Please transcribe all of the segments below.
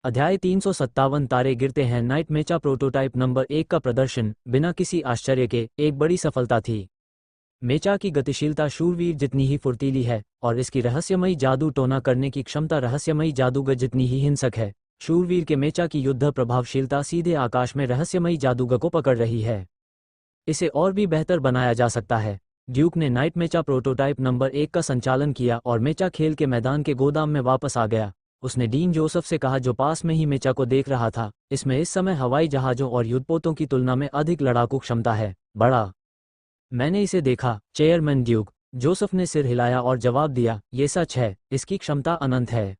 अध्याय 357 तारे गिरते हैं। नाइट मेचा प्रोटोटाइप नंबर 1 का प्रदर्शन बिना किसी आश्चर्य के एक बड़ी सफलता थी। मेचा की गतिशीलता शूरवीर जितनी ही फुर्तीली है और इसकी रहस्यमयी जादू टोना करने की क्षमता रहस्यमयी जादूगर जितनी ही हिंसक है। शूरवीर के मेचा की युद्ध प्रभावशीलता सीधे आकाश में रहस्यमयी जादूगर को पकड़ रही है। इसे और भी बेहतर बनाया जा सकता है। ड्यूक ने नाइट मेचा प्रोटोटाइप नंबर 1 का संचालन किया और मेचा खेल के मैदान के गोदाम में वापस आ गया। उसने डीन जोसेफ से कहा, जो पास में ही मेचा को देख रहा था, इसमें इस समय हवाई जहाज़ों और युद्धपोतों की तुलना में अधिक लड़ाकू क्षमता है। बड़ा। मैंने इसे देखा, चेयरमैन ड्यूक। जोसेफ ने सिर हिलाया और जवाब दिया, ये सच है, इसकी क्षमता अनंत है।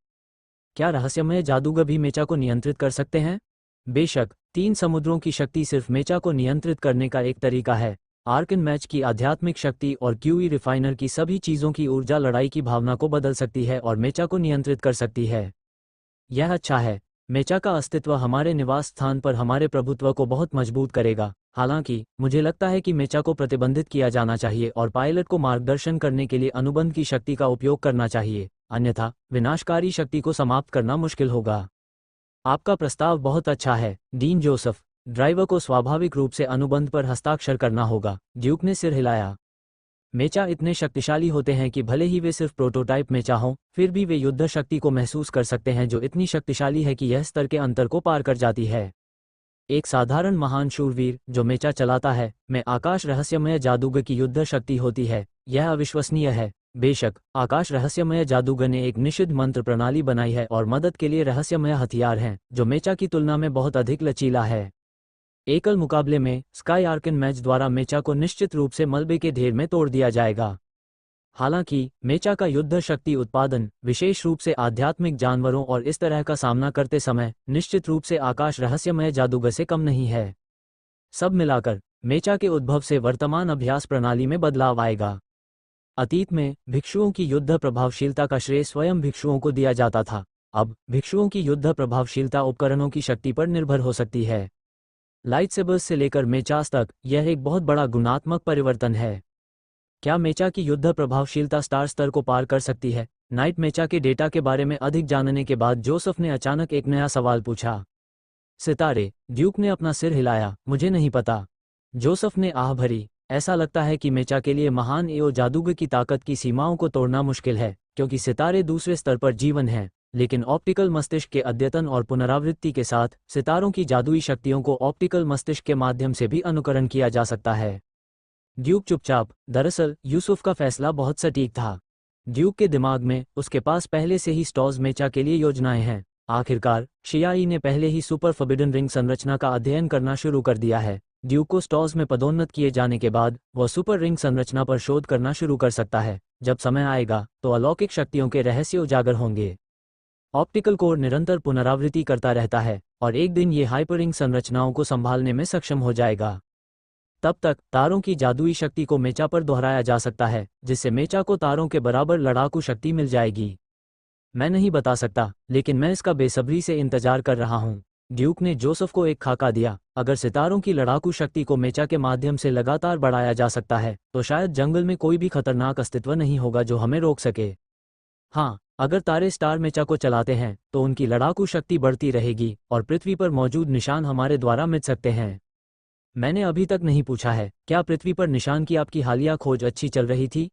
क्या रहस्यमय जादूगर भी मेचा को नियंत्रित कर सकते हैं? बेशक, 3 समुद्रों की शक्ति सिर्फ मेचा को नियंत्रित करने का एक तरीका है। आर्कन मैच की आध्यात्मिक शक्ति और क्यूई रिफाइनर की सभी चीज़ों की ऊर्जा लड़ाई की भावना को बदल सकती है और मेचा को नियंत्रित कर सकती है। यह अच्छा है। मेचा का अस्तित्व हमारे निवास स्थान पर हमारे प्रभुत्व को बहुत मजबूत करेगा। हालांकि मुझे लगता है कि मेचा को प्रतिबंधित किया जाना चाहिए और पायलट को मार्गदर्शन करने के लिए अनुबंध की शक्ति का उपयोग करना चाहिए, अन्यथा विनाशकारी शक्ति को समाप्त करना मुश्किल होगा। आपका प्रस्ताव बहुत अच्छा है, डीन जोसेफ। ड्राइवर को स्वाभाविक रूप से अनुबंध पर हस्ताक्षर करना होगा। ड्यूक ने सिर हिलाया। मेचा इतने शक्तिशाली होते हैं कि भले ही वे सिर्फ प्रोटोटाइप मेचा हों, फिर भी वे युद्ध शक्ति को महसूस कर सकते हैं जो इतनी शक्तिशाली है कि यह स्तर के अंतर को पार कर जाती है। एक साधारण महान शूरवीर जो मेचा चलाता है में आकाश रहस्यमय जादूगर की युद्ध शक्ति होती है, यह अविश्वसनीय है। बेशक, आकाश रहस्यमय जादूगर ने एक निषिद्ध मंत्र प्रणाली बनाई है और मदद के लिए रहस्यमय हथियार हैं जो मेचा की तुलना में बहुत अधिक लचीला है। एकल मुकाबले में स्काई आर्कन मैच द्वारा मेचा को निश्चित रूप से मलबे के ढेर में तोड़ दिया जाएगा। हालांकि मेचा का युद्ध शक्ति उत्पादन, विशेष रूप से आध्यात्मिक जानवरों और इस तरह का सामना करते समय, निश्चित रूप से आकाश रहस्यमय जादूगर से कम नहीं है। सब मिलाकर मेचा के उद्भव से वर्तमान अभ्यास प्रणाली में बदलाव आएगा। अतीत में भिक्षुओं की युद्ध प्रभावशीलता का श्रेय स्वयं भिक्षुओं को दिया जाता था। अब भिक्षुओं की युद्ध प्रभावशीलता उपकरणों की शक्ति पर निर्भर हो सकती है। लाइटसेबर्स से लेकर मेचास तक यह एक बहुत बड़ा गुणात्मक परिवर्तन है। क्या मेचा की युद्ध प्रभावशीलता स्टार स्तर को पार कर सकती है? नाइट मेचा के डेटा के बारे में अधिक जानने के बाद जोसेफ ने अचानक एक नया सवाल पूछा। सितारे। ड्यूक ने अपना सिर हिलाया, मुझे नहीं पता। जोसेफ ने आह भरी। ऐसा लगता है कि मेचा के लिए महान एओ जादूगर की ताकत की सीमाओं को तोड़ना मुश्किल है, क्योंकि सितारे दूसरे स्तर पर जीवन हैं। लेकिन ऑप्टिकल मस्तिष्क के अद्यतन और पुनरावृत्ति के साथ सितारों की जादुई शक्तियों को ऑप्टिकल मस्तिष्क के माध्यम से भी अनुकरण किया जा सकता है। ड्यूक चुपचाप। दरअसल यूसुफ का फैसला बहुत सटीक था। ड्यूक के दिमाग में उसके पास पहले से ही स्टॉज मेचा के लिए योजनाएं हैं। आखिरकार शियाई ने पहले ही सुपर फॉरबिडन रिंग संरचना का अध्ययन करना शुरू कर दिया है। ड्यूक को स्टॉज में पदोन्नत किए जाने के बाद वह सुपर रिंग संरचना पर शोध करना शुरू कर सकता है। जब समय आएगा तो अलौकिक शक्तियों के रहस्य उजागर होंगे। ऑप्टिकल कोर निरंतर पुनरावृत्ति करता रहता है और एक दिन ये हाइपररिंग संरचनाओं को संभालने में सक्षम हो जाएगा। तब तक तारों की जादुई शक्ति को मेचा पर दोहराया जा सकता है, जिससे मेचा को तारों के बराबर लड़ाकू शक्ति मिल जाएगी। मैं नहीं बता सकता, लेकिन मैं इसका बेसब्री से इंतजार कर रहा हूँ। ड्यूक ने जोसेफ को एक खाका दिया। अगर सितारों की लड़ाकू शक्ति को मेचा के माध्यम से लगातार बढ़ाया जा सकता है तो शायद जंगल में कोई भी खतरनाक अस्तित्व नहीं होगा जो हमें रोक सके। हाँ, अगर तारे स्टार मेचा को चलाते हैं तो उनकी लड़ाकू शक्ति बढ़ती रहेगी और पृथ्वी पर मौजूद निशान हमारे द्वारा मिट सकते हैं। मैंने अभी तक नहीं पूछा है, क्या पृथ्वी पर निशान की आपकी हालिया खोज अच्छी चल रही थी?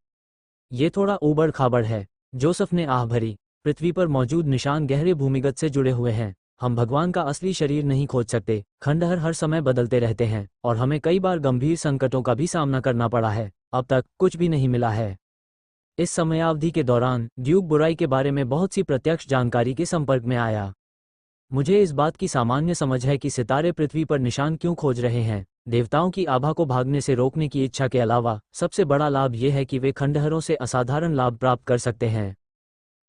ये थोड़ा ऊबड़ खाबड़ है। जोसेफ ने आह भरी। पृथ्वी पर मौजूद निशान गहरे भूमिगत से जुड़े हुए हैं। हम भगवान का असली शरीर नहीं खोज सकते। खंडहर हर समय बदलते रहते हैं और हमें कई बार गंभीर संकटों का भी सामना करना पड़ा है। अब तक कुछ भी नहीं मिला है। इस समयावधि के दौरान ड्यूक बुराई के बारे में बहुत सी प्रत्यक्ष जानकारी के संपर्क में आया। मुझे इस बात की सामान्य समझ है कि सितारे पृथ्वी पर निशान क्यों खोज रहे हैं। देवताओं की आभा को भागने से रोकने की इच्छा के अलावा सबसे बड़ा लाभ यह है कि वे खंडहरों से असाधारण लाभ प्राप्त कर सकते हैं।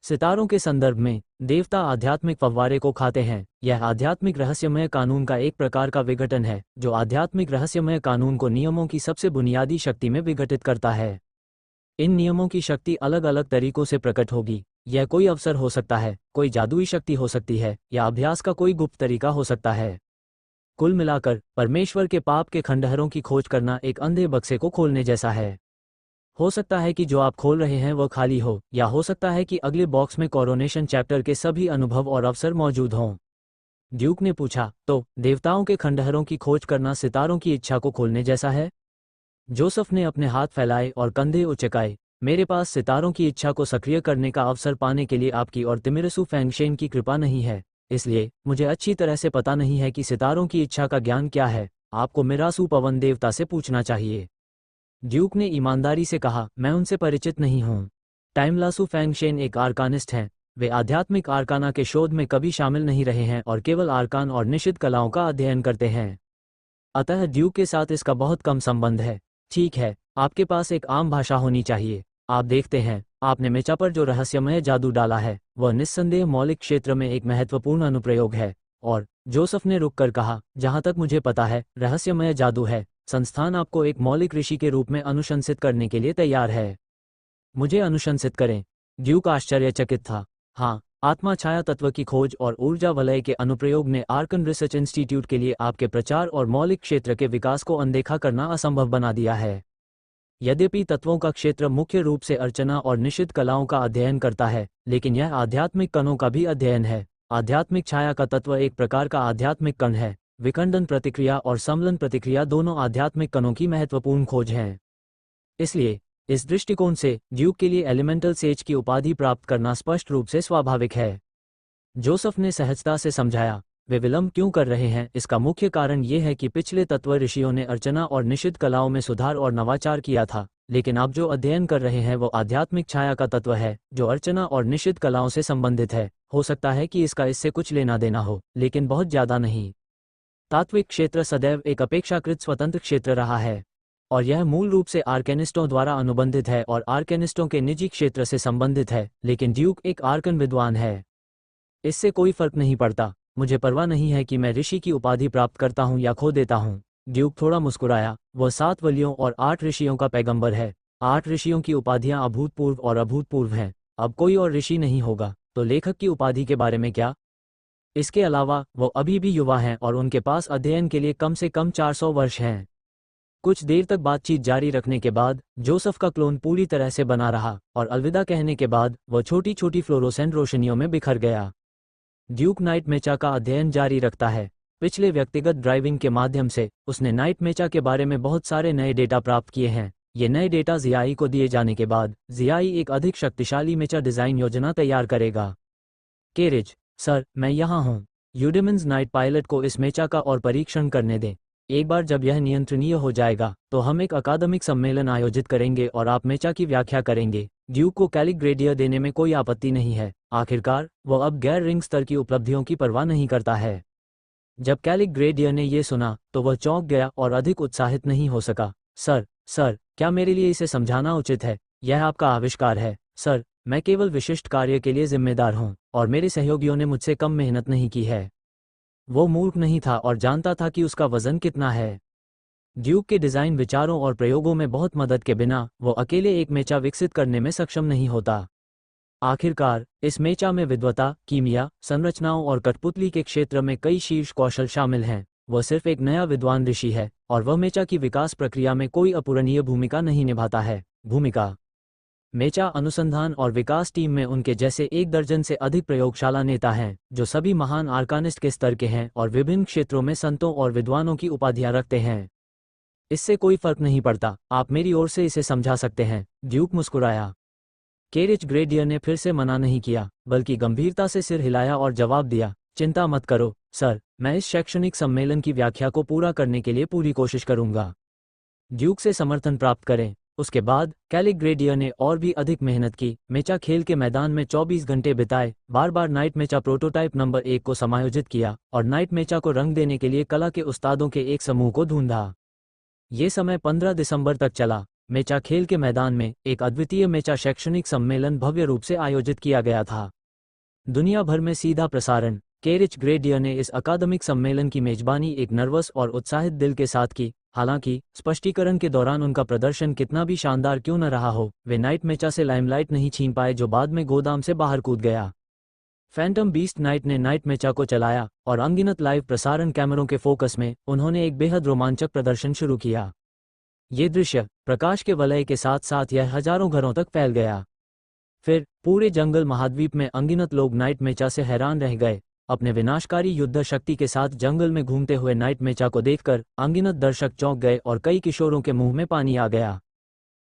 सितारों के संदर्भ में देवता आध्यात्मिक फव्वारे को खाते हैं। यह आध्यात्मिक रहस्यमय कानून का एक प्रकार का विघटन है जो आध्यात्मिक रहस्यमय कानून को नियमों की सबसे बुनियादी शक्ति में विघटित करता है। इन नियमों की शक्ति अलग अलग तरीकों से प्रकट होगी। यह कोई अवसर हो सकता है, कोई जादुई शक्ति हो सकती है, या अभ्यास का कोई गुप्त तरीका हो सकता है। कुल मिलाकर परमेश्वर के पाप के खंडहरों की खोज करना एक अंधे बक्से को खोलने जैसा है। हो सकता है कि जो आप खोल रहे हैं वह खाली हो, या हो सकता है कि अगले बॉक्स में कोरोनेशन चैप्टर के सभी अनुभव और अवसर मौजूद हों। ड्यूक ने पूछा, तो देवताओं के खंडहरों की खोज करना सितारों की इच्छा को खोलने जैसा है? जोसेफ ने अपने हाथ फैलाए और कंधे उचकाए। मेरे पास सितारों की इच्छा को सक्रिय करने का अवसर पाने के लिए आपकी और तिमिरसु फैंगशेन की कृपा नहीं है, इसलिए मुझे अच्छी तरह से पता नहीं है कि सितारों की इच्छा का ज्ञान क्या है। आपको मिरासु पवन देवता से पूछना चाहिए। ड्यूक ने ईमानदारी से कहा, मैं उनसे परिचित नहीं हूँ। टाइमलासु फैंगशेन एक आर्कानिस्ट हैं। वे आध्यात्मिक आर्काना के शोध में कभी शामिल नहीं रहे हैं और केवल आर्कान और निषिद्ध कलाओं का अध्ययन करते हैं। अतः ड्यूक के साथ इसका बहुत कम संबंध है। ठीक है, आपके पास एक आम भाषा होनी चाहिए। आप देखते हैं, आपने मेचा पर जो रहस्यमय जादू डाला है वह निस्संदेह मौलिक क्षेत्र में एक महत्वपूर्ण अनुप्रयोग है। और जोसेफ ने रुककर कहा, जहां तक मुझे पता है रहस्यमय जादू है। संस्थान आपको एक मौलिक ऋषि के रूप में अनुशंसित करने के लिए तैयार है। मुझे अनुशंसित करें? ड्यूक आश्चर्यचकित था। हाँ, आत्मा छाया तत्व की खोज और ऊर्जा वलय के अनुप्रयोग ने आर्कन रिसर्च इंस्टीट्यूट के लिए आपके प्रचार और मौलिक क्षेत्र के विकास को अनदेखा करना असंभव बना दिया है। यद्यपि तत्वों का क्षेत्र मुख्य रूप से अर्चना और निषिद्ध कलाओं का अध्ययन करता है, लेकिन यह आध्यात्मिक कणों का भी अध्ययन है। आध्यात्मिक छाया का तत्व एक प्रकार का आध्यात्मिक कण है। विखंडन प्रतिक्रिया और समलन प्रतिक्रिया दोनों आध्यात्मिक कणों की महत्वपूर्ण खोज हैं। इसलिए इस दृष्टिकोण से ड्यूक के लिए एलिमेंटल सेज की उपाधि प्राप्त करना स्पष्ट रूप से स्वाभाविक है। जोसेफ ने सहजता से समझाया, वे विलंब क्यों कर रहे हैं? इसका मुख्य कारण ये है कि पिछले तत्व ऋषियों ने अर्चना और निषिद्ध कलाओं में सुधार और नवाचार किया था, लेकिन आप जो अध्ययन कर रहे हैं वो आध्यात्मिक छाया का तत्व है जो अर्चना और निषिद्ध कलाओं से संबंधित है। हो सकता है कि इसका इससे कुछ लेना देना हो, लेकिन बहुत ज्यादा नहीं। तात्विक क्षेत्र सदैव एक अपेक्षाकृत स्वतंत्र क्षेत्र रहा है, और यह मूल रूप से आर्केनिस्टों द्वारा अनुबंधित है और आर्केनिस्टों के निजी क्षेत्र से संबंधित है। लेकिन ड्यूक एक आर्कन विद्वान है। इससे कोई फर्क नहीं पड़ता। मुझे परवाह नहीं है कि मैं ऋषि की उपाधि प्राप्त करता हूं या खो देता हूं। ड्यूक थोड़ा मुस्कुराया। वह 7 वलियों और 8 ऋषियों का पैगंबर है। 8 ऋषियों की उपाधियां अभूतपूर्व और अभूतपूर्व हैं। अब कोई और ऋषि नहीं होगा, तो लेखक की उपाधि के बारे में क्या? इसके अलावा वो अभी भी युवा हैं और उनके पास अध्ययन के लिए कम से कम 400 वर्ष हैं। कुछ देर तक बातचीत जारी रखने के बाद जोसेफ का क्लोन पूरी तरह से बना रहा और अलविदा कहने के बाद वह छोटी छोटी फ्लोरोसेंट रोशनियों में बिखर गया। ड्यूक नाइट मेचा का अध्ययन जारी रखता है। पिछले व्यक्तिगत ड्राइविंग के माध्यम से उसने नाइट मेचा के बारे में बहुत सारे नए डेटा प्राप्त किए हैं। ये नए डेटा जियाई को दिए जाने के बाद जियाई एक अधिक शक्तिशाली मेचा डिजाइन योजना तैयार करेगा। केरिज, सर, मैं यहाँ हूँ। यूडेमिन्स नाइट पायलट को इस मेचा का और परीक्षण करने दें। एक बार जब यह नियंत्रणीय हो जाएगा तो हम एक अकादमिक सम्मेलन आयोजित करेंगे और आप मेचा की व्याख्या करेंगे। ड्यूक को कैलिग्रेडिया देने में कोई आपत्ति नहीं है। आखिरकार वह अब गैर रिंग स्तर की उपलब्धियों की परवाह नहीं करता है। जब कैलिग्रेडिया ने यह सुना तो वह चौंक गया और अधिक उत्साहित नहीं हो सका। सर, क्या मेरे लिए इसे समझाना उचित है? यह आपका आविष्कार है, सर। मैं केवल विशिष्ट कार्य के लिए जिम्मेदार हूँ और मेरे सहयोगियों ने मुझसे कम मेहनत नहीं की है। वो मूर्ख नहीं था और जानता था कि उसका वजन कितना है। ड्यूक के डिजाइन विचारों और प्रयोगों में बहुत मदद के बिना वो अकेले एक मेचा विकसित करने में सक्षम नहीं होता। आखिरकार इस मेचा में विद्वता, कीमिया, संरचनाओं और कठपुतली के क्षेत्र में कई शीर्ष कौशल शामिल हैं। वह सिर्फ एक नया विद्वान ऋषि है और वह मेचा की विकास प्रक्रिया में कोई अपूरणीय भूमिका नहीं निभाता है। भूमिका मेचा अनुसंधान और विकास टीम में उनके जैसे 1 दर्जन से अधिक प्रयोगशाला नेता हैं जो सभी महान आर्कानिस्ट के स्तर के हैं और विभिन्न क्षेत्रों में संतों और विद्वानों की उपाधियां रखते हैं। इससे कोई फर्क नहीं पड़ता, आप मेरी ओर से इसे समझा सकते हैं। ड्यूक मुस्कुराया। केरिच ग्रेडियर ने फिर से मना नहीं किया, बल्कि गंभीरता से सिर हिलाया और जवाब दिया, चिंता मत करो सर, मैं इस शैक्षणिक सम्मेलन की व्याख्या को पूरा करने के लिए पूरी कोशिश करूंगा। ड्यूक से समर्थन प्राप्त करें। उसके बाद कैलिग्रेडियर ने और भी अधिक मेहनत की। मेचा खेल के मैदान में 24 घंटे बिताए, बार बार नाइट मेचा प्रोटोटाइप नंबर 1 को समायोजित किया और नाइट मेचा को रंग देने के लिए कला के उस्तादों के एक समूह को ढूंढा। ये समय 15 दिसंबर तक चला। मेचा खेल के मैदान में एक अद्वितीय मेचा शैक्षणिक सम्मेलन भव्य रूप से आयोजित किया गया था। दुनिया भर में सीधा प्रसारण। केरिच ग्रेडियर ने इस अकादमिक सम्मेलन की मेजबानी एक नर्वस और उत्साहित दिल के साथ की। हालांकि स्पष्टीकरण के दौरान उनका प्रदर्शन कितना भी शानदार क्यों न रहा हो, वे नाइट मेचा से लाइमलाइट नहीं छीन पाए जो बाद में गोदाम से बाहर कूद गया। फैंटम बीस्ट नाइट ने नाइट मेचा को चलाया और अनगिनत लाइव प्रसारण कैमरों के फोकस में उन्होंने एक बेहद रोमांचक प्रदर्शन शुरू किया। ये दृश्य प्रकाश के वलय के साथ साथ यह हजारों घरों तक फैल गया। फिर पूरे जंगल महाद्वीप में अनगिनत लोग नाइट मेचा से हैरान रह गए। अपने विनाशकारी युद्ध शक्ति के साथ जंगल में घूमते हुए नाइट मेचा को देखकर अनगिनत दर्शक चौंक गए और कई किशोरों के मुंह में पानी आ गया।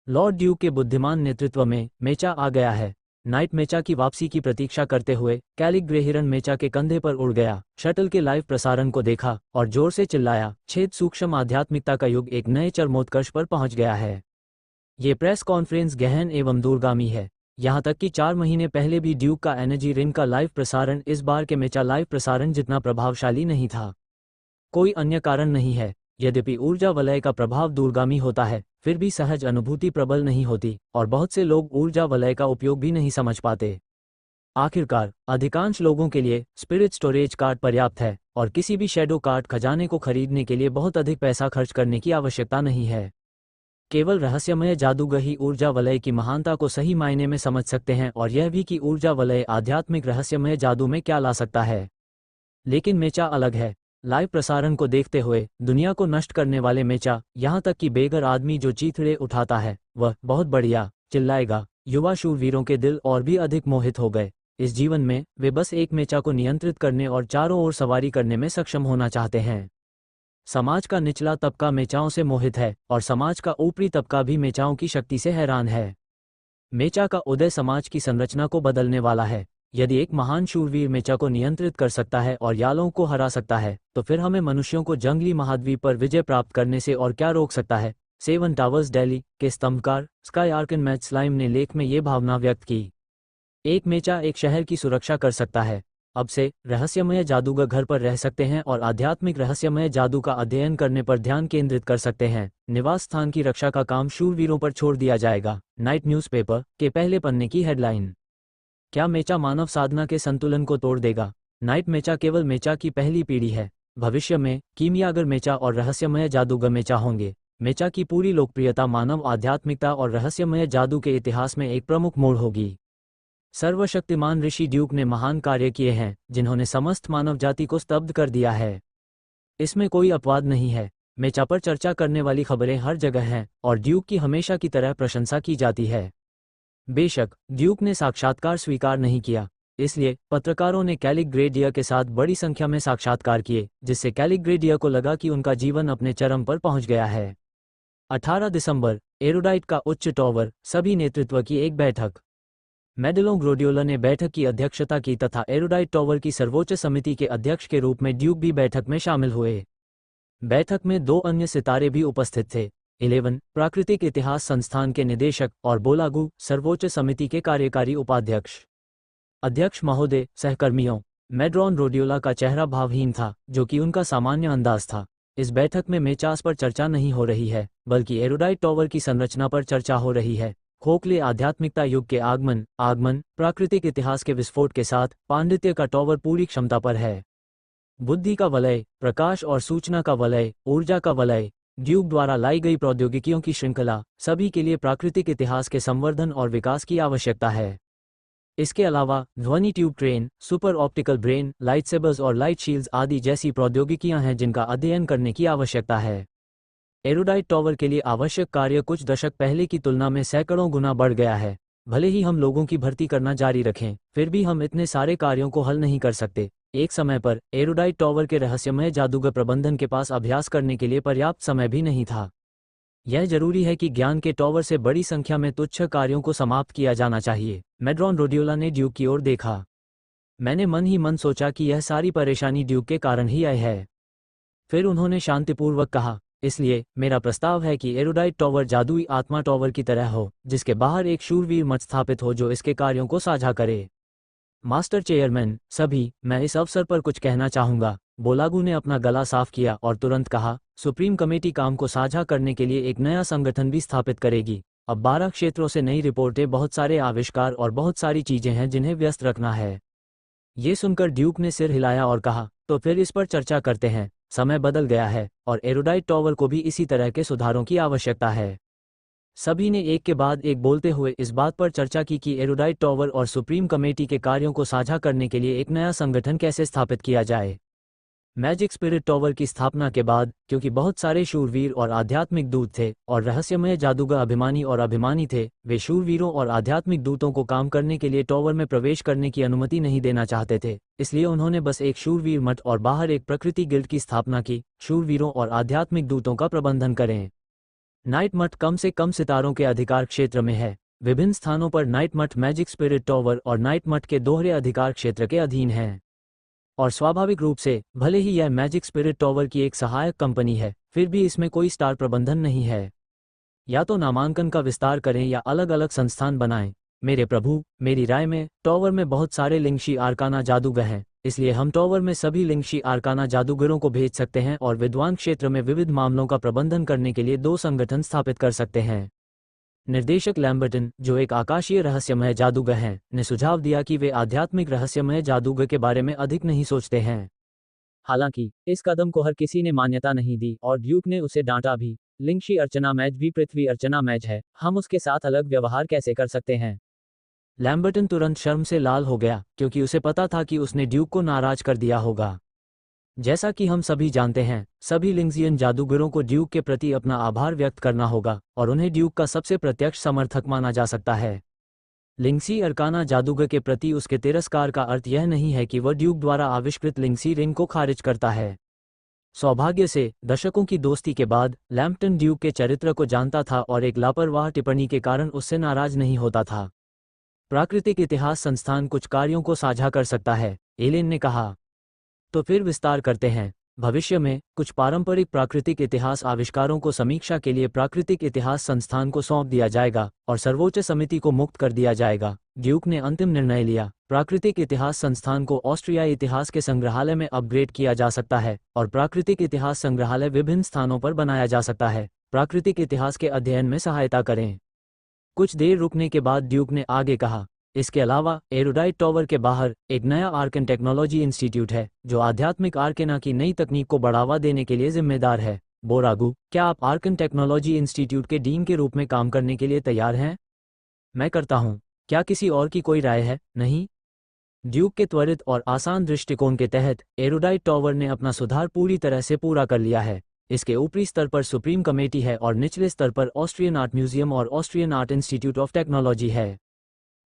लॉर्ड ड्यूक के बुद्धिमान नेतृत्व में मेचा आ गया है। नाइट मेचा की वापसी की प्रतीक्षा करते हुए कैलिक ग्रे हिरन मेचा के कंधे पर उड़ गया, शटल के लाइव प्रसारण को देखा और जोर से चिल्लाया, छेद सूक्ष्म आध्यात्मिकता का युग एक नए चरमोत्कर्ष पर पहुंच गया है। ये प्रेस कॉन्फ्रेंस गहन एवं दूरगामी है। यहाँ तक कि 4 महीने पहले भी ड्यूक का एनर्जी रिंग का लाइव प्रसारण इस बार के मेचा लाइव प्रसारण जितना प्रभावशाली नहीं था। कोई अन्य कारण नहीं है। यद्यपि ऊर्जा वलय का प्रभाव दूरगामी होता है, फिर भी सहज अनुभूति प्रबल नहीं होती और बहुत से लोग ऊर्जा वलय का उपयोग भी नहीं समझ पाते। आखिरकार अधिकांश लोगों के लिए स्पिरिट स्टोरेज कार्ड पर्याप्त है और किसी भी शैडो कार्ड खजाने को खरीदने के लिए बहुत अधिक पैसा खर्च करने की आवश्यकता नहीं है। केवल रहस्यमय जादूगर ही ऊर्जा वलय की महानता को सही मायने में समझ सकते हैं और यह भी कि ऊर्जा वलय आध्यात्मिक रहस्यमय जादू में क्या ला सकता है। लेकिन मेचा अलग है। लाइव प्रसारण को देखते हुए दुनिया को नष्ट करने वाले मेचा, यहाँ तक कि बेघर आदमी जो चीथड़े उठाता है वह बहुत बढ़िया चिल्लाएगा। युवा शूरवीरों के दिल और भी अधिक मोहित हो गए। इस जीवन में वे बस एक मेचा को नियंत्रित करने और चारों ओर सवारी करने में सक्षम होना चाहते हैं। समाज का निचला तबका मेचाओं से मोहित है और समाज का ऊपरी तबका भी मेचाओं की शक्ति से हैरान है। मेचा का उदय समाज की संरचना को बदलने वाला है। यदि एक महान शूरवीर मेचा को नियंत्रित कर सकता है और यालों को हरा सकता है, तो फिर हमें मनुष्यों को जंगली महाद्वीप पर विजय प्राप्त करने से और क्या रोक सकता है। 7 टावर्स दिल्ली के स्तंभकार स्काई आर्कन मैच स्लाइम ने लेख में ये भावना व्यक्त की। एक मेचा एक शहर की सुरक्षा कर सकता है। अब से रहस्यमय जादूगर घर पर रह सकते हैं और आध्यात्मिक रहस्यमय जादू का अध्ययन करने पर ध्यान केंद्रित कर सकते हैं। निवास स्थान की रक्षा का काम शूरवीरों पर छोड़ दिया जाएगा। नाइट न्यूज़पेपर के पहले पन्ने की हेडलाइन। क्या मेचा मानव साधना के संतुलन को तोड़ देगा? नाइट मेचा केवल मेचा की पहली पीढ़ी है। भविष्य में कीमियागर मेचा और रहस्यमय जादूगर मेचा होंगे। मेचा की पूरी लोकप्रियता मानव आध्यात्मिकता और रहस्यमय जादू के इतिहास में एक प्रमुख मोड़ होगी। सर्वशक्तिमान ऋषि ड्यूक ने महान कार्य किए हैं जिन्होंने समस्त मानव जाति को स्तब्ध कर दिया है। इसमें कोई अपवाद नहीं है। मेचा पर चर्चा करने वाली खबरें हर जगह हैं और ड्यूक की हमेशा की तरह प्रशंसा की जाती है। बेशक ड्यूक ने साक्षात्कार स्वीकार नहीं किया, इसलिए पत्रकारों ने कैलिक ग्रे डियर के साथ बड़ी संख्या में साक्षात्कार किए, जिससे कैलिक ग्रे डियर को लगा कि उनका जीवन अपने चरम पर पहुंच गया है। 18 दिसंबर एरोडाइट का उच्च टॉवर सभी नेतृत्व की एक बैठक। मेडेलोन ग्रोडियोला ने बैठक की अध्यक्षता की तथा एरोडाइट टॉवर की सर्वोच्च समिति के अध्यक्ष के रूप में ड्यूक भी बैठक में शामिल हुए। बैठक में 2 अन्य सितारे भी उपस्थित थे। 11 प्राकृतिक इतिहास संस्थान के निदेशक और बोलागू सर्वोच्च समिति के कार्यकारी उपाध्यक्ष। अध्यक्ष महोदय, सहकर्मियों, मेड्रॉन रोडियोला का चेहरा भावहीन था, जो कि उनका सामान्य अंदाज था। इस बैठक में मेचास पर चर्चा नहीं हो रही है, बल्कि एरोडाइट टॉवर की संरचना पर चर्चा हो रही है। खोखले आध्यात्मिकता युग के आगमन, प्राकृतिक इतिहास के विस्फोट के साथ पांडित्य का टॉवर पूरी क्षमता पर है। बुद्धि का वलय, प्रकाश और सूचना का वलय, ऊर्जा का वलय, ड्यूक द्वारा लाई गई प्रौद्योगिकियों की श्रृंखला, सभी के लिए प्राकृतिक इतिहास के संवर्धन और विकास की आवश्यकता है। इसके अलावा ध्वनि tube train, super optical brain, lightsabers और लाइट शील्ड्स आदि जैसी प्रौद्योगिकियां हैं जिनका अध्ययन करने की आवश्यकता है। एरोडाइट टॉवर के लिए आवश्यक कार्य कुछ दशक पहले की तुलना में सैकड़ों गुना बढ़ गया है। भले ही हम लोगों की भर्ती करना जारी रखें, फिर भी हम इतने सारे कार्यों को हल नहीं कर सकते। एक समय पर एरोडाइट टॉवर के रहस्यमय जादूगर प्रबंधन के पास अभ्यास करने के लिए पर्याप्त समय भी नहीं था। यह जरूरी है कि ज्ञान के टॉवर से बड़ी संख्या में तुच्छ कार्यों को समाप्त किया जाना चाहिए। मेड्रॉन रोडियोला ने ड्यूक की ओर देखा। मैंने मन ही मन सोचा कि यह सारी परेशानी ड्यूक के कारण ही आई है। फिर उन्होंने शांतिपूर्वक कहा, इसलिए मेरा प्रस्ताव है कि एरोडाइट टॉवर जादुई आत्मा टॉवर की तरह हो, जिसके बाहर एक शूरवीर मठ स्थापित हो जो इसके कार्यों को साझा करे। मास्टर चेयरमैन, सभी, मैं इस अवसर पर कुछ कहना चाहूंगा। बोलागू ने अपना गला साफ किया और तुरंत कहा, सुप्रीम कमेटी काम को साझा करने के लिए एक नया संगठन भी स्थापित करेगी। अब 12 क्षेत्रों से नई रिपोर्टें, बहुत सारे आविष्कार और बहुत सारी चीजें हैं जिन्हें व्यस्त रखना है। ये सुनकर ड्यूक ने सिर हिलाया और कहा, तो फिर इस पर चर्चा करते हैं। समय बदल गया है और एरोडाइट टॉवर को भी इसी तरह के सुधारों की आवश्यकता है। सभी ने एक के बाद एक बोलते हुए इस बात पर चर्चा की कि एरोडाइट टॉवर और सुप्रीम कमेटी के कार्यों को साझा करने के लिए एक नया संगठन कैसे स्थापित किया जाए। मैजिक स्पिरिट टॉवर की स्थापना के बाद, क्योंकि बहुत सारे शूरवीर और आध्यात्मिक दूत थे और रहस्यमय जादूगर अभिमानी थे, वे शूरवीरों और आध्यात्मिक दूतों को काम करने के लिए टॉवर में प्रवेश करने की अनुमति नहीं देना चाहते थे। इसलिए उन्होंने बस एक शूरवीर मठ और बाहर एक प्रकृति गिल्ड की स्थापना की, शूरवीरों और आध्यात्मिक दूतों का प्रबंधन करें। नाइट मठ कम से कम सितारों के अधिकार क्षेत्र में है। विभिन्न स्थानों पर नाइट मठ मैजिक स्पिरिट टॉवर और नाइट मठ के दोहरे अधिकार क्षेत्र के अधीन है। और स्वाभाविक रूप से, भले ही यह मैजिक स्पिरिट टॉवर की एक सहायक कंपनी है, फिर भी इसमें कोई स्टार प्रबंधन नहीं है। या तो नामांकन का विस्तार करें या अलग अलग संस्थान बनाएं। मेरे प्रभु, मेरी राय में टॉवर में बहुत सारे लिंगशी आर्काना जादूगर हैं, इसलिए हम टॉवर में सभी लिंगशी आर्काना जादूगरों को भेज सकते हैं और विद्वान क्षेत्र में विविध मामलों का प्रबंधन करने के लिए 2 संगठन स्थापित कर सकते हैं। निर्देशक लैम्बर्टन, जो एक आकाशीय रहस्यमय जादूगर हैं, ने सुझाव दिया कि वे आध्यात्मिक रहस्यमय जादूगर के बारे में अधिक नहीं सोचते हैं। हालांकि इस कदम को हर किसी ने मान्यता नहीं दी और ड्यूक ने उसे डांटा भी। लिंगशी अर्चना मैच भी पृथ्वी अर्चना मैच है, हम उसके साथ अलग व्यवहार कैसे कर सकते हैं? लैम्बर्टन तुरंत शर्म से लाल हो गया, क्योंकि उसे पता था कि उसने ड्यूक को नाराज कर दिया होगा। जैसा कि हम सभी जानते हैं, सभी लिंग्जियन जादूगरों को ड्यूक के प्रति अपना आभार व्यक्त करना होगा और उन्हें ड्यूक का सबसे प्रत्यक्ष समर्थक माना जा सकता है। लिंगसी अरकाना जादूगर के प्रति उसके तिरस्कार का अर्थ यह नहीं है कि वह ड्यूक द्वारा आविष्कृत लिंगसी रिंग को खारिज करता है। सौभाग्य से, दशकों की दोस्ती के बाद, लैम्पटन ड्यूक के चरित्र को जानता था और एक लापरवाह टिप्पणी के कारण उससे नाराज नहीं होता था। प्राकृतिक इतिहास संस्थान कुछ कार्यों को साझा कर सकता है, एलेन ने कहा। तो फिर विस्तार करते हैं। भविष्य में कुछ पारंपरिक प्राकृतिक इतिहास आविष्कारों को समीक्षा के लिए प्राकृतिक इतिहास संस्थान को सौंप दिया जाएगा और सर्वोच्च समिति को मुक्त कर दिया जाएगा। ड्यूक ने अंतिम निर्णय लिया। प्राकृतिक इतिहास संस्थान को ऑस्ट्रियाई इतिहास के संग्रहालय में अपग्रेड किया जा सकता है और प्राकृतिक इतिहास संग्रहालय विभिन्न स्थानों पर बनाया जा सकता है। प्राकृतिक इतिहास के अध्ययन में सहायता करें। कुछ देर रुकने के बाद ड्यूक ने आगे कहा, इसके अलावा एरोडाइट टॉवर के बाहर एक नया आर्कन टेक्नोलॉजी इंस्टीट्यूट है, जो आध्यात्मिक आर्केना की नई तकनीक को बढ़ावा देने के लिए जिम्मेदार है। बोरागू, क्या आप आर्कन टेक्नोलॉजी इंस्टीट्यूट के डीन के रूप में काम करने के लिए तैयार हैं? मैं करता हूं। क्या किसी और की कोई राय है? नहीं। ड्यूक के त्वरित और आसान दृष्टिकोण के तहत एरोडाइट टॉवर ने अपना सुधार पूरी तरह से पूरा कर लिया है। इसके ऊपरी स्तर पर सुप्रीम कमेटी है और निचले स्तर पर ऑस्ट्रियन आर्ट म्यूजियम और Austrian art institute of technology है।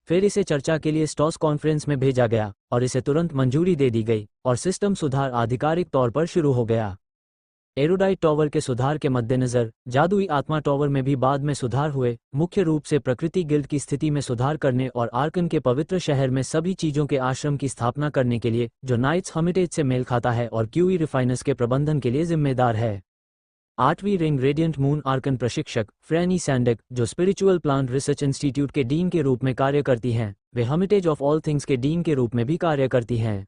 फिर इसे चर्चा के लिए स्टॉस कॉन्फ्रेंस में भेजा गया और इसे तुरंत मंजूरी दे दी गई और सिस्टम सुधार आधिकारिक तौर पर शुरू हो गया। एरोडाइट टॉवर के सुधार के मद्देनजर जादुई आत्मा टॉवर में भी बाद में सुधार हुए, मुख्य रूप से प्रकृति गिल्ड की स्थिति में सुधार करने और आर्कन के पवित्र शहर में सभी चीजों के आश्रम की स्थापना करने के लिए, जो नाइट्स हमिटेज से मेल खाता है और क्यूई रिफाइनर्स के प्रबंधन के लिए जिम्मेदार है। 8वीं रिंग रेडियंट मून आर्कन प्रशिक्षक फ्रैनी सैंडक, जो स्पिरिचुअल प्लांट रिसर्च इंस्टीट्यूट के डीन के रूप में कार्य करती हैं, वे हमिटेज ऑफ ऑल थिंग्स के डीन के रूप में भी कार्य करती हैं।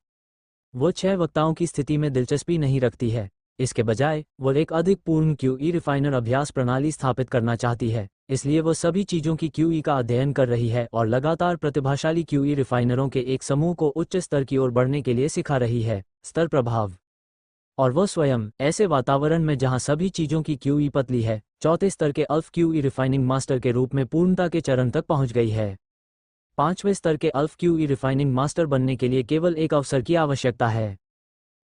वो 6 वक्ताओं की स्थिति में दिलचस्पी नहीं रखती है। इसके बजाय वो एक अधिक पूर्ण क्यूई रिफाइनर अभ्यास प्रणाली स्थापित करना चाहती है, इसलिए वो सभी चीजों की क्यूई का अध्ययन कर रही है और लगातार प्रतिभाशाली क्यूई रिफाइनरों के एक समूह को उच्च स्तर की ओर बढ़ने के लिए सिखा रही है। स्तर प्रभाव। और वह स्वयं ऐसे वातावरण में जहां सभी चीजों की क्यूई पतली है, 4थे स्तर के अल्फ क्यूई रिफाइनिंग मास्टर के रूप में पूर्णता के चरण तक पहुंच गई है। 5वें स्तर के अल्फ क्यूई रिफाइनिंग मास्टर बनने के लिए केवल एक अवसर की आवश्यकता है।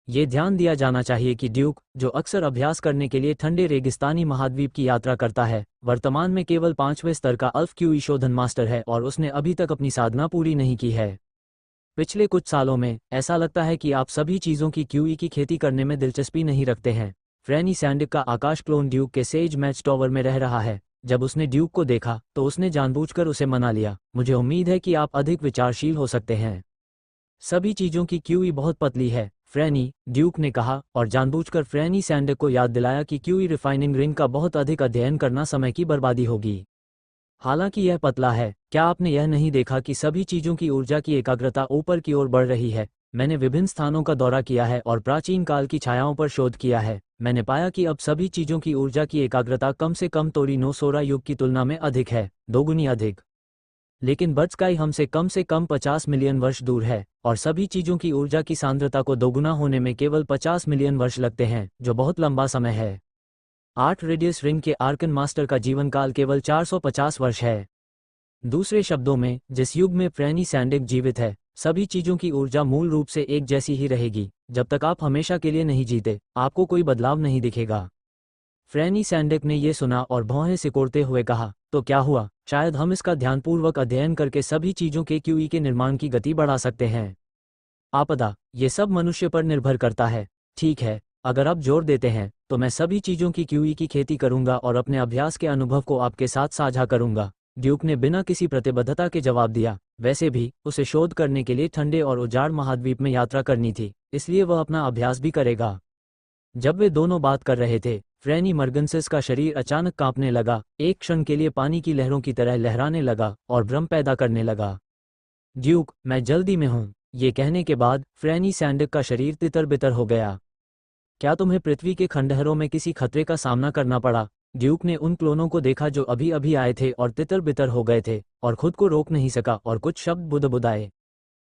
ये ध्यान दिया जाना चाहिए कि ड्यूक, जो अक्सर अभ्यास करने के लिए ठंडे रेगिस्तानी महाद्वीप की यात्रा करता है, वर्तमान में केवल 5वें स्तर का अल्फ क्यूई शोधन मास्टर है और उसने अभी तक अपनी साधना पूरी नहीं की है। पिछले कुछ सालों में ऐसा लगता है कि आप सभी चीज़ों की क्यूई की खेती करने में दिलचस्पी नहीं रखते हैं। फ्रैनी सैंडिक का आकाश क्लोन ड्यूक के सेज मैच टॉवर में रह रहा है। जब उसने ड्यूक को देखा तो उसने जानबूझकर उसे मना लिया। मुझे उम्मीद है कि आप अधिक विचारशील हो सकते हैं। सभी चीज़ों की क्यूई बहुत पतली है, फ्रैनी, ड्यूक ने कहा और जानबूझकर फ्रैनी सैंडिक को याद दिलाया कि क्यूई रिफाइनिंग रिंग का बहुत अधिक अध्ययन करना समय की बर्बादी होगी। हालांकि यह पतला है, क्या आपने यह नहीं देखा कि सभी चीजों की ऊर्जा की एकाग्रता ऊपर की ओर बढ़ रही है? मैंने विभिन्न स्थानों का दौरा किया है और प्राचीन काल की छायाओं पर शोध किया है। मैंने पाया कि अब सभी चीजों की ऊर्जा की एकाग्रता कम से कम तोरी नो सोरा युग की तुलना में अधिक है, 2 गुनी अधिक। लेकिन बर्डस्काई हमसे कम 50 मिलियन वर्ष दूर है और सभी चीजों की ऊर्जा की सांद्रता को दोगुना होने में केवल 50 मिलियन वर्ष लगते हैं, जो बहुत लंबा समय है। 8 रेडियस रिंग के आर्कन मास्टर का जीवन काल केवल 450 वर्ष है। दूसरे शब्दों में, जिस युग में फ्रैनी सैंडिक जीवित है, सभी चीजों की ऊर्जा मूल रूप से एक जैसी ही रहेगी। जब तक आप हमेशा के लिए नहीं जीते, आपको कोई बदलाव नहीं दिखेगा। फ्रैनी सैंडेक ने यह सुना और भौहें सिकोड़ते हुए कहा, तो क्या हुआ? शायद हम इसका ध्यानपूर्वक अध्ययन करके सभी चीजों के क्यूई के निर्माण की गति बढ़ा सकते हैं। आपदा, ये सब मनुष्य पर निर्भर करता है। ठीक है, अगर आप जोर देते हैं तो मैं सभी चीजों की क्यूई की खेती करूंगा और अपने अभ्यास के अनुभव को आपके साथ साझा करूंगा। ड्यूक ने बिना किसी प्रतिबद्धता के जवाब दिया। वैसे भी उसे शोध करने के लिए ठंडे और उजाड़ महाद्वीप में यात्रा करनी थी, इसलिए वह अपना अभ्यास भी करेगा। जब वे दोनों बात कर रहे थे, फ्रैनी मर्गनसिस का शरीर अचानक कांपने लगा, एक क्षण के लिए पानी की लहरों की तरह लहराने लगा और भ्रम पैदा करने लगा। ड्यूक, मैं जल्दी में हूँ। ये कहने के बाद फ्रैनी सैंडेक का शरीर तितर बितर हो गया। क्या तुम्हें पृथ्वी के खंडहरों में किसी खतरे का सामना करना पड़ा? ड्यूक ने उन क्लोनों को देखा जो अभी अभी आए थे और तितर बितर हो गए थे, और खुद को रोक नहीं सका और कुछ शब्द बुदबुदाए।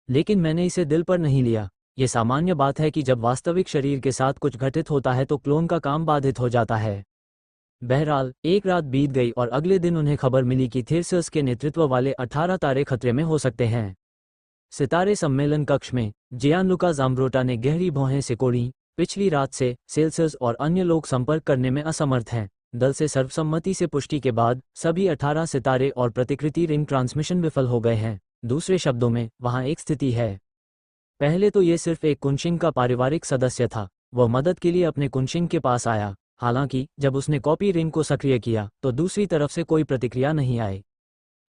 लेकिन मैंने इसे दिल पर नहीं लिया। ये सामान्य बात है कि जब वास्तविक शरीर के साथ कुछ घटित होता है तो क्लोन का काम बाधित हो जाता है। बहरहाल, एक रात बीत गई और अगले दिन उन्हें खबर मिली कि थिरसस के नेतृत्व वाले 18 तारे खतरे में हो सकते हैं। सितारे सम्मेलन कक्ष में जियानलुका जाम्ब्रोटा ने गहरी भौहें सिकोड़ी। पिछली रात से सेल्सियस और अन्य लोग संपर्क करने में असमर्थ हैं। दल से सर्वसम्मति से पुष्टि के बाद सभी 18 सितारे और प्रतिकृति रिंग ट्रांसमिशन विफल हो गए हैं। दूसरे शब्दों में, वहां एक स्थिति है। पहले तो ये सिर्फ एक कुंशिंग का पारिवारिक सदस्य था। वह मदद के लिए अपने कुंशिंग के पास आया। हालांकि जब उसने कॉपी रिंग को सक्रिय किया तो दूसरी तरफ से कोई प्रतिक्रिया नहीं आई।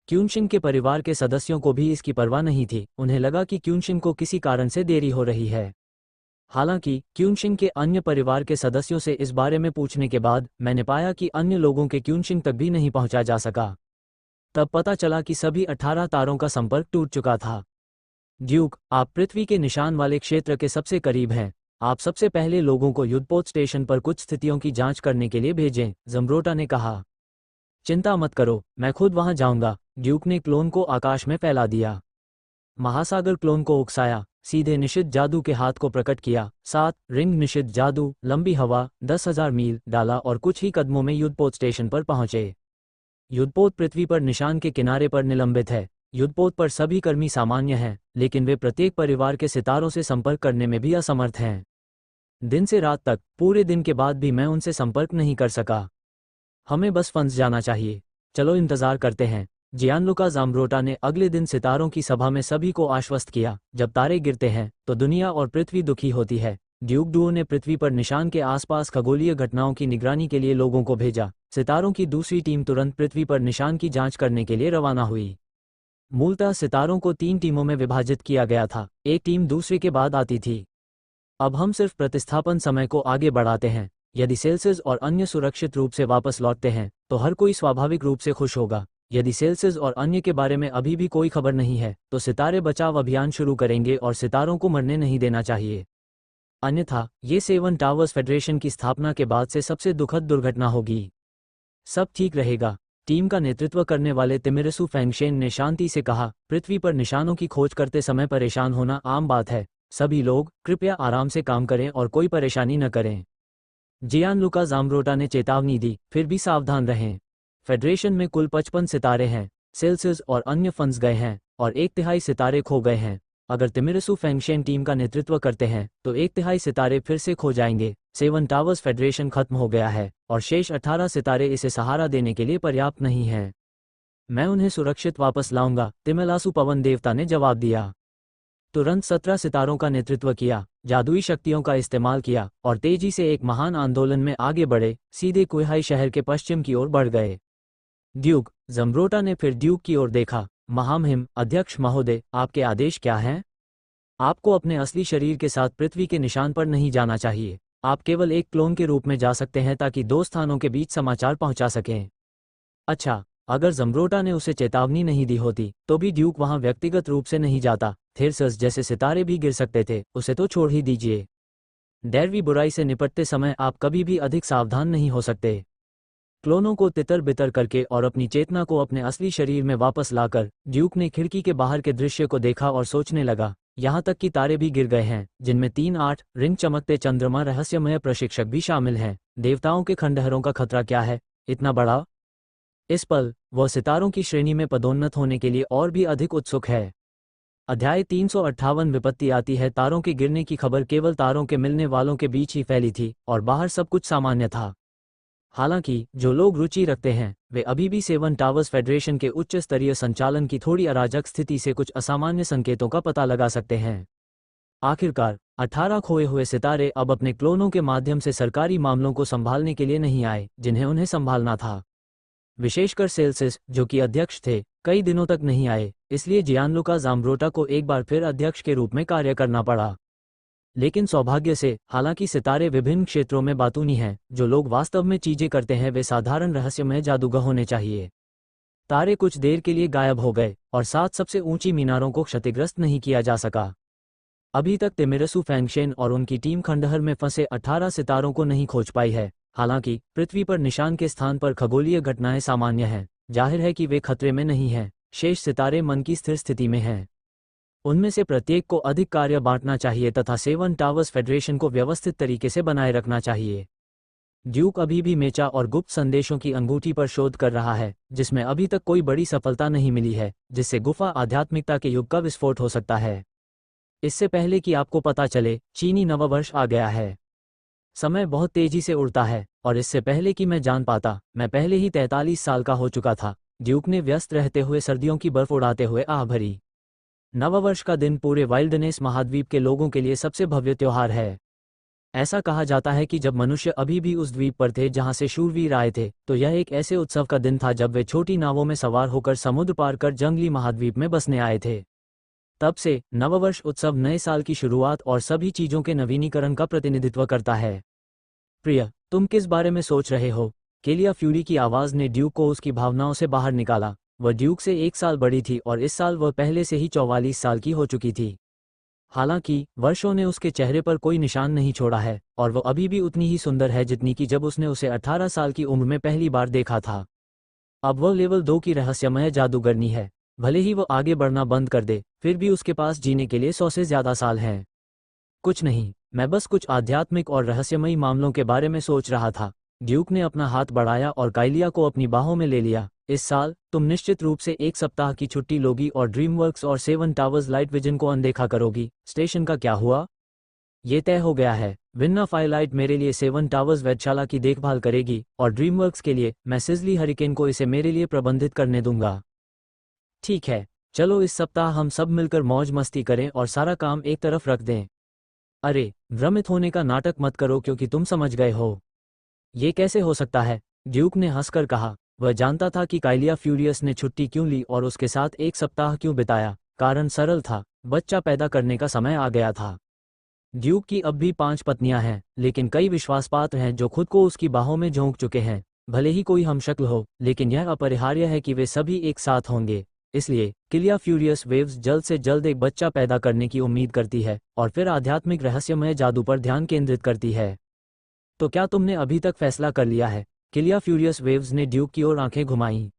क्यूनशिन के परिवार के सदस्यों को भी इसकी परवाह नहीं थी। उन्हें लगा कि क्यूनशिन को किसी कारण से देरी हो रही है। हालांकि क्यूनशिन के अन्य परिवार के सदस्यों से इस बारे में पूछने के बाद मैंने पाया कि अन्य लोगों के क्यूनशिन तक भी नहीं पहुंचा जा सका। तब पता चला कि सभी 18 तारों का संपर्क टूट चुका था। ड्यूक, आप पृथ्वी के निशान वाले क्षेत्र के सबसे करीब हैं। आप सबसे पहले लोगों को युद्धपोत स्टेशन पर कुछ स्थितियों की जांच करने के लिए भेजें, जम्ब्रोटा ने कहा। चिंता मत करो, मैं खुद वहां जाऊंगा। ड्यूक ने क्लोन को आकाश में फैला दिया। महासागर क्लोन को उकसाया, सीधे निषिद्ध जादू के हाथ को प्रकट किया। 7 रिंग निषिद्ध जादू, लंबी हवा, 10,000 मील डाला और कुछ ही कदमों में युद्धपोत स्टेशन पर पहुंचे। युद्धपोत पृथ्वी पर निशान के किनारे पर निलंबित है। युद्धपोत पर सभी कर्मी सामान्य हैं, लेकिन वे प्रत्येक परिवार के सितारों से संपर्क करने में भी असमर्थ हैं। दिन से रात तक, पूरे दिन के बाद भी मैं उनसे संपर्क नहीं कर सका। हमें बस फंस जाना चाहिए। चलो इंतजार करते हैं। जियानलुका जाम्ब्रोटा ने अगले दिन सितारों की सभा में सभी को आश्वस्त किया, जब तारे गिरते हैं तो दुनिया और पृथ्वी दुखी होती है। ड्यूक डुओ ने पृथ्वी पर निशान के आसपास खगोलीय घटनाओं की निगरानी के लिए लोगों को भेजा। सितारों की दूसरी टीम तुरंत पृथ्वी पर निशान की जांच करने के लिए रवाना हुई। मूलतः सितारों को 3 टीमों में विभाजित किया गया था, एक टीम दूसरे के बाद आती थी। अब हम सिर्फ प्रतिस्थापन समय को आगे बढ़ाते हैं। यदि सेल्सियस और अन्य सुरक्षित रूप से वापस लौटते हैं तो हर कोई स्वाभाविक रूप से खुश होगा। यदि सेल्सियस और अन्य के बारे में अभी भी कोई खबर नहीं है तो सितारे बचाव अभियान शुरू करेंगे और सितारों को मरने नहीं देना चाहिए। अन्यथा ये 7 टावर्स फेडरेशन की स्थापना के बाद से सबसे दुखद दुर्घटना होगी। सब ठीक रहेगा, टीम का नेतृत्व करने वाले तिमिरसु फैंगशेन ने शांति से कहा। पृथ्वी पर निशानों की खोज करते समय परेशान होना आम बात है। सभी लोग कृपया आराम से काम करें और कोई परेशानी न करें। जियानलुका जाम्ब्रोटा ने चेतावनी दी, फिर भी सावधान रहें। फेडरेशन में कुल 55 सितारे हैं। सेल्सियस और अन्य फंस गए हैं और 1/3 सितारे खो गए हैं। अगर तिमिरसु फैंगशेन टीम का नेतृत्व करते हैं तो 1/3 सितारे फिर से खो जाएंगे। 7 टावर्स फेडरेशन खत्म हो गया है और शेष 18 सितारे इसे सहारा देने के लिए पर्याप्त नहीं हैं। मैं उन्हें सुरक्षित वापस लाऊंगा, तिमिलासु पवन देवता ने जवाब दिया। तुरंत 17 सितारों का नेतृत्व किया, जादुई शक्तियों का इस्तेमाल किया और तेजी से एक महान आंदोलन में आगे बढ़े, सीधे कुहाई शहर के पश्चिम की ओर बढ़ गए। ड्यूक, जम्ब्रोटा ने फिर ड्यूक की ओर देखा। महामहिम अध्यक्ष महोदय, आपके आदेश क्या हैं? आपको अपने असली शरीर के साथ पृथ्वी के निशान पर नहीं जाना चाहिए। आप केवल एक क्लोन के रूप में जा सकते हैं ताकि 2 स्थानों के बीच समाचार पहुंचा सकें। अच्छा, अगर जम्ब्रोटा ने उसे चेतावनी नहीं दी होती तो भी ड्यूक वहां व्यक्तिगत रूप से नहीं जाता। थिरसस जैसे सितारे भी गिर सकते थे, उसे तो छोड़ ही दीजिए। दैवी बुराई से निपटते समय आप कभी भी अधिक सावधान नहीं हो सकते। क्लोनों को तितर बितर करके और अपनी चेतना को अपने असली शरीर में वापस लाकर ड्यूक ने खिड़की के बाहर के दृश्य को देखा और सोचने लगा, यहाँ तक कि तारे भी गिर गए हैं, जिनमें 3-8 रिंग चमकते चंद्रमा रहस्यमय प्रशिक्षक भी शामिल हैं। देवताओं के खंडहरों का खतरा क्या है, इतना बड़ा? इस पल वह सितारों की श्रेणी में पदोन्नत होने के लिए और भी अधिक उत्सुक है। अध्याय 358 विपत्ति आती है। तारों के गिरने की खबर केवल तारों के मिलने वालों के बीच ही फैली थी और बाहर सब कुछ सामान्य था। हालांकि जो लोग रुचि रखते हैं वे अभी भी सेवन टावर्स फेडरेशन के उच्च स्तरीय संचालन की थोड़ी अराजक स्थिति से कुछ असामान्य संकेतों का पता लगा सकते हैं। आखिरकार 18 खोए हुए सितारे अब अपने क्लोनों के माध्यम से सरकारी मामलों को संभालने के लिए नहीं आए जिन्हें उन्हें संभालना था। विशेषकर सेल्सियस, जो कि अध्यक्ष थे, कई दिनों तक नहीं आए, इसलिए जियानलुका जाम्ब्रोटा को एक बार फिर अध्यक्ष के रूप में कार्य करना पड़ा। लेकिन सौभाग्य से, हालांकि सितारे विभिन्न क्षेत्रों में बातूनी हैं, जो लोग वास्तव में चीजें करते हैं वे साधारण रहस्यमय जादूगर होने चाहिए। तारे कुछ देर के लिए गायब हो गए और 7 सबसे ऊंची मीनारों को क्षतिग्रस्त नहीं किया जा सका। अभी तक तिमिरसु फैंगशेन और उनकी टीम खंडहर में फंसे 18 सितारों को नहीं खोज पाई है। हालांकि पृथ्वी पर निशान के स्थान पर खगोलीय घटनाएं सामान्य हैं, जाहिर है कि वे खतरे में नहीं हैं। शेष सितारे मन की स्थिर स्थिति में हैं। उनमें से प्रत्येक को अधिक कार्य बांटना चाहिए तथा सेवन टावर्स फेडरेशन को व्यवस्थित तरीके से बनाए रखना चाहिए। ड्यूक अभी भी मेचा और गुप्त संदेशों की अंगूठी पर शोध कर रहा है, जिसमें अभी तक कोई बड़ी सफलता नहीं मिली है, जिससे गुफा आध्यात्मिकता के युग का विस्फोट हो सकता है। इससे पहले कि आपको पता चले, चीनी नववर्ष आ गया है। समय बहुत तेजी से उड़ता है और इससे पहले कि मैं जान पाता, मैं पहले ही 43 साल का हो चुका था। ड्यूक ने व्यस्त रहते हुए सर्दियों की बर्फ उड़ाते हुए आह भरी। नववर्ष का दिन पूरे वाइल्डनेस महाद्वीप के लोगों के लिए सबसे भव्य त्योहार है। ऐसा कहा जाता है कि जब मनुष्य अभी भी उस द्वीप पर थे जहां से शूरवीर आए थे, तो यह एक ऐसे उत्सव का दिन था जब वे छोटी नावों में सवार होकर समुद्र पार कर जंगली महाद्वीप में बसने आए थे। तब से नववर्ष उत्सव नए साल की शुरुआत और सभी चीजों के नवीनीकरण का प्रतिनिधित्व करता है। प्रिय, तुम किस बारे में सोच रहे हो? केलिया फ्यूरी की आवाज ने ड्यूक को उसकी भावनाओं से बाहर निकाला। वह ड्यूक से 1 साल बड़ी थी और इस साल वह पहले से ही 44 साल की हो चुकी थी। हालांकि वर्षों ने उसके चेहरे पर कोई निशान नहीं छोड़ा है और वह अभी भी उतनी ही सुंदर है जितनी कि जब उसने उसे 18 साल की उम्र में पहली बार देखा था। अब वह लेवल 2 की रहस्यमय जादूगरनी है। भले ही वो आगे बढ़ना बंद कर दे, फिर भी उसके पास जीने के लिए 100 से ज्यादा साल हैं। कुछ नहीं, मैं बस कुछ आध्यात्मिक और रहस्यमयी मामलों के बारे में सोच रहा था। ड्यूक ने अपना हाथ बढ़ाया और काइलिया को अपनी बाहों में ले लिया। इस साल तुम निश्चित रूप से 1 सप्ताह की छुट्टी लोगी और ड्रीमवर्क्स और सेवन टावर्स लाइट विजन को अनदेखा करोगी। स्टेशन का क्या हुआ? ये तय हो गया है। विन्ना फायरलाइट मेरे लिए सेवन टावर्स वेधशाला की देखभाल करेगी और ड्रीमवर्क्स के लिए मैं सिजली हरिकेन को इसे मेरे लिए प्रबंधित करने दूंगा। ठीक है, चलो इस सप्ताह हम सब मिलकर मौज मस्ती करें और सारा काम एक तरफ रख दें। अरे, भ्रमित होने का नाटक मत करो क्योंकि तुम समझ गए हो। ये कैसे हो सकता है? ड्यूक ने हंसकर कहा। वह जानता था कि काइलिया फ्यूरियस ने छुट्टी क्यों ली और उसके साथ 1 सप्ताह क्यों बिताया। कारण सरल था, बच्चा पैदा करने का समय आ गया था। ड्यूक की अब भी 5 पत्नियां हैं, लेकिन कई विश्वासपात्र हैं जो खुद को उसकी बाहों में झोंक चुके हैं। भले ही कोई हमशक्ल हो, लेकिन यह अपरिहार्य है कि वे सभी एक साथ होंगे। इसलिए किलिया फ्यूरियस वेव्स जल्द से जल्द एक बच्चा पैदा करने की उम्मीद करती है और फिर आध्यात्मिक रहस्यमय जादू पर ध्यान केंद्रित करती है। तो क्या तुमने अभी तक फैसला कर लिया है? किलिया फ्यूरियस वेव्स ने ड्यूक की ओर आंखें घुमाईं।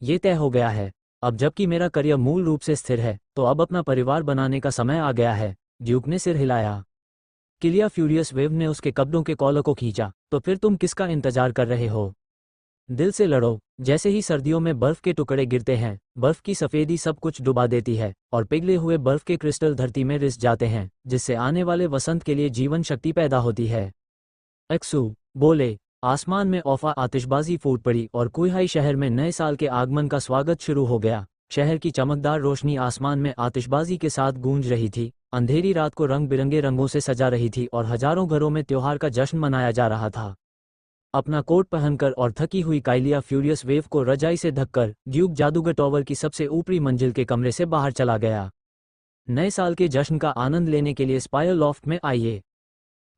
ये तय हो गया है। अब जबकि मेरा करियर मूल रूप से स्थिर है, तो अब अपना परिवार बनाने का समय आ गया है। ड्यूक ने सिर हिलाया। किलिया फ्यूरियस वेव ने उसके कपड़ों के कॉलर को खींचा। तो फिर तुम किसका इंतजार कर रहे हो? दिल से लड़ो। जैसे ही सर्दियों में बर्फ के टुकड़े गिरते हैं, बर्फ की सफेदी सब कुछ डुबा देती है और पिघले हुए बर्फ के क्रिस्टल धरती में रिस जाते हैं, जिससे आने वाले वसंत के लिए जीवन शक्ति पैदा होती है। एक्सू बोले। आसमान में औफा आतिशबाजी फूट पड़ी और कुहाई शहर में नए साल के आगमन का स्वागत शुरू हो गया। शहर की चमकदार रोशनी आसमान में आतिशबाजी के साथ गूंज रही थी। अंधेरी रात को रंग बिरंगे रंगों से सजा रही थी और हजारों घरों में त्योहार का जश्न मनाया जा रहा था। अपना कोट पहनकर और थकी हुई काइलिया फ्यूरियस वेव को रजाई से ढककर ड्यूक जादूगर टॉवर की सबसे ऊपरी मंजिल के कमरे से बाहर चला गया। नए साल के जश्न का आनंद लेने के लिए स्पायर लॉफ्ट में आइए।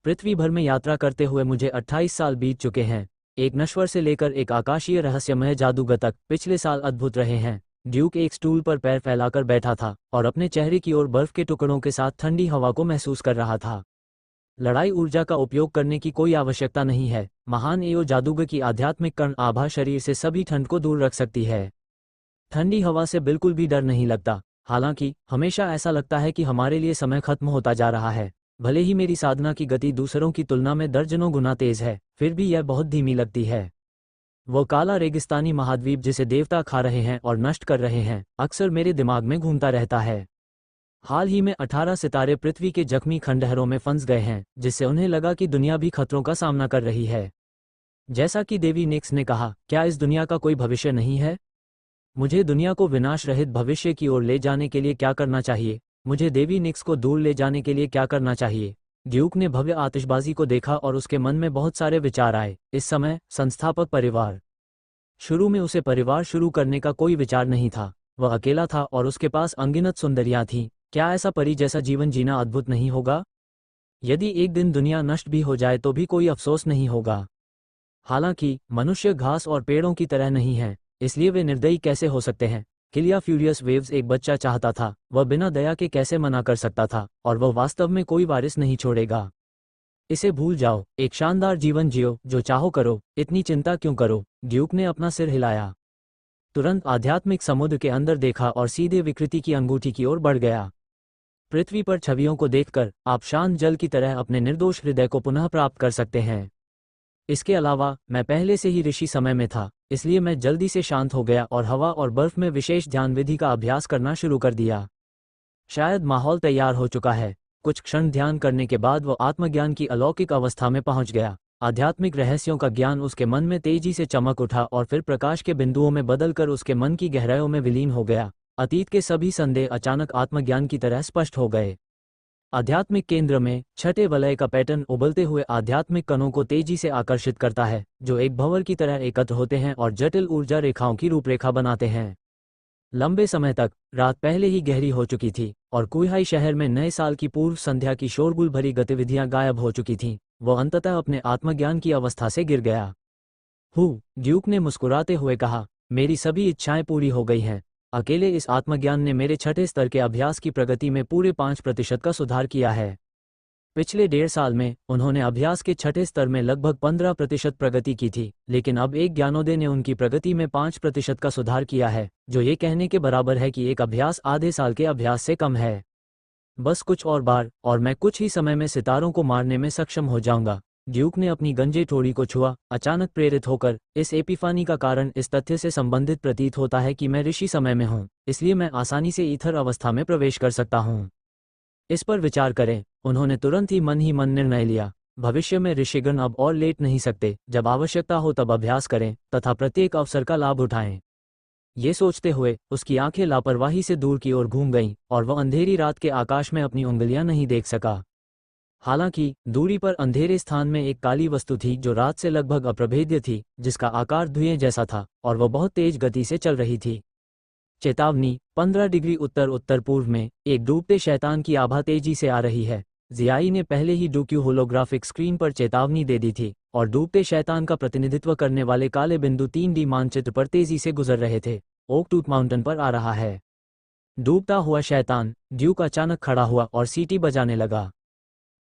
पृथ्वी भर में यात्रा करते हुए मुझे 28 साल बीत चुके हैं। एक नश्वर से लेकर एक आकाशीय रहस्यमय जादूगर तक पिछले साल अद्भुत रहे हैं। ड्यूक एक स्टूल पर पैर फैलाकर बैठा था और अपने चेहरे की ओर बर्फ के टुकड़ों के साथ ठंडी हवा को महसूस कर रहा था। लड़ाई ऊर्जा का उपयोग करने की कोई आवश्यकता नहीं है। महान एओ जादूगर की आध्यात्मिक कर्ण आभा शरीर से सभी ठंड को दूर रख सकती है। ठंडी हवा से बिल्कुल भी डर नहीं लगता। हालांकि हमेशा ऐसा लगता है कि हमारे लिए समय खत्म होता जा रहा है। भले ही मेरी साधना की गति दूसरों की तुलना में दर्जनों गुना तेज है, फिर भी यह बहुत धीमी लगती है। वो काला रेगिस्तानी महाद्वीप जिसे देवता खा रहे हैं और नष्ट कर रहे हैं, अक्सर मेरे दिमाग में घूमता रहता है। हाल ही में 18 सितारे पृथ्वी के जख्मी खंडहरों में फंस गए हैं, जिससे उन्हें लगा कि दुनिया भी खतरों का सामना कर रही है। जैसा कि देवी निक्स ने कहा, क्या इस दुनिया का कोई भविष्य नहीं है? मुझे दुनिया को विनाश रहित भविष्य की ओर ले जाने के लिए क्या करना चाहिए? मुझे देवी निक्स को दूर ले जाने के लिए क्या करना चाहिए? ड्यूक ने भव्य आतिशबाजी को देखा और उसके मन में बहुत सारे विचार आए। इस समय संस्थापक परिवार। शुरू में उसे परिवार शुरू करने का कोई विचार नहीं था। वह अकेला था और उसके पास अनगिनत सुंदरियां थीं। क्या ऐसा परी जैसा जीवन जीना अद्भुत नहीं होगा? यदि एक दिन दुनिया नष्ट भी हो जाए तो भी कोई अफसोस नहीं होगा। हालांकि मनुष्य घास और पेड़ों की तरह नहीं है, इसलिए वे निर्दयी कैसे हो सकते हैं? किलिया फ्यूरियस वेव्स एक बच्चा चाहता था, वह बिना दया के कैसे मना कर सकता था, और वह वास्तव में कोई वारिस नहीं छोड़ेगा। इसे भूल जाओ, एक शानदार जीवन जियो, जो चाहो करो, इतनी चिंता क्यों करो? ड्यूक ने अपना सिर हिलाया। तुरंत आध्यात्मिक समुद्र के अंदर देखा और सीधे विकृति की अंगूठी की ओर बढ़ गया। पृथ्वी पर छवियों को देखकर आप शांत जल की तरह अपने निर्दोष हृदय को पुनः प्राप्त कर सकते हैं। इसके अलावा मैं पहले से ही ऋषि समय में था, इसलिए मैं जल्दी से शांत हो गया और हवा और बर्फ में विशेष ध्यान विधि का अभ्यास करना शुरू कर दिया। शायद माहौल तैयार हो चुका है। कुछ क्षण ध्यान करने के बाद वो आत्मज्ञान की अलौकिक अवस्था में पहुंच गया। आध्यात्मिक रहस्यों का ज्ञान उसके मन में तेजी से चमक उठा और फिर प्रकाश के बिंदुओं में बदलकर उसके मन की गहराइयों में विलीन हो गया। अतीत के सभी संदेह अचानक आत्मज्ञान की तरह स्पष्ट हो गए। आध्यात्मिक केंद्र में छठे वलय का पैटर्न उबलते हुए आध्यात्मिक कणों को तेजी से आकर्षित करता है, जो एक भंवर की तरह एकत्र होते हैं और जटिल ऊर्जा रेखाओं की रूपरेखा बनाते हैं। लंबे समय तक रात पहले ही गहरी हो चुकी थी और कुहाई शहर में नए साल की पूर्व संध्या की शोरगुल भरी गतिविधियां गायब हो चुकी थीं। वह अंततः अपने आत्मज्ञान की अवस्था से गिर गया। ड्यूक ने मुस्कुराते हुए कहा, मेरी सभी इच्छाएं पूरी हो गई हैं। अकेले इस आत्मज्ञान ने मेरे छठे स्तर के अभ्यास की प्रगति में पूरे 5% का सुधार किया है। पिछले 1.5 साल में उन्होंने अभ्यास के छठे स्तर में लगभग 15% प्रगति की थी, लेकिन अब एक ज्ञानोदय ने उनकी प्रगति में 5% का सुधार किया है, जो ये कहने के बराबर है कि एक अभ्यास आधे साल के अभ्यास से कम है। बस कुछ और बार और मैं कुछ ही समय में सितारों को मारने में सक्षम हो जाऊंगा। ड्यूक ने अपनी गंजे ठोड़ी को छुआ, अचानक प्रेरित होकर। इस एपिफानी का कारण इस तथ्य से संबंधित प्रतीत होता है कि मैं ऋषि समय में हूँ, इसलिए मैं आसानी से ईथर अवस्था में प्रवेश कर सकता हूँ। इस पर विचार करें। उन्होंने तुरंत ही मन निर्णय लिया। भविष्य में ऋषिगण अब और लेट नहीं सकते। जब आवश्यकता हो तब अभ्यास करें तथा प्रत्येक अवसर का लाभ उठाएं। ये सोचते हुए उसकी आंखें लापरवाही से दूर की ओर घूम गईं और वह अंधेरी रात के आकाश में अपनी उंगलियां नहीं देख सका। हालांकि दूरी पर अंधेरे स्थान में एक काली वस्तु थी जो रात से लगभग अप्रभेद्य थी, जिसका आकार धुएं जैसा था और वह बहुत तेज गति से चल रही थी। चेतावनी, 15 डिग्री उत्तर उत्तर पूर्व में एक डूबते शैतान की आभा तेजी से आ रही है। जियाई ने पहले ही डूक्यू होलोग्राफिक स्क्रीन पर चेतावनी दे दी थी और डूबते शैतान का प्रतिनिधित्व करने वाले काले बिंदु 3D मानचित्र पर तेजी से गुजर रहे थे। ओकटूथ माउंटेन पर आ रहा है। डूबता हुआ शैतान। ड्यूक अचानक खड़ा हुआ और सीटी बजाने लगा।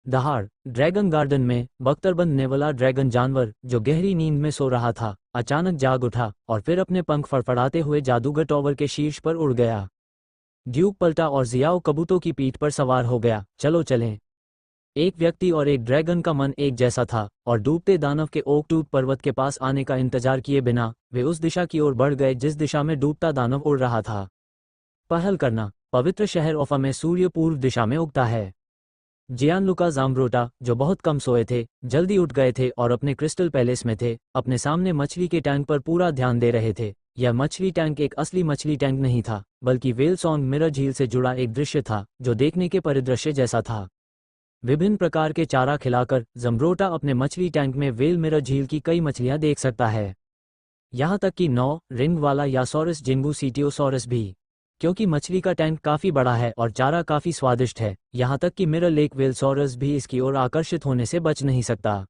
दहाड़, ड्रैगन गार्डन में बख्तरबंद नेवला ड्रैगन जानवर, जो गहरी नींद में सो रहा था, अचानक जाग उठा और फिर अपने पंख फड़फड़ाते हुए जादूगर टॉवर के शीर्ष पर उड़ गया। ड्यूक पलटा और जियाओ कबूतों की पीठ पर सवार हो गया। चलो चलें। एक व्यक्ति और एक ड्रैगन का मन एक जैसा था और डूबते दानव के ओकटूथ पर्वत के पास आने का इंतजार किए बिना वे उस दिशा की ओर बढ़ गए जिस दिशा में डूबता दानव उड़ रहा था। पहल करना। पवित्र शहर ओफा में सूर्य पूर्व दिशा में उगता है। जियानलुका जाम्ब्रोटा, जो बहुत कम सोए थे, जल्दी उठ गए थे और अपने क्रिस्टल पैलेस में थे, अपने सामने मछली के टैंक पर पूरा ध्यान दे रहे थे। यह मछली टैंक एक असली मछली टैंक नहीं था, बल्कि वेल सॉन्ग मिरर झील से जुड़ा एक दृश्य था जो देखने के परिदृश्य जैसा था। विभिन्न प्रकार के चारा खिलाकर जम्ब्रोटा अपने मछली टैंक में वेल मिरर झील की कई मछलियां देख सकता है, यहाँ तक कि 9 रिंग वाला यासोरस जिंगू सीटियोसॉरस भी। क्योंकि मछली का टैंक काफी बड़ा है और चारा काफी स्वादिष्ट है, यहाँ तक कि मिरर लेक वेलसॉरस भी इसकी ओर आकर्षित होने से बच नहीं सकता।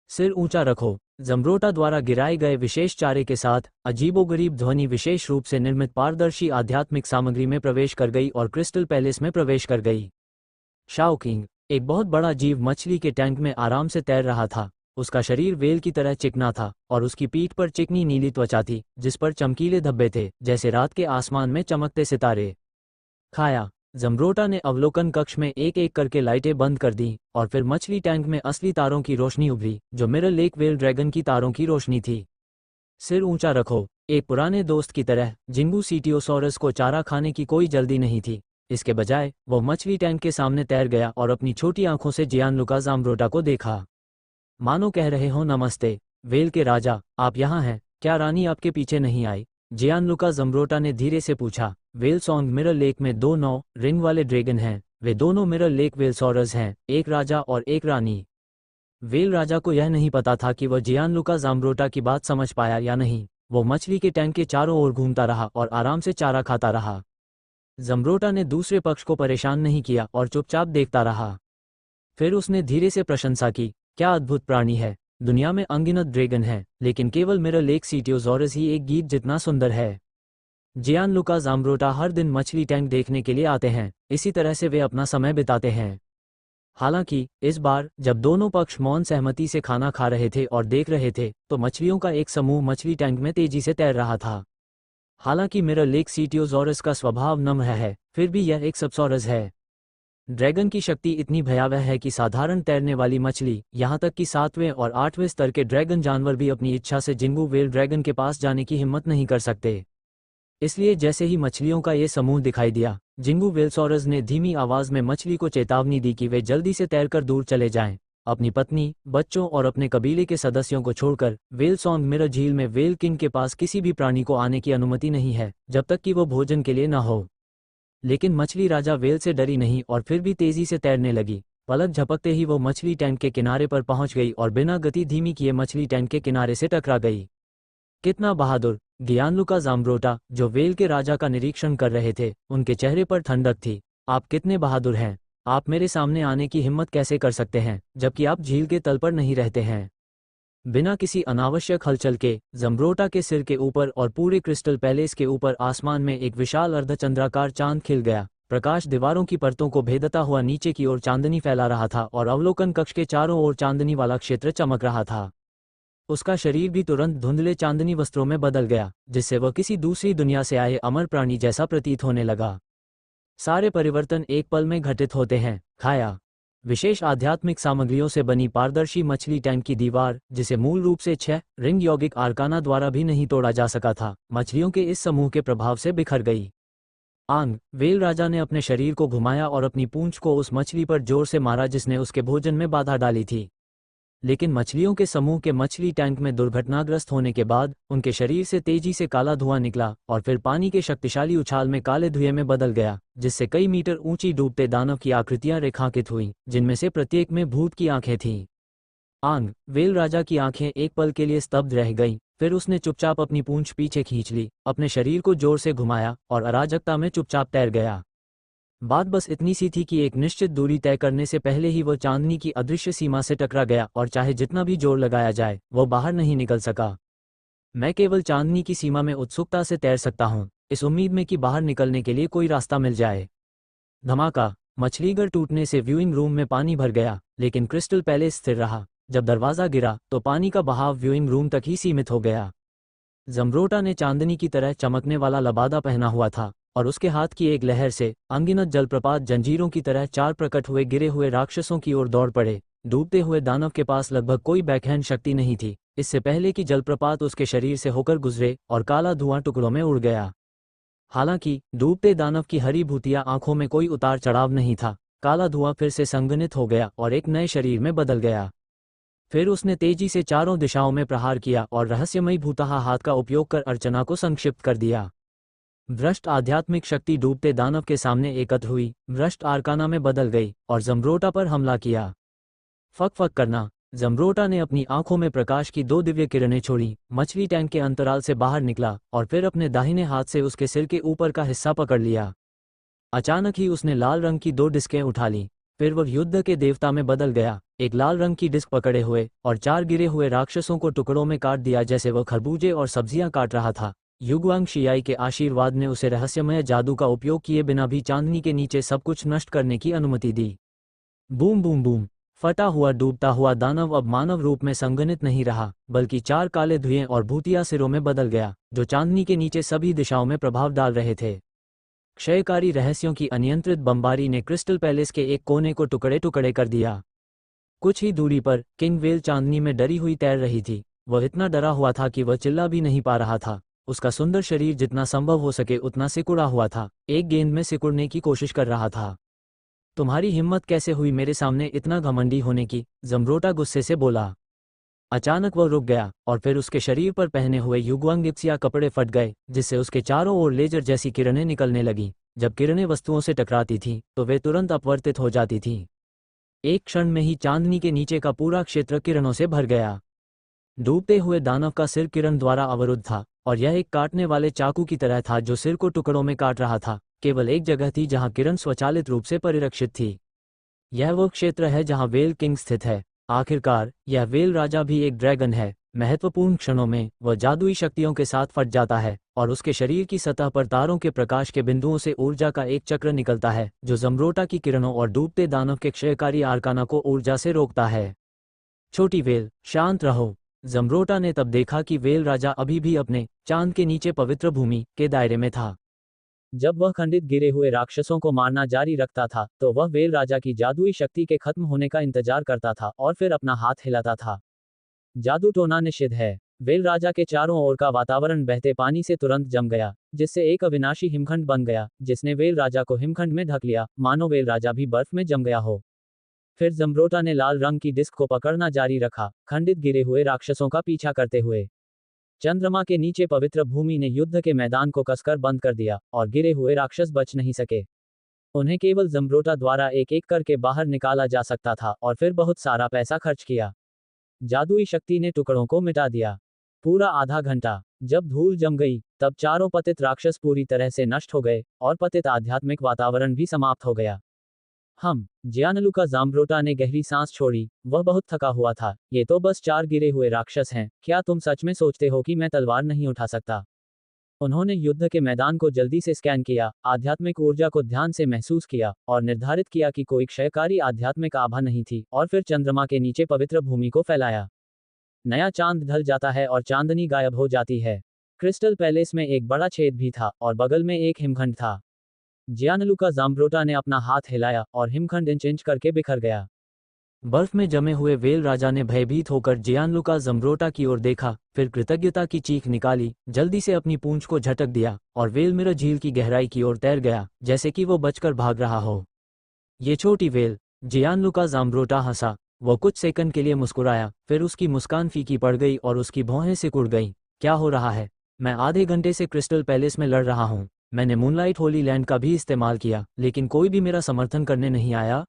सिर ऊंचा रखो। जम्ब्रोटा द्वारा गिराए गए विशेष चारे के साथ अजीबोगरीब ध्वनि विशेष रूप से निर्मित पारदर्शी आध्यात्मिक सामग्री में प्रवेश कर गई और क्रिस्टल पैलेस में प्रवेश कर गई। शाओकिंग, एक बहुत बड़ा जीव मछली के टैंक में आराम से तैर रहा था। उसका शरीर वेल की तरह चिकना था और उसकी पीठ पर चिकनी नीली त्वचा थी जिस पर चमकीले धब्बे थे, जैसे रात के आसमान में चमकते सितारे। खाया। जम्ब्रोटा ने अवलोकन कक्ष में एक एक करके लाइटें बंद कर दी और फिर मछली टैंक में असली तारों की रोशनी उभरी, जो मिरर लेक वेल ड्रैगन की तारों की रोशनी थी। सिर ऊंचा रखो। एक पुराने दोस्त की तरह जिंगू सीटियोसॉरस को चारा खाने की कोई जल्दी नहीं थी। इसके बजाय वो मछली टैंक के सामने तैर गया और अपनी छोटी आंखों से जियानलुका ज़ाम्ब्रोटा को देखा। मानो कह रहे हो, नमस्ते वेल के राजा, आप यहाँ हैं, क्या रानी आपके पीछे नहीं आई? जियानलुका ज़ाम्ब्रोटा ने धीरे से पूछा। वेल सॉन्ग मिरर लेक में 2 9 रिंग वाले ड्रैगन हैं, वे दोनों मिरर लेक वेलसॉरस हैं, एक राजा और एक रानी। वेल राजा को यह नहीं पता था कि वह जियानलुका ज़ाम्ब्रोटा की बात समझ पाया या नहीं। वो मछली के टैंक के चारों ओर घूमता रहा और आराम से चारा खाता रहा। ज़ाम्ब्रोटा ने दूसरे पक्ष को परेशान नहीं किया और चुपचाप देखता रहा। फिर उसने धीरे से प्रशंसा की, क्या अद्भुत प्राणी है। दुनिया में अनगिनत ड्रैगन हैं, लेकिन केवल मिरर लेक सीटियोज़ॉरस ही एक गीत जितना सुंदर है। जियानलुका ज़ाम्ब्रोटा हर दिन मछली टैंक देखने के लिए आते हैं, इसी तरह से वे अपना समय बिताते हैं। हालांकि इस बार जब दोनों पक्ष मौन सहमति से खाना खा रहे थे और देख रहे थे, तो मछलियों का एक समूह मछली टैंक में तेजी से तैर रहा था। हालांकि मिरर लेक सीटियोज़ॉरस का स्वभाव नम्र है, फिर भी यह एक सबसॉरस है। ड्रैगन की शक्ति इतनी भयावह है कि साधारण तैरने वाली मछली, यहाँ तक कि 7वें और 8वें स्तर के ड्रैगन जानवर भी अपनी इच्छा से जिंगू वेल ड्रैगन के पास जाने की हिम्मत नहीं कर सकते। इसलिए जैसे ही मछलियों का ये समूह दिखाई दिया, जिंगू वेलसॉरस ने धीमी आवाज में मछली को चेतावनी दी कि वे जल्दी से तैरकर दूर चले जाएं। अपनी पत्नी, बच्चों और अपने कबीले के सदस्यों को छोड़कर वेलसॉन्ग मिरर झील में वेल किंग के पास किसी भी प्राणी को आने की अनुमति नहीं है, जब तक कि वो भोजन के लिए न हो। लेकिन मछली राजा वेल से डरी नहीं और फिर भी तेजी से तैरने लगी। पलक झपकते ही वो मछली टैंक के किनारे पर पहुंच गई और बिना गति धीमी किए मछली टैंक के किनारे से टकरा गई। कितना बहादुर! जियानलुका ज़ाम्ब्रोटा, जो वेल के राजा का निरीक्षण कर रहे थे, उनके चेहरे पर ठंडक थी। आप कितने बहादुर हैं! आप मेरे सामने आने की हिम्मत कैसे कर सकते हैं, जबकि आप झील के तल पर नहीं रहते हैं? बिना किसी अनावश्यक हलचल के ज़ाम्ब्रोटा के सिर के ऊपर और पूरे क्रिस्टल पैलेस के ऊपर आसमान में एक विशाल अर्धचंद्राकार चांद खिल गया। प्रकाश दीवारों की परतों को भेदता हुआ नीचे की ओर चांदनी फैला रहा था और अवलोकन कक्ष के चारों ओर चांदनी वाला क्षेत्र चमक रहा था। उसका शरीर भी तुरंत धुंधले चांदनी वस्त्रों में बदल गया, जिससे वह किसी दूसरी दुनिया से आए अमर प्राणी जैसा प्रतीत होने लगा। सारे परिवर्तन एक पल में घटित होते हैं। खाया विशेष आध्यात्मिक सामग्रियों से बनी पारदर्शी मछली टैंक की दीवार, जिसे मूल रूप से 6 रिंग यौगिक आर्काना द्वारा भी नहीं तोड़ा जा सका था, मछलियों के इस समूह के प्रभाव से बिखर गई। आंग वेल राजा ने अपने शरीर को घुमाया और अपनी पूंछ को उस मछली पर जोर से मारा जिसने उसके भोजन में बाधा डाली थी। लेकिन मछलियों के समूह के मछली टैंक में दुर्घटनाग्रस्त होने के बाद उनके शरीर से तेजी से काला धुआं निकला और फिर पानी के शक्तिशाली उछाल में काले धुएं में बदल गया, जिससे कई मीटर ऊंची डूबते दानव की आकृतियां रेखांकित हुईं, जिनमें से प्रत्येक में भूत की आंखें थीं। आंग वेल राजा की आंखें एक पल के लिए स्तब्ध रह गईं, फिर उसने चुपचाप अपनी पूंछ पीछे खींच ली, अपने शरीर को जोर से घुमाया और अराजकता में चुपचाप तैर गया। बात बस इतनी सी थी कि एक निश्चित दूरी तय करने से पहले ही वह चांदनी की अदृश्य सीमा से टकरा गया और चाहे जितना भी जोर लगाया जाए, वह बाहर नहीं निकल सका। मैं केवल चांदनी की सीमा में उत्सुकता से तैर सकता हूँ, इस उम्मीद में कि बाहर निकलने के लिए कोई रास्ता मिल जाए। धमाका! मछलीघर टूटने से व्यूइंग रूम में पानी भर गया, लेकिन क्रिस्टल पैलेस स्थिर रहा। जब दरवाजा गिरा तो पानी का बहाव व्यूइंग रूम तक ही सीमित हो गया। ज़ाम्ब्रोटा ने चांदनी की तरह चमकने वाला लबादा पहना हुआ था और उसके हाथ की एक लहर से अनगिनत जलप्रपात जंजीरों की तरह 4 प्रकट हुए गिरे हुए राक्षसों की ओर दौड़ पड़े। डूबते हुए दानव के पास लगभग कोई बैकहैंड शक्ति नहीं थी, इससे पहले कि जलप्रपात उसके शरीर से होकर गुजरे और काला धुआं टुकड़ों में उड़ गया। हालांकि डूबते दानव की हरी भूतिया आंखों में कोई उतार चढ़ाव नहीं था। काला धुआं फिर से संघनित हो गया और एक नए शरीर में बदल गया। फिर उसने तेजी से चारों दिशाओं में प्रहार किया और रहस्यमयी भूतहा हाथ का उपयोग कर अर्चना को संक्षिप्त कर दिया। भ्रष्ट आध्यात्मिक शक्ति डूबते दानव के सामने एकत्र हुई, भ्रष्ट आर्काना में बदल गई और ज़ाम्ब्रोटा पर हमला किया। फक फक करना! ज़ाम्ब्रोटा ने अपनी आंखों में प्रकाश की 2 दिव्य किरणें छोड़ी, मछली टैंक के अंतराल से बाहर निकला और फिर अपने दाहिने हाथ से उसके सिर के ऊपर का हिस्सा पकड़ लिया। अचानक ही उसने लाल रंग की 2 डिस्कें उठा लीं। फिर वह युद्ध के देवता में बदल गया, एक लाल रंग की डिस्क पकड़े हुए, और 4 गिरे हुए राक्षसों को टुकड़ों में काट दिया जैसे वह खरबूजे और सब्जियां काट रहा था। युगवांग शियाई के आशीर्वाद ने उसे रहस्यमय जादू का उपयोग किए बिना भी चांदनी के नीचे सब कुछ नष्ट करने की अनुमति दी। Boom boom boom! फटा हुआ डूबता हुआ दानव अब मानव रूप में संघनित नहीं रहा, बल्कि 4 काले धुएं और भूतिया सिरों में बदल गया, जो चांदनी के नीचे सभी दिशाओं में प्रभाव डाल रहे थे। क्षयकारी रहस्यों की अनियंत्रित बमबारी ने क्रिस्टल पैलेस के एक कोने को टुकड़े टुकड़े कर दिया। कुछ ही दूरी पर किंग वेल चांदनी में डरी हुई तैर रही थी। वह इतना डरा हुआ था कि वह चिल्ला भी नहीं पा रहा था। उसका सुंदर शरीर जितना संभव हो सके उतना सिकुड़ा हुआ था, एक गेंद में सिकुड़ने की कोशिश कर रहा था। तुम्हारी हिम्मत कैसे हुई मेरे सामने इतना घमंडी होने की? ज़म्ब्रोटा गुस्से से बोला। अचानक वह रुक गया और फिर उसके शरीर पर पहने हुए युग्वांगिप्सिया कपड़े फट गए, जिससे उसके चारों ओर लेजर जैसी किरणें निकलने लगीं। जब किरणें वस्तुओं से टकराती थीं तो वे तुरंत अपवर्तित हो जाती थीं। एक क्षण में ही चांदनी के नीचे का पूरा क्षेत्र किरणों से भर गया। डूबते हुए दानव का सिर किरण द्वारा अवरुद्ध था और यह एक काटने वाले चाकू की तरह था जो सिर को टुकड़ों में काट रहा था। केवल एक जगह थी जहां किरण स्वचालित रूप से परिरक्षित थी। यह वो क्षेत्र है जहां वेल किंग स्थित है। आखिरकार यह वेल राजा भी एक ड्रैगन है। महत्वपूर्ण क्षणों में वह जादुई शक्तियों के साथ फट जाता है और उसके शरीर की सतह पर तारों के प्रकाश के बिंदुओं से ऊर्जा का एक चक्र निकलता है जो ज़म्ब्रोटा की किरणों और डूबते दानव के क्षयकारी आर्काना को ऊर्जा से रोकता है। छोटी वेल, शांत रहो। ज़म्ब्रोटा ने तब देखा कि वेल राजा अभी भी अपने चांद के नीचे पवित्र भूमि के दायरे में था। जब वह खंडित गिरे हुए राक्षसों को मारना जारी रखता था तो वह वेल राजा की जादुई शक्ति के खत्म होने का इंतजार करता था और फिर अपना हाथ हिलाता था। जादू टोना निषिद्ध है। वेल राजा के चारों ओर का वातावरण बहते पानी से तुरंत जम गया, जिससे एक अविनाशी हिमखंड बन गया, जिसने वेल राजा को हिमखंड में ढक लिया, मानो वेल राजा भी बर्फ में जम गया हो। फिर ज़म्ब्रोटा ने लाल रंग की डिस्क को पकड़ना जारी रखा, खंडित गिरे हुए राक्षसों का पीछा करते हुए। चंद्रमा के नीचे पवित्र भूमि ने युद्ध के मैदान को कसकर बंद कर दिया और गिरे हुए राक्षस बच नहीं सके। उन्हें केवल ज़म्ब्रोटा द्वारा एक एक करके बाहर निकाला जा सकता था और फिर बहुत सारा पैसा खर्च किया। जादुई शक्ति ने टुकड़ों को मिटा दिया। पूरा आधा घंटा। जब धूल जम गई तब चारों पतित राक्षस पूरी तरह से नष्ट हो गए और पतित आध्यात्मिक वातावरण भी समाप्त हो गया। जियानलुका ज़म्ब्रोटा ने गहरी सांस छोड़ी। वह बहुत थका हुआ था। ये तो बस 4 गिरे हुए राक्षस हैं। क्या तुम सच में सोचते हो कि मैं तलवार नहीं उठा सकता? उन्होंने युद्ध के मैदान को जल्दी से स्कैन किया, आध्यात्मिक ऊर्जा को ध्यान से महसूस किया और निर्धारित किया कि कोई क्षयकारी आध्यात्मिक आभा नहीं थी, और फिर चंद्रमा के नीचे पवित्र भूमि को फैलाया। नया चांद ढल जाता है और चांदनी गायब हो जाती है। क्रिस्टल पैलेस में एक बड़ा छेद भी था और बगल में एक हिमखंड था। जियानलुका ज़म्ब्रोटा ने अपना हाथ हिलाया और हिमखंड इंच इंच करके बिखर गया। बर्फ में जमे हुए वेल राजा ने भयभीत होकर जियानलुका ज़म्ब्रोटा की ओर देखा, फिर कृतज्ञता की चीख निकाली, जल्दी से अपनी पूंछ को झटक दिया और वेल मिरर झील की गहराई की ओर तैर गया, जैसे कि वो बचकर भाग रहा हो। ये छोटी वेल। जियानलुका ज़म्ब्रोटा हंसा। वो कुछ सेकंड के लिए मुस्कुराया, फिर उसकी मुस्कान फीकी पड़ गई और उसकी भौहें सिकुड़ गईं। क्या हो रहा है? मैं आधे घंटे से क्रिस्टल पैलेस में लड़ रहा हूँ। मैंने मूनलाइट होली लैंड का भी इस्तेमाल किया, लेकिन कोई भी मेरा समर्थन करने नहीं आया।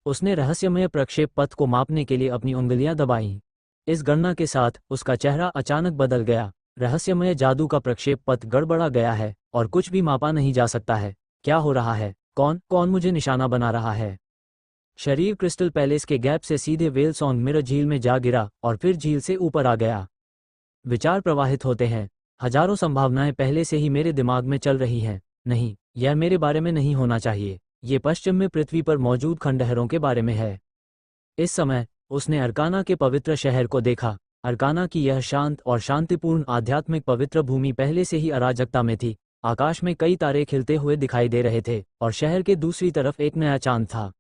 उसने रहस्यमय प्रक्षेप पथ को मापने के लिए अपनी उंगलियां दबाईं। इस गणना के साथ उसका चेहरा अचानक बदल गया। रहस्यमय जादू का प्रक्षेप पथ गड़बड़ा गया है और कुछ भी मापा नहीं जा सकता है। क्या हो रहा है? कौन मुझे निशाना बना रहा है? शरीर क्रिस्टल पैलेस के गैप से सीधे वेल सॉन्ग मिरर झील में जा गिरा और फिर झील से ऊपर आ गया। विचार प्रवाहित होते हैं। हजारों संभावनाएं पहले से ही मेरे दिमाग में चल रही हैं। नहीं, यह मेरे बारे में नहीं होना चाहिए। ये पश्चिम में पृथ्वी पर मौजूद खंडहरों के बारे में है। इस समय उसने अर्काना के पवित्र शहर को देखा। अर्काना की यह शांत और शांतिपूर्ण आध्यात्मिक पवित्र भूमि पहले से ही अराजकता में थी। आकाश में कई तारे खिलते हुए दिखाई दे रहे थे और शहर के दूसरी तरफ एक नया चांद था।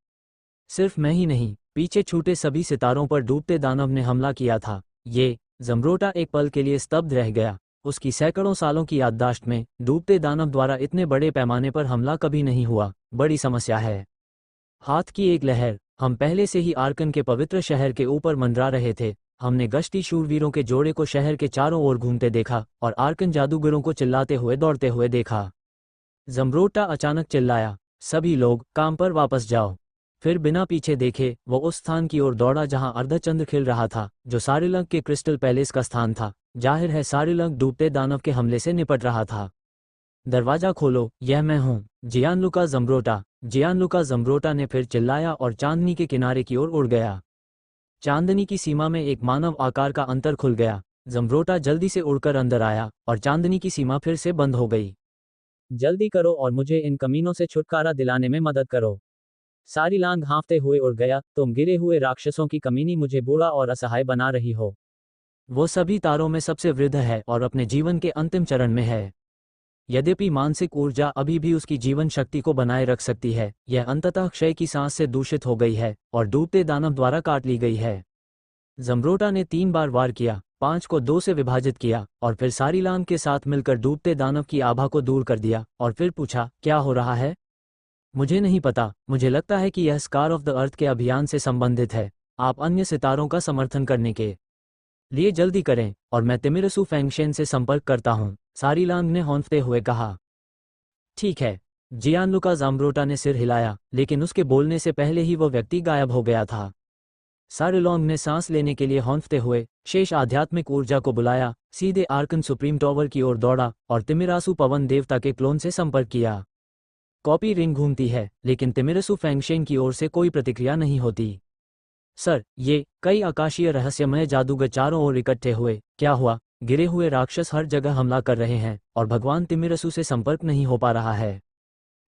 सिर्फ मैं ही नहीं, पीछे छूटे सभी सितारों पर डूबते दानव ने हमला किया था। ये ज़म्ब्रोटा एक पल के लिए स्तब्ध रह गया। उसकी सैकड़ों सालों की याददाश्त में डूबते दानव द्वारा इतने बड़े पैमाने पर हमला कभी नहीं हुआ। बड़ी समस्या है। हाथ की एक लहर। हम पहले से ही आर्कन के पवित्र शहर के ऊपर मंडरा रहे थे। हमने गश्ती शूरवीरों के जोड़े को शहर के चारों ओर घूमते देखा और आर्कन जादूगरों को चिल्लाते हुए दौड़ते हुए देखा। ज़म्ब्रोटा अचानक चिल्लाया, सभी लोग काम पर वापस जाओ। फिर बिना पीछे देखे वो उस स्थान की ओर दौड़ा जहां अर्धचंद्र खिल रहा था, जो सारिलंग के क्रिस्टल पैलेस का स्थान था। जाहिर है सारिलंग डूबते दानव के हमले से निपट रहा था। दरवाजा खोलो, यह मैं हूँ, जियानलुका ज़म्ब्रोटा। जियानलुका ज़म्ब्रोटा ने फिर चिल्लाया और चांदनी के किनारे की ओर उड़ गया। चांदनी की सीमा में एक मानव आकार का अंतर खुल गया। ज़म्ब्रोटा जल्दी से उड़कर अंदर आया और चांदनी की सीमा फिर से बंद हो गई। जल्दी करो और मुझे इन कमीनों से छुटकारा दिलाने में मदद करो। सारिलांग हाँफते हुए उड़ गया, तुम गिरे हुए राक्षसों की कमीनी मुझे बूढ़ा और असहाय बना रही हो। वो सभी तारों में सबसे वृद्ध है और अपने जीवन के अंतिम चरण में है। यद्यपि मानसिक ऊर्जा अभी भी उसकी जीवन शक्ति को बनाए रख सकती है, यह अंततः क्षय की सांस से दूषित हो गई है और डूबते दानव द्वारा काट ली गई है। ज़म्ब्रोटा ने 3 बार वार किया, 5 को 2 से विभाजित किया और फिर सारीलांग के साथ मिलकर डूबते दानव की आभा को दूर कर दिया और फिर पूछा, क्या हो रहा है? मुझे नहीं पता, मुझे लगता है कि यह स्कार ऑफ द अर्थ के अभियान से संबंधित है। आप अन्य सितारों का समर्थन करने के लिए जल्दी करें और मैं तिमिरसु फेंगशेन से संपर्क करता हूँ, सारीलांग ने हौंफते हुए कहा। ठीक है। जियानलुका जाम्ब्रोटा ने सिर हिलाया, लेकिन उसके बोलने से पहले ही वह व्यक्ति गायब हो गया था। सारीलोंग ने सांस लेने के लिए हौंफते हुए शेष आध्यात्मिक ऊर्जा को बुलाया, सीधे आर्कन सुप्रीम टॉवर की ओर दौड़ा और तिमिरासु पवन देवता के क्लोन से संपर्क किया। कॉपी रिंग घूमती है, लेकिन तिमिरसु फेंगशेन की ओर से कोई प्रतिक्रिया नहीं होती। सर, ये कई आकाशीय रहस्यमय जादूगर चारों ओर इकट्ठे हुए, क्या हुआ? गिरे हुए राक्षस हर जगह हमला कर रहे हैं और भगवान तिमिरसु से संपर्क नहीं हो पा रहा है।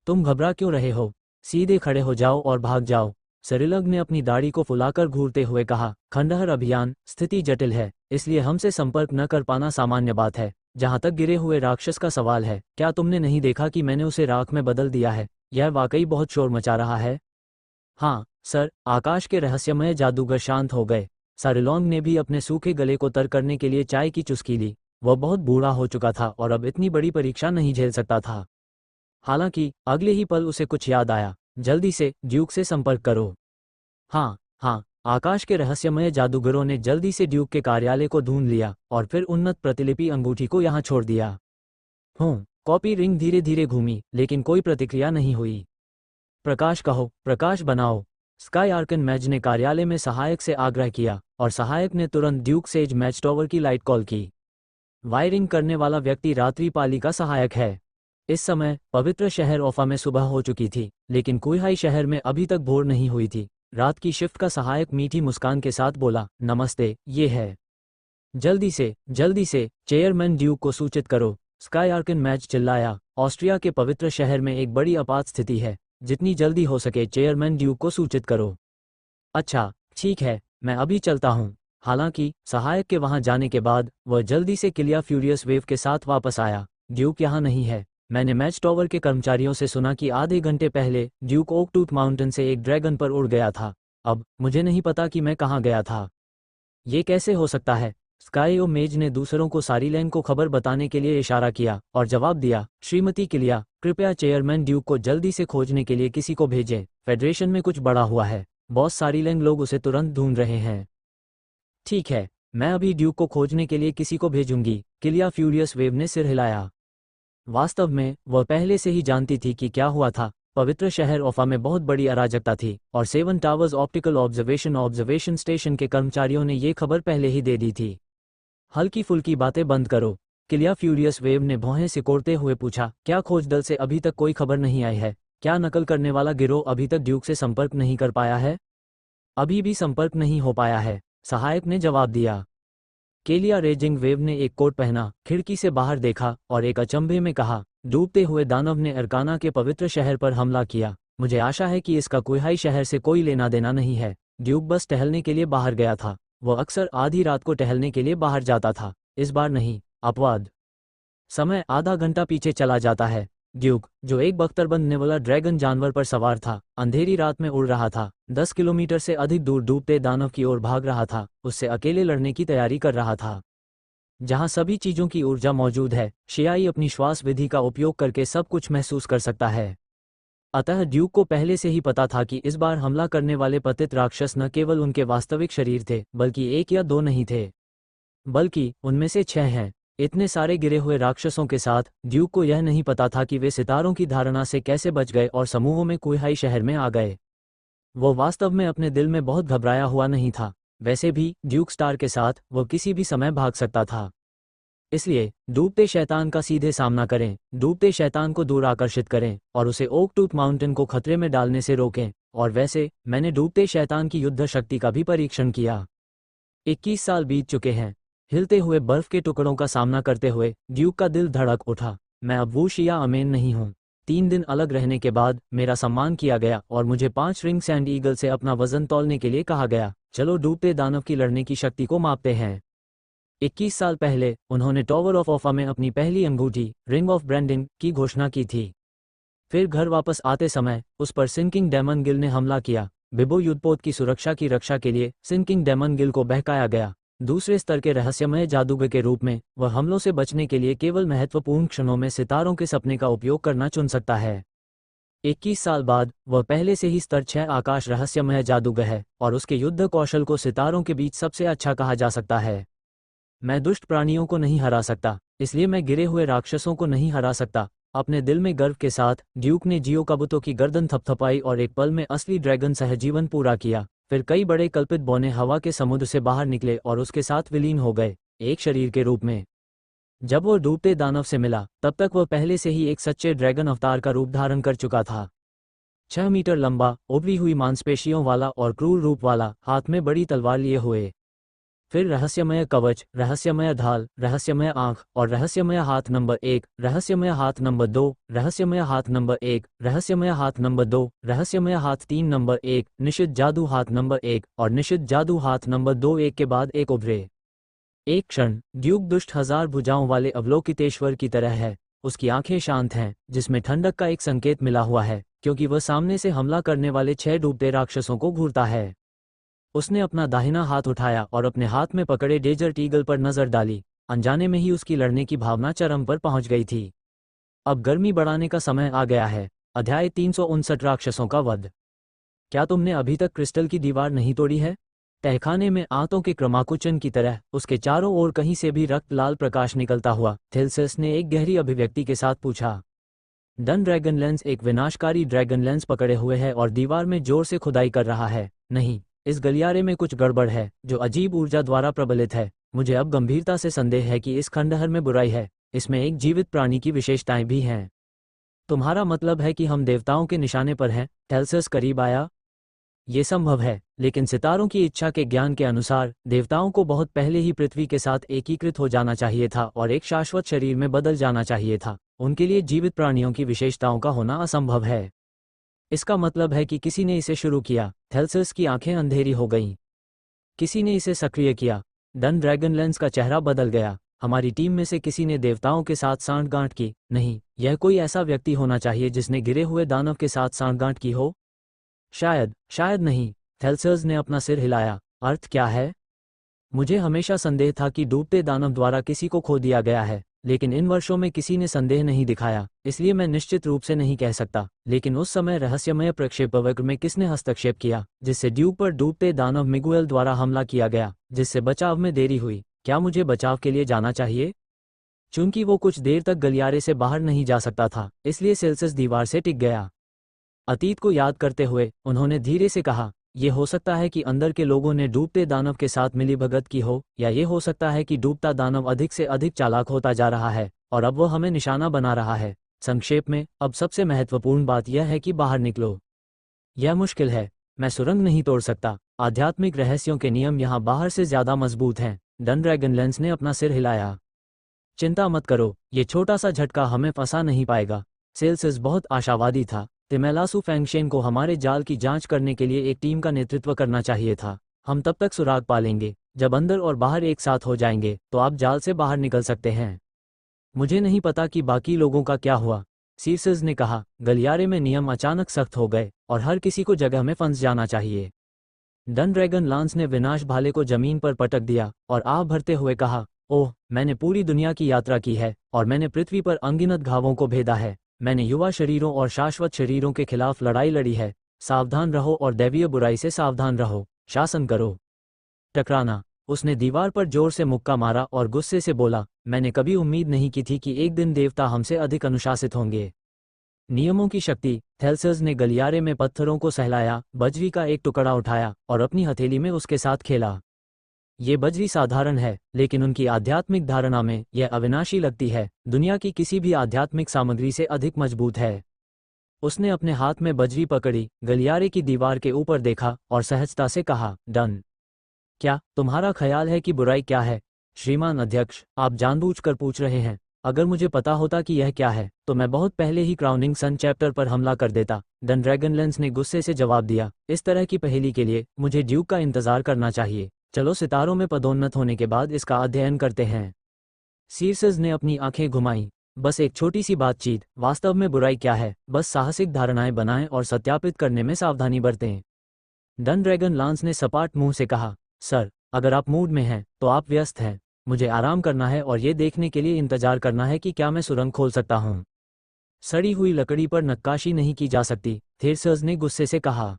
तुम घबरा क्यों रहे हो? सीधे खड़े हो जाओ और भाग जाओ, सरिलग ने अपनी दाढ़ी को फुलाकर घूरते हुए कहा। खंडहर अभियान, स्थिति जटिल है, इसलिए हमसे संपर्क न कर पाना सामान्य बात है। जहां तक गिरे हुए राक्षस का सवाल है, क्या तुमने नहीं देखा कि मैंने उसे राख में बदल दिया है? यह वाकई बहुत शोर मचा रहा है। हाँ सर, आकाश के रहस्यमय जादूगर शांत हो गए। सारिलोंग ने भी अपने सूखे गले को तर करने के लिए चाय की चुस्की ली। वह बहुत बूढ़ा हो चुका था और अब इतनी बड़ी परीक्षा नहीं झेल सकता था। हालांकि अगले ही पल उसे कुछ याद आया। जल्दी से ड्यूक से संपर्क करो। हाँ हाँ, आकाश के रहस्यमय जादूगरों ने जल्दी से ड्यूक के कार्यालय को ढूंढ लिया और फिर उन्नत प्रतिलिपि अंगूठी को यहाँ छोड़ दिया। कॉपी रिंग धीरे धीरे घूमी, लेकिन कोई प्रतिक्रिया नहीं हुई। प्रकाश कहो, प्रकाश बनाओ, स्काई आर्कन मैज ने कार्यालय में सहायक से आग्रह किया और सहायक ने तुरंत ड्यूक सेज मैच टॉवर की लाइट कॉल की। वायरिंग करने वाला व्यक्ति रात्रिपाली का सहायक है। इस समय पवित्र शहर ओफा में सुबह हो चुकी थी, लेकिन कुहाई शहर में अभी तक भोर नहीं हुई थी। रात की शिफ्ट का सहायक मीठी मुस्कान के साथ बोला, नमस्ते, ये है। जल्दी से चेयरमैन ड्यूक को सूचित करो, स्काई आर्कन मैच चिल्लाया। ऑस्ट्रिया के पवित्र शहर में एक बड़ी आपात स्थिति है, जितनी जल्दी हो सके चेयरमैन ड्यूक को सूचित करो। अच्छा, ठीक है, मैं अभी चलता हूँ। हालांकि सहायक के वहां जाने के बाद वह जल्दी से किलिया फ्यूरियस वेव के साथ वापस आया। ड्यूक यहाँ नहीं है। मैंने मैच टॉवर के कर्मचारियों से सुना कि आधे घंटे पहले ड्यूक ओकटूथ माउंटेन से एक ड्रैगन पर उड़ गया था। अब मुझे नहीं पता कि मैं कहाँ गया था। ये कैसे हो सकता है? स्काई ओ मेज ने दूसरों को सारीलैंग को खबर बताने के लिए इशारा किया और जवाब दिया, श्रीमती किलिया, कृपया चेयरमैन ड्यूक को जल्दी से खोजने के लिए किसी को भेजें। फेडरेशन में कुछ बड़ा हुआ है, बॉस सारीलैंग लोग उसे तुरंत ढूंढ रहे हैं। ठीक है, मैं अभी ड्यूक को खोजने के लिए किसी को भेजूंगी, किलिया फ्यूरियस वेव ने सिर हिलाया। वास्तव में वह पहले से ही जानती थी कि क्या हुआ था। पवित्र शहर ओफा में बहुत बड़ी अराजकता थी और 7 टावर्स ऑप्टिकल ऑब्जर्वेशन स्टेशन के कर्मचारियों ने ये खबर पहले ही दे दी थी। हल्की फुल्की बातें बंद करो, किलिया फ्यूरियस वेव ने भौहें सिकोड़ते हुए पूछा। क्या खोज दल से अभी तक कोई खबर नहीं आई है? क्या नकल करने वाला गिरोह अभी तक ड्यूक से संपर्क नहीं कर पाया है? अभी भी संपर्क नहीं हो पाया है, सहायक ने जवाब दिया। केलिया रेजिंग वेव ने एक कोट पहना, खिड़की से बाहर देखा और एक अचंभे में कहा, डूबते हुए दानव ने अरकाना के पवित्र शहर पर हमला किया। मुझे आशा है कि इसका कुहाई शहर से कोई लेना देना नहीं है। ड्यूक बस टहलने के लिए बाहर गया था। वह अक्सर आधी रात को टहलने के लिए बाहर जाता था, इस बार नहीं। अपवाद समय आधा घंटा पीछे चला जाता है। ड्यूक, जो एक बख्तरबंद नेवला ड्रैगन जानवर पर सवार था, अंधेरी रात में उड़ रहा था, 10 किलोमीटर से अधिक दूर डूबते दानव की ओर भाग रहा था, उससे अकेले लड़ने की तैयारी कर रहा था। जहां सभी चीजों की ऊर्जा मौजूद है, शियाई अपनी श्वास विधि का उपयोग करके सब कुछ महसूस कर सकता है। अतः ड्यूक को पहले से ही पता था कि इस बार हमला करने वाले पतित राक्षस न केवल उनके वास्तविक शरीर थे, बल्कि 1 या 2 नहीं थे, बल्कि उनमें से 6 हैं। इतने सारे गिरे हुए राक्षसों के साथ ड्यूक को यह नहीं पता था कि वे सितारों की धारणा से कैसे बच गए और समूहों में कुहाई शहर में आ गए। वो वास्तव में अपने दिल में बहुत घबराया हुआ नहीं था। वैसे भी ड्यूक स्टार के साथ वो किसी भी समय भाग सकता था। इसलिए डूबते शैतान का सीधे सामना करें, डूबते शैतान को दूर आकर्षित करें और उसे ओकटूथ माउंटेन को खतरे में डालने से रोकें। और वैसे मैंने डूबते शैतान की युद्ध शक्ति का भी परीक्षण किया। 21 साल बीत चुके हैं। हिलते हुए बर्फ के टुकड़ों का सामना करते हुए ड्यूक का दिल धड़क उठा। मैं अब वूश या अमेन नहीं हूँ। 3 दिन अलग रहने के बाद मेरा सम्मान किया गया और मुझे 5 रिंग सैंड ईगल से अपना वजन तौलने के लिए कहा गया। चलो डूबते दानव की लड़ने की शक्ति को मापते हैं। 21 साल पहले उन्होंने टॉवर ऑफ ओफा में अपनी पहली अंगूठी, रिंग ऑफ ब्रेंडिंग, की घोषणा की थी। फिर घर वापस आते समय उस पर सिंकिंग डेमन गिल ने हमला किया। बिबो युद्धपोत की सुरक्षा की रक्षा के लिए सिंकिंग डेमन गिल को बहकाया गया। दूसरे स्तर के रहस्यमय जादूगर के रूप में वह हमलों से बचने के लिए केवल महत्वपूर्ण क्षणों में सितारों के सपने का उपयोग करना चुन सकता है। 21 साल बाद वह पहले से ही स्तर 6 आकाश रहस्यमय जादूगर है और उसके युद्ध कौशल को सितारों के बीच सबसे अच्छा कहा जा सकता है। मैं दुष्ट प्राणियों को नहीं हरा सकता, इसलिए मैं गिरे हुए राक्षसों को नहीं हरा सकता। अपने दिल में गर्व के साथ ड्यूक ने जियो काबुतो की गर्दन थपथपाई और एक पल में असली ड्रैगन सहजीवन पूरा किया। फिर कई बड़े कल्पित बौने हवा के समुद्र से बाहर निकले और उसके साथ विलीन हो गए, एक शरीर के रूप में। जब वो डूबते दानव से मिला तब तक वह पहले से ही एक सच्चे ड्रैगन अवतार का रूप धारण कर चुका था। 6 मीटर लंबा, उभरी हुई मांसपेशियों वाला और क्रूर रूप वाला, हाथ में बड़ी तलवार लिए हुए। फिर रहस्यमय कवच, रहस्यमय ढाल, रहस्यमय आंख और रहस्यमय हाथ नंबर 1, रहस्यमय हाथ नंबर 2, रहस्यमय हाथ नंबर 1, रहस्यमय हाथ नंबर 2, रहस्यमय हाथ 3 नंबर 1, निषिद्ध जादू हाथ नंबर 1 और निषिद्ध जादू हाथ नंबर 2 एक के बाद एक उभरे। एक क्षण ड्यूक दुष्ट 1000 भुजाओं वाले अवलोकितेश्वर की तरह है। उसकी आंखें शांत हैं, जिसमें ठंडक का एक संकेत मिला हुआ है, क्योंकि वह सामने से हमला करने वाले 6 डूबते राक्षसों को घूरता है। उसने अपना दाहिना हाथ उठाया और अपने हाथ में पकड़े डेजर्ट ईगल पर नजर डाली। अनजाने में ही उसकी लड़ने की भावना चरम पर पहुंच गई थी। अब गर्मी बढ़ाने का समय आ गया है। अध्याय 359 राक्षसों का वध। क्या तुमने अभी तक क्रिस्टल की दीवार नहीं तोड़ी है? तहखाने में आंतों के क्रमाकुचन की तरह उसके चारों ओर कहीं से भी रक्त लाल प्रकाश निकलता हुआ थेल्सियस ने एक गहरी अभिव्यक्ति के साथ पूछा। डन ड्रैगन लेंस एक विनाशकारी ड्रैगन लेंस पकड़े हुए है और दीवार में जोर से खुदाई कर रहा है। नहीं, इस गलियारे में कुछ गड़बड़ है जो अजीब ऊर्जा द्वारा प्रबलित है। मुझे अब गंभीरता से संदेह है कि इस खंडहर में बुराई है। इसमें एक जीवित प्राणी की विशेषताएं भी हैं। तुम्हारा मतलब है कि हम देवताओं के निशाने पर हैं? थेल्सियस करीब आया। ये संभव है, लेकिन सितारों की इच्छा के ज्ञान के अनुसार देवताओं को बहुत पहले ही पृथ्वी के साथ एकीकृत हो जाना चाहिए था और एक शाश्वत शरीर में बदल जाना चाहिए था। उनके लिए जीवित प्राणियों की विशेषताओं का होना असंभव है। इसका मतलब है कि किसी ने इसे शुरू किया। थेल्सियस की आंखें अंधेरी हो गईं। किसी ने इसे सक्रिय किया। डन ड्रैगन लेंस का चेहरा बदल गया। हमारी टीम में से किसी ने देवताओं के साथ सांठगांठ की। नहीं, यह कोई ऐसा व्यक्ति होना चाहिए जिसने गिरे हुए दानव के साथ सांठगांठ की हो। शायद नहीं। थेल्सियस ने अपना सिर हिलाया। अर्थ क्या है? मुझे हमेशा संदेह था कि डूबते दानव द्वारा किसी को खो दिया गया है, लेकिन इन वर्षों में किसी ने संदेह नहीं दिखाया, इसलिए मैं निश्चित रूप से नहीं कह सकता। लेकिन उस समय रहस्यमय प्रक्षेपवक्र में किसने हस्तक्षेप किया जिससे ड्यूक पर डूबते दानव मिगुएल द्वारा हमला किया गया, जिससे बचाव में देरी हुई? क्या मुझे बचाव के लिए जाना चाहिए? चूंकि वो कुछ देर तक गलियारे से बाहर नहीं जा सकता था, इसलिए सेल्सियस दीवार से टिक गया। अतीत को याद करते हुए उन्होंने धीरे से कहा, यह हो सकता है कि अंदर के लोगों ने डूबते दानव के साथ मिलीभगत की हो, या ये हो सकता है कि डूबता दानव अधिक से अधिक चालाक होता जा रहा है और अब वो हमें निशाना बना रहा है। संक्षेप में, अब सबसे महत्वपूर्ण बात यह है कि बाहर निकलो। यह मुश्किल है। मैं सुरंग नहीं तोड़ सकता। आध्यात्मिक रहस्यों के नियम यहाँ बाहर से ज्यादा मजबूत हैं। डन ड्रैगन लेंस ने अपना सिर हिलाया। चिंता मत करो, ये छोटा सा झटका हमें फंसा नहीं पाएगा। सेल्सियस बहुत आशावादी था। तिमेलासु फैंगशेन को हमारे जाल की जांच करने के लिए एक टीम का नेतृत्व करना चाहिए था। हम तब तक सुराग पालेंगे। जब अंदर और बाहर एक साथ हो जाएंगे तो आप जाल से बाहर निकल सकते हैं। मुझे नहीं पता कि बाकी लोगों का क्या हुआ, सीर्सेस ने कहा। गलियारे में नियम अचानक सख्त हो गए और हर किसी को जगह में फंस जाना चाहिए। डन ड्रैगन लांस ने विनाश भाले को जमीन पर पटक दिया और आह भरते हुए कहा, ओह, मैंने पूरी दुनिया की यात्रा की है और मैंने पृथ्वी पर अनगिनत घावों को भेदा है। मैंने युवा शरीरों और शाश्वत शरीरों के खिलाफ लड़ाई लड़ी है। सावधान रहो और दैवीय बुराई से सावधान रहो। शासन करो। टकराना। उसने दीवार पर जोर से मुक्का मारा और गुस्से से बोला, मैंने कभी उम्मीद नहीं की थी कि एक दिन देवता हमसे अधिक अनुशासित होंगे। नियमों की शक्ति। थेल्सियस ने गलियारे में पत्थरों को सहलाया, बजरी का एक टुकड़ा उठाया और अपनी हथेली में उसके साथ खेला। ये बजरी साधारण है, लेकिन उनकी आध्यात्मिक धारणा में यह अविनाशी लगती है। दुनिया की किसी भी आध्यात्मिक सामग्री से अधिक मजबूत है। उसने अपने हाथ में बजरी पकड़ी, गलियारे की दीवार के ऊपर देखा और सहजता से कहा, डन। क्या तुम्हारा ख्याल है कि बुराई क्या है? श्रीमान अध्यक्ष, आप जानबूझकर पूछ रहे हैं। अगर मुझे पता होता कि यह क्या है तो मैं बहुत पहले ही क्राउनिंग सन चैप्टर पर हमला कर देता। डन ड्रैगन लेंस ने गुस्से से जवाब दिया, इस तरह की पहेली के लिए मुझे ड्यूक का इंतजार करना चाहिए। चलो सितारों में पदोन्नत होने के बाद इसका अध्ययन करते हैं। सीर्सेस ने अपनी आंखें घुमाईं। बस एक छोटी सी बातचीत। वास्तव में बुराई क्या है? बस साहसिक धारणाएं बनाएं और सत्यापित करने में सावधानी बरतें। डन ड्रैगन लांस ने सपाट मुंह से कहा, सर, अगर आप मूड में हैं तो आप व्यस्त हैं। मुझे आराम करना है और ये देखने के लिए इंतजार करना है कि क्या मैं सुरंग खोल सकता हूँ। सड़ी हुई लकड़ी पर नक्काशी नहीं की जा सकती, थेरसर्स ने गुस्से से कहा।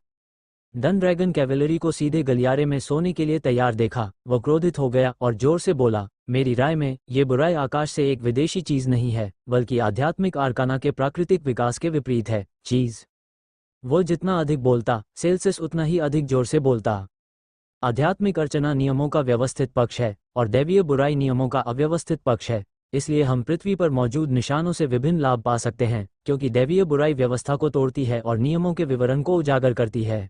डन ड्रैगन कैवेलरी को सीधे गलियारे में सोने के लिए तैयार देखा। वह क्रोधित हो गया और जोर से बोला, मेरी राय में ये बुराई आकाश से एक विदेशी चीज नहीं है, बल्कि आध्यात्मिक आर्काना के प्राकृतिक विकास के विपरीत है। चीज। वो जितना अधिक बोलता, सेल्सियस उतना ही अधिक जोर से बोलता। आध्यात्मिक अर्चना नियमों का व्यवस्थित पक्ष है और दैवीय बुराई नियमों का अव्यवस्थित पक्ष है। इसलिए हम पृथ्वी पर मौजूद निशानों से विभिन्न लाभ पा सकते हैं, क्योंकि दैवीय बुराई व्यवस्था को तोड़ती है और नियमों के विवरण को उजागर करती है।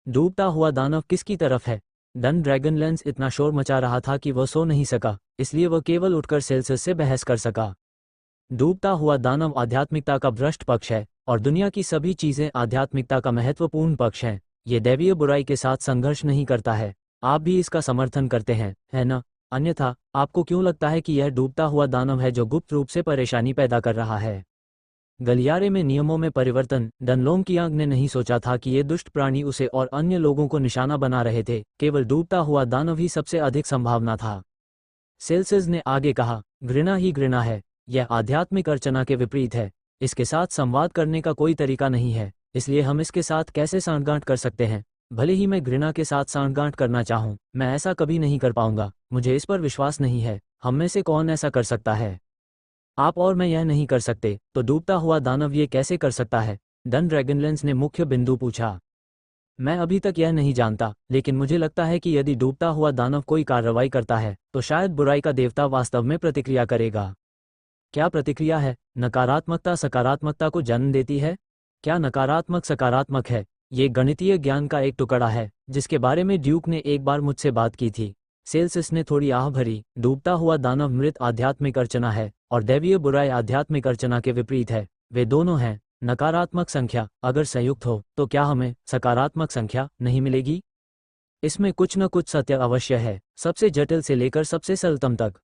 डूबता हुआ दानव किसकी तरफ है? डन ड्रैगनलेंस इतना शोर मचा रहा था कि वह सो नहीं सका, इसलिए वह केवल उठकर सेल्सियस से बहस कर सका। डूबता हुआ दानव आध्यात्मिकता का भ्रष्ट पक्ष है और दुनिया की सभी चीजें आध्यात्मिकता का महत्वपूर्ण पक्ष हैं। ये दैवीय बुराई के साथ संघर्ष नहीं करता है। आप भी इसका समर्थन करते हैं, है ना? अन्यथा आपको क्यों लगता है कि यह डूबता हुआ दानव है जो गुप्त रूप से परेशानी पैदा कर रहा है? गलियारे में नियमों में परिवर्तन। डनलोंग कियांग ने नहीं सोचा था कि ये दुष्ट प्राणी उसे और अन्य लोगों को निशाना बना रहे थे। केवल डूबता हुआ दानव ही सबसे अधिक संभावना था। सेल्सियस ने आगे कहा, घृणा ही घृणा है। यह आध्यात्मिक अर्चना के विपरीत है। इसके साथ संवाद करने का कोई तरीका नहीं है, इसलिए हम इसके साथ कैसे सांठगांठ कर सकते हैं? भले ही मैं घृणा के साथ सांठगांठ करना चाहूं, मैं ऐसा कभी नहीं कर पाऊंगा। मुझे इस पर विश्वास नहीं है। हम में से कौन ऐसा कर सकता है? आप और मैं यह नहीं कर सकते, तो डूबता हुआ दानव ये कैसे कर सकता है? डन ड्रैगनलेंस ने मुख्य बिंदु पूछा। मैं अभी तक यह नहीं जानता, लेकिन मुझे लगता है कि यदि डूबता हुआ दानव कोई कार्रवाई करता है तो शायद बुराई का देवता वास्तव में प्रतिक्रिया करेगा। क्या प्रतिक्रिया है? नकारात्मकता सकारात्मकता को जन्म देती है? क्या नकारात्मक सकारात्मक है? ये गणितीय ज्ञान का एक टुकड़ा है जिसके बारे में ड्यूक ने एक बार मुझसे बात की थी। सेल्सियस ने थोड़ी आह भरी। डूबता हुआ दानव मृत आध्यात्मिक अर्चना है और दैवीय बुराई आध्यात्मिक अर्चना के विपरीत है। वे दोनों हैं। नकारात्मक संख्या अगर संयुक्त हो तो क्या हमें सकारात्मक संख्या नहीं मिलेगी? इसमें कुछ न कुछ सत्य अवश्य है, सबसे जटिल से लेकर सबसे सरलतम तक।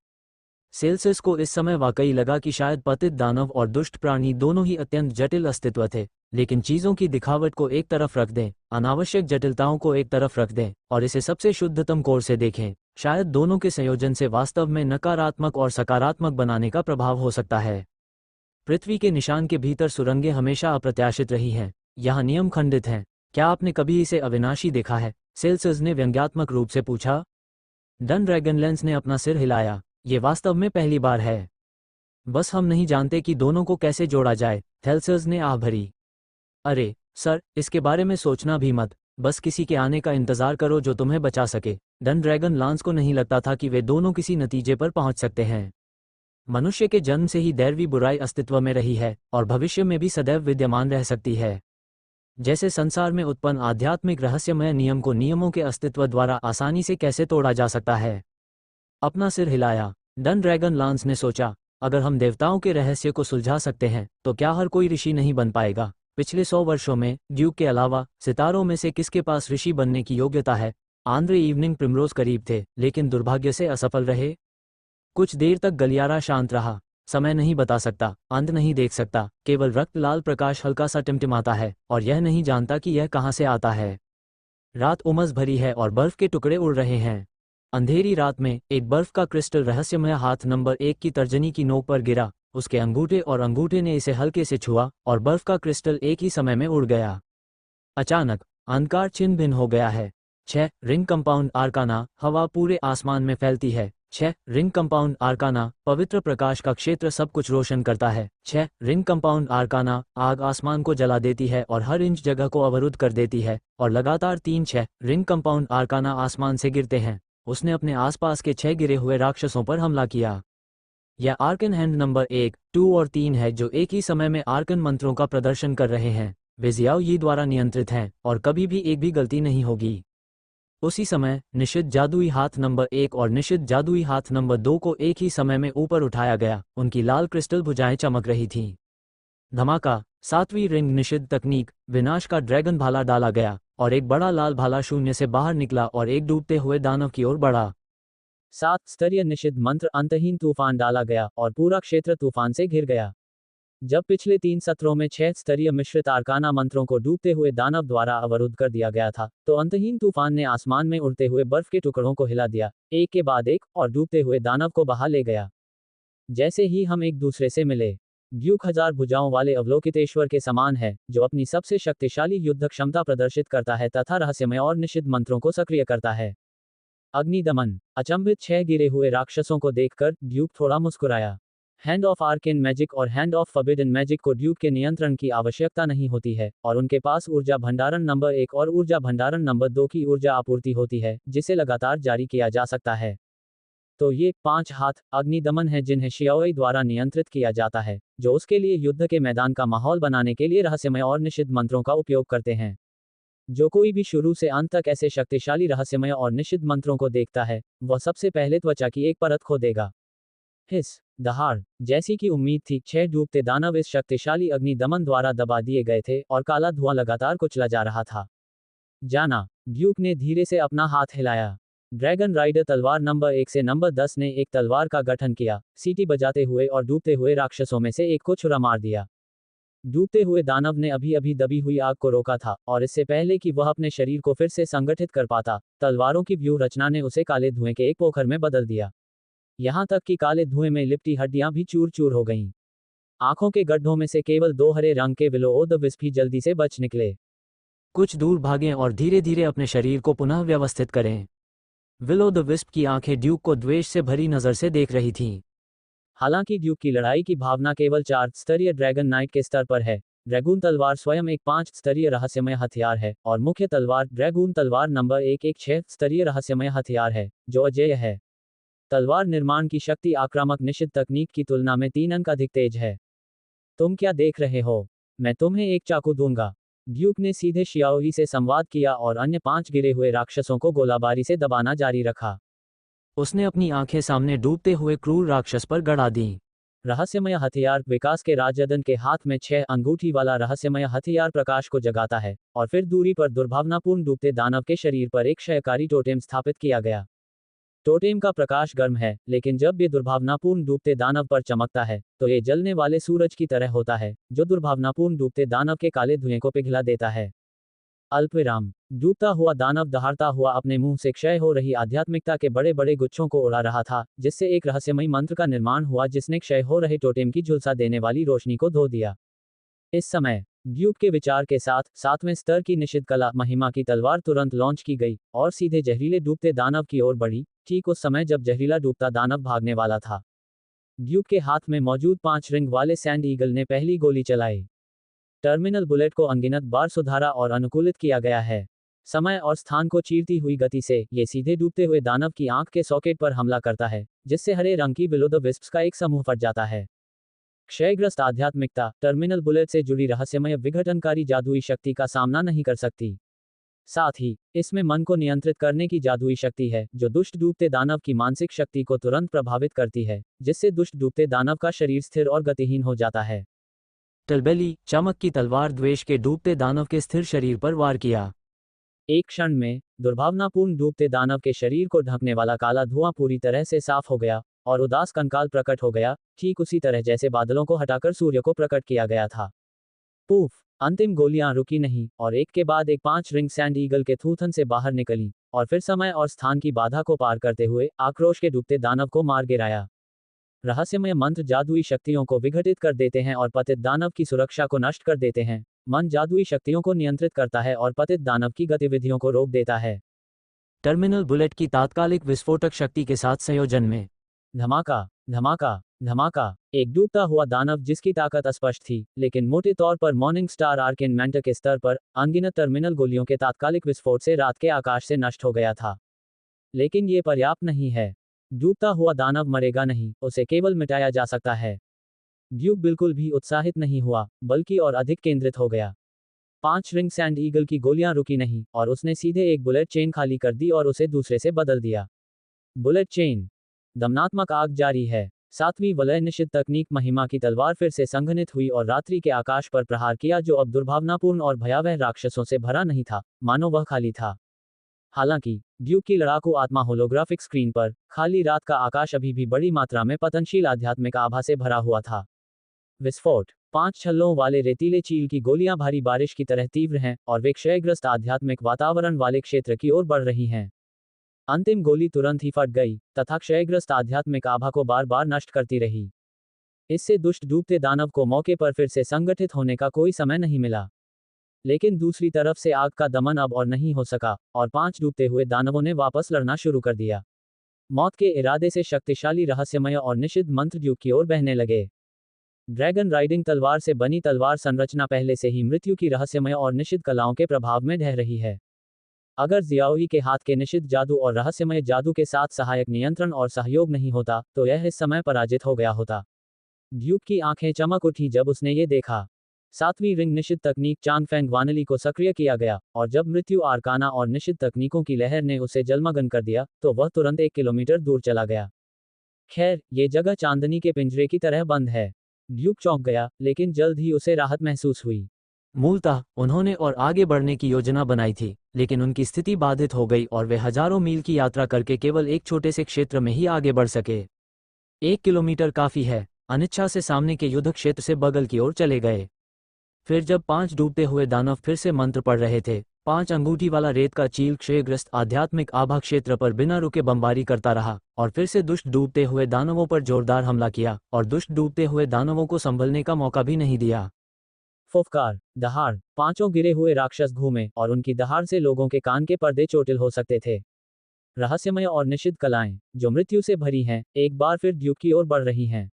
सेल्सियस को इस समय वाकई लगा कि शायद पतित दानव और दुष्ट प्राणी दोनों ही अत्यंत जटिल अस्तित्व थे। लेकिन चीजों की दिखावट को एक तरफ रख दें, अनावश्यक जटिलताओं को एक तरफ रख दें और इसे सबसे शुद्धतम कोर से देखें। शायद दोनों के संयोजन से वास्तव में नकारात्मक और सकारात्मक बनाने का प्रभाव हो सकता है। पृथ्वी के निशान के भीतर सुरंगें हमेशा अप्रत्याशित रही हैं। यहाँ नियम खंडित हैं। क्या आपने कभी इसे अविनाशी देखा है? सेल्सियस ने व्यंग्यात्मक रूप से पूछा। डन ड्रैगनलेंस ने अपना सिर हिलाया। ये वास्तव में पहली बार है। बस हम नहीं जानते कि दोनों को कैसे जोड़ा जाए। थेल्सियस ने आह भरी। अरे सर, इसके बारे में सोचना भी मत। बस किसी के आने का इंतजार करो जो तुम्हें बचा सके। डन ड्रैगन लांस को नहीं लगता था कि वे दोनों किसी नतीजे पर पहुंच सकते हैं। मनुष्य के जन्म से ही दैवी बुराई अस्तित्व में रही है और भविष्य में भी सदैव विद्यमान रह सकती है। जैसे संसार में उत्पन्न आध्यात्मिक रहस्यमय नियम को नियमों के अस्तित्व द्वारा आसानी से कैसे तोड़ा जा सकता है? अपना सिर हिलाया। डन ड्रैगन लांस ने सोचा, अगर हम देवताओं के रहस्य को सुलझा सकते हैं तो क्या हर कोई ऋषि नहीं बन पाएगा? पिछले 100 वर्षों में ड्यूक के अलावा सितारों में से किसके पास ऋषि बनने की योग्यता है? आंद्रे इवनिंग प्रिमरोज करीब थे, लेकिन दुर्भाग्य से असफल रहे। कुछ देर तक गलियारा शांत रहा। समय नहीं बता सकता, अंत नहीं देख सकता, केवल रक्त लाल प्रकाश हल्का सा टिमटिमाता है और यह नहीं जानता कि यह कहाँ से आता है। रात उमस भरी है और बर्फ के टुकड़े उड़ रहे हैं। अंधेरी रात में एक बर्फ का क्रिस्टल रहस्यमय हाथ नंबर 1 की तर्जनी की नोक पर गिरा। उसके अंगूठे ने इसे हल्के से छुआ और बर्फ का क्रिस्टल एक ही समय में उड़ गया। अचानक अंधकार छिन्न भिन्न हो गया है। 6 रिंग कंपाउंड आर्काना। हवा पूरे आसमान में फैलती है। 6 रिंग कंपाउंड आर्काना। पवित्र प्रकाश का क्षेत्र सब कुछ रोशन करता है। 6 रिंग कंपाउंड आर्काना। आग आसमान को जला देती है और हर इंच जगह को अवरुद्ध कर देती है और लगातार 6 रिंग कंपाउंड आर्काना आसमान से गिरते हैं। उसने अपने आसपास के 6 गिरे हुए राक्षसों पर हमला किया। यह आर्कन हैंड नंबर 1, 2 और 3 है जो एक ही समय में आर्कन मंत्रों का प्रदर्शन कर रहे हैं। वे जियाओ यी द्वारा नियंत्रित हैं और कभी भी एक भी गलती नहीं होगी। उसी समय निषिद्ध जादुई हाथ नंबर 1 और निषिद्ध जादुई हाथ नंबर 2 को एक ही समय में ऊपर उठाया गया। उनकी लाल क्रिस्टल भुजाएं चमक रही थीं। धमाका। 7वीं रिंग निषिद्ध तकनीक विनाश का ड्रैगन भाला डाला गया और एक बड़ा लाल भाला शून्य से बाहर निकला और एक डूबते हुए दानव की ओर बढ़ा। 7 स्तरीय निषिद्ध मंत्र अंतहीन तूफान डाला गया और पूरा क्षेत्र तूफान से घिर गया। जब पिछले 3 सत्रों में 6 स्तरीय मिश्रित आर्काना मंत्रों को डूबते हुए दानव द्वारा अवरुद्ध कर दिया गया था, तो अंतहीन तूफान ने आसमान में उड़ते हुए बर्फ के टुकड़ों को हिला दिया, एक के बाद एक, और डूबते हुए दानव को बहा ले गया। जैसे ही हम एक दूसरे से मिले, ड्यूक 1000 भुजाओं वाले अवलोकितेश्वर के समान है, जो अपनी सबसे शक्तिशाली युद्ध क्षमता प्रदर्शित करता है तथा रहस्यमय और निषिद्ध मंत्रों को सक्रिय करता है। अग्निदमन। अचंभित 6 गिरे हुए राक्षसों को देखकर ड्यूक थोड़ा मुस्कुराया। हैंड ऑफ आर्केन मैजिक और हैंड ऑफ फॉरबिडन मैजिक को ड्यूक के नियंत्रण की आवश्यकता नहीं होती है, और उनके पास ऊर्जा भंडारण नंबर 1 और ऊर्जा भंडारण नंबर 2 की ऊर्जा आपूर्ति होती है, जिसे लगातार जारी किया जा सकता है। तो ये 5 हाथ अग्निदमन है जिन्हें शियाओई द्वारा नियंत्रित किया जाता है, जो उसके लिए युद्ध के मैदान का माहौल बनाने के लिए रहस्यमय और निषिद्ध मंत्रों का उपयोग करते हैं। जो कोई भी शुरू से अंत तक ऐसे शक्तिशाली रहस्यमय और निषिद्ध मंत्रों को देखता है, वह सबसे पहले त्वचा की एक परत खो देगा। हिस दहाड़। जैसी कि उम्मीद थी, 6 डूबते दानव इस शक्तिशाली अग्निदमन द्वारा दबा दिए गए थे और काला धुआं लगातार कुचला जा रहा था। जाना। ड्यूक ने धीरे से अपना हाथ हिलाया। ड्रैगन राइडर तलवार नंबर 1 से नंबर 10 ने एक तलवार का गठन किया, सीटी बजाते हुए और डूबते हुए राक्षसों में से एक को छुरा मार दिया। डूबते हुए दानव ने अभी अभी दबी हुई आग को रोका था, और इससे पहले कि वह अपने शरीर को फिर से संगठित कर पाता, तलवारों की व्यूह रचना ने उसे काले धुएं के एक पोखर में बदल दिया। यहां तक कि काले धुएं में लिपटी हड्डियां भी चूर चूर हो गईं। आंखों के गड्ढों में से केवल 2 हरे रंग के विलो ओ द विस्प ही जल्दी से बच निकले। कुछ दूर भागें और धीरे धीरे अपने शरीर को पुनः व्यवस्थित करें। विलो द विस्प की आंखें ड्यूक को द्वेष से भरी नजर से देख रही थीं। हालांकि ड्यूक की लड़ाई की भावना केवल 4 स्तरीय ड्रैगन नाइट के स्तर पर है, ड्रैगून तलवार स्वयं एक 5 स्तरीय रहस्यमय हथियार है, और मुख्य तलवार ड्रैगून तलवार नंबर 1 एक 6 स्तरीय रहस्यमय हथियार है, जो अजेय है। तलवार निर्माण की शक्ति आक्रामक निषिद्ध तकनीक की तुलना में 3 अंक अधिक तेज है। तुम क्या देख रहे हो? मैं तुम्हें एक चाकू दूंगा। ड्यूक ने सीधे शियाओई से संवाद किया और अन्य 5 गिरे हुए राक्षसों को गोलाबारी से दबाना जारी रखा। उसने अपनी आंखें सामने डूबते हुए क्रूर राक्षस पर गड़ा दी। रहस्यमय हथियार विकास के राजदन के हाथ में 6 अंगूठी वाला रहस्यमय हथियार प्रकाश को जगाता है, और फिर दूरी पर दुर्भावनापूर्ण डूबते दानव के शरीर पर एक क्षयकारी टोटेम स्थापित किया गया। टोटेम का प्रकाश गर्म है, लेकिन जब ये दुर्भावनापूर्ण डूबते दानव पर चमकता है, तो ये जलने वाले सूरज की तरह होता है, जो दुर्भावनापूर्ण डूबते दानव के काले धुएं को पिघला देता है। अल्पविराम। डूबता हुआ दानव दहाड़ता हुआ अपने मुंह से क्षय हो रही आध्यात्मिकता के बड़े बड़े गुच्छों को उड़ा रहा था, जिससे एक रहस्यमयी मंत्र का निर्माण हुआ जिसने क्षय हो रहे टोटेम की झुलसा देने वाली रोशनी को धो दिया। इस समय ड्यूक के विचार के साथ 7वें स्तर की निषिद्ध कला महिमा की तलवार तुरंत लॉन्च की गई और सीधे जहरीले डूबते दानव की ओर बढ़ी, ठीक उस समय जब जहरीला डूबता दानव भागने वाला था। ड्यूक के हाथ में मौजूद 5 रिंग वाले सैंड ईगल ने पहली गोली चलाई। टर्मिनल बुलेट को अनगिनत बार सुधारा और अनुकूलित किया गया है। समय और स्थान को चीरती हुई गति से ये सीधे डूबते हुए दानव की आंख के सॉकेट पर हमला करता है, जिससे हरे रंग की विलो द विस्प्स का एक समूह फट जाता है। क्षयग्रस्त आध्यात्मिकता टर्मिनल बुलेट से जुड़ी रहस्यमय विघटनकारी जादुई शक्ति का सामना नहीं कर सकती। साथ ही इसमें मन को नियंत्रित करने की जादुई शक्ति है, जो दुष्ट डूबते दानव की मानसिक शक्ति को तुरंत प्रभावित करती है, जिससे दुष्ट डूबते दानव का शरीर स्थिर और गतिहीन हो जाता है। टलबेली चमक की तलवार द्वेष के डूबते दानव के स्थिर शरीर पर वार किया। एक क्षण में दुर्भावनापूर्ण डूबते दानव के शरीर को ढकने वाला काला धुआं पूरी तरह से साफ हो गया और उदास कंकाल प्रकट हो गया, ठीक उसी तरह जैसे बादलों को हटाकर सूर्य को प्रकट किया गया था। पूफ। अंतिम गोलियां रुकी नहीं और एक के बाद एक 5 रिंग सैंड ईगल के थूथन से बाहर निकली और फिर समय और स्थान की बाधा को पार करते हुए आक्रोश के डूबते दानव को मार गिराया। रहस्यमय मंत्र जादुई शक्तियों को विघटित कर देते हैं और पतित दानव की सुरक्षा को नष्ट कर देते हैं। मन जादुई शक्तियों को नियंत्रित करता है और पतित दानव की गतिविधियों को रोक देता है। टर्मिनल बुलेट की तात्कालिक विस्फोटक शक्ति के साथ संयोजन में धमाका धमाका धमाका। एक डूबता हुआ दानव जिसकी ताकत अस्पष्ट थी, लेकिन मोटे तौर पर मॉर्निंग स्टार आर्केन मेंटर के स्तर पर अनगिनत टर्मिनल गोलियों के तात्कालिक विस्फोट से रात के आकाश से नष्ट हो गया था। लेकिन ये पर्याप्त नहीं है। डूबता हुआ दानव मरेगा नहीं, उसे केवल मिटाया जा सकता है। ड्यूक बिल्कुल भी उत्साहित नहीं हुआ, बल्कि और अधिक केंद्रित हो गया। 5 रिंग सैंड ईगल की गोलियां रुकी नहीं और उसने सीधे एक बुलेट चेन खाली कर दी और उसे दूसरे से बदल दिया। Bullet chain. दमनात्मक आग जारी है। 7वीं वलय निषिद्ध तकनीक महिमा की तलवार फिर से संघनित हुई और रात्रि के आकाश पर प्रहार किया, जो अब दुर्भावनापूर्ण और भयावह राक्षसों से भरा नहीं था, मानो वह खाली था। हालांकि ड्यूक की लड़ाकू आत्मा होलोग्राफिक स्क्रीन पर खाली रात का आकाश अभी भी बड़ी मात्रा में पतनशील आध्यात्मिक आभा से भरा हुआ था। विस्फोट। 5 छल्लों वाले रेतीले चील की गोलियां भारी बारिश की तरह तीव्र हैं और वे क्षयग्रस्त आध्यात्मिक वातावरण वाले क्षेत्र की ओर बढ़ रही हैं। अंतिम गोली तुरंत ही फट गई तथा क्षयग्रस्त आध्यात्मिक आभा को बार बार नष्ट करती रही। इससे दुष्ट डूबते दानव को मौके पर फिर से संगठित होने का कोई समय नहीं मिला। लेकिन दूसरी तरफ से आग का दमन अब और नहीं हो सका और 5 डूबते हुए दानवों ने वापस लड़ना शुरू कर दिया। मौत के इरादे से शक्तिशाली रहस्यमय और निषिद्ध मंत्र ड्यूक की ओर बहने लगे। ड्रैगन राइडिंग तलवार से बनी तलवार संरचना पहले से ही मृत्यु की रहस्यमय और निषिद्ध कलाओं के प्रभाव में ढह रही है। अगर जियाओई के हाथ के निषिद्ध जादू और रहस्यमय जादू के साथ सहायक नियंत्रण और सहयोग नहीं होता तो यह इस समय पराजित हो गया होता। ड्यूक की आंखें चमक उठी जब उसने ये देखा। 7वीं रिंग निषिद्ध तकनीक चांगफेंग वानली को सक्रिय किया गया और जब मृत्यु आर्काना और निषिद्ध तकनीकों की लहर ने उसे जलमग्न कर दिया तो वह तुरंत 1 किलोमीटर दूर चला गया। खैर, ये जगह चांदनी के पिंजरे की तरह बंद है। ड्यूक चौंक गया, लेकिन जल्द ही उसे राहत महसूस हुई। मूलतः उन्होंने और आगे बढ़ने की योजना बनाई थी, लेकिन उनकी स्थिति बाधित हो गई और वे हजारों मील की यात्रा करके केवल एक छोटे से क्षेत्र में ही आगे बढ़ सके। 1 किलोमीटर काफी है। अनिच्छा से सामने के युद्ध क्षेत्र से बगल की ओर चले गए। फिर जब 5 डूबते हुए दानव फिर से मंत्र पढ़ रहे थे, 5 अंगूठी वाला रेत का चील क्षयग्रस्त आध्यात्मिक आभा क्षेत्र पर बिना रुके बमबारी करता रहा और फिर से दुष्ट डूबते हुए दानवों पर जोरदार हमला किया और दुष्ट डूबते हुए दानवों को संभलने का मौका भी नहीं दिया। फुफकार, दहाड़, 5 गिरे हुए राक्षस घूमे और उनकी दहाड़ से लोगों के कान के पर्दे चोटिल हो सकते थे। रहस्यमय और निषिद्ध कलाएं, जो मृत्यु से भरी हैं, एक बार फिर ड्यूक की ओर बढ़ रही हैं।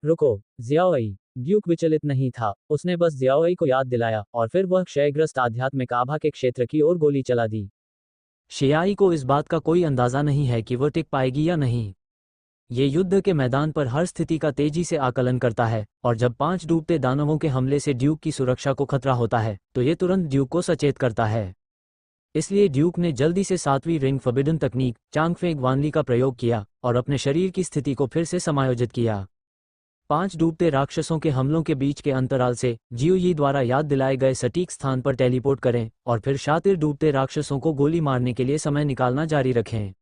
रुको, जियाओई। ड्यूक विचलित नहीं था, उसने बस जियाओई को याद दिलाया और फिर वह क्षयग्रस्त आध्यात्मिक आभा के क्षेत्र की ओर गोली चला दी। शियाई को इस बात का कोई अंदाजा नहीं है कि वह टिक पाएगी या नहीं। ये युद्ध के मैदान पर हर स्थिति का तेजी से आकलन करता है और जब 5 डूबते दानवों के हमले से ड्यूक की सुरक्षा को खतरा होता है तो ये तुरंत ड्यूक को सचेत करता है। इसलिए ड्यूक ने जल्दी से 7वीं रिंग फॉरबिडन तकनीक चांगफेंग वानली का प्रयोग किया और अपने शरीर की स्थिति को फिर से समायोजित किया। 5 डूबते राक्षसों के हमलों के बीच के अंतराल से जियोई द्वारा याद दिलाए गए सटीक स्थान पर टेलीपोर्ट करें और फिर शातिर डूबते राक्षसों को गोली मारने के लिए समय निकालना जारी रखें।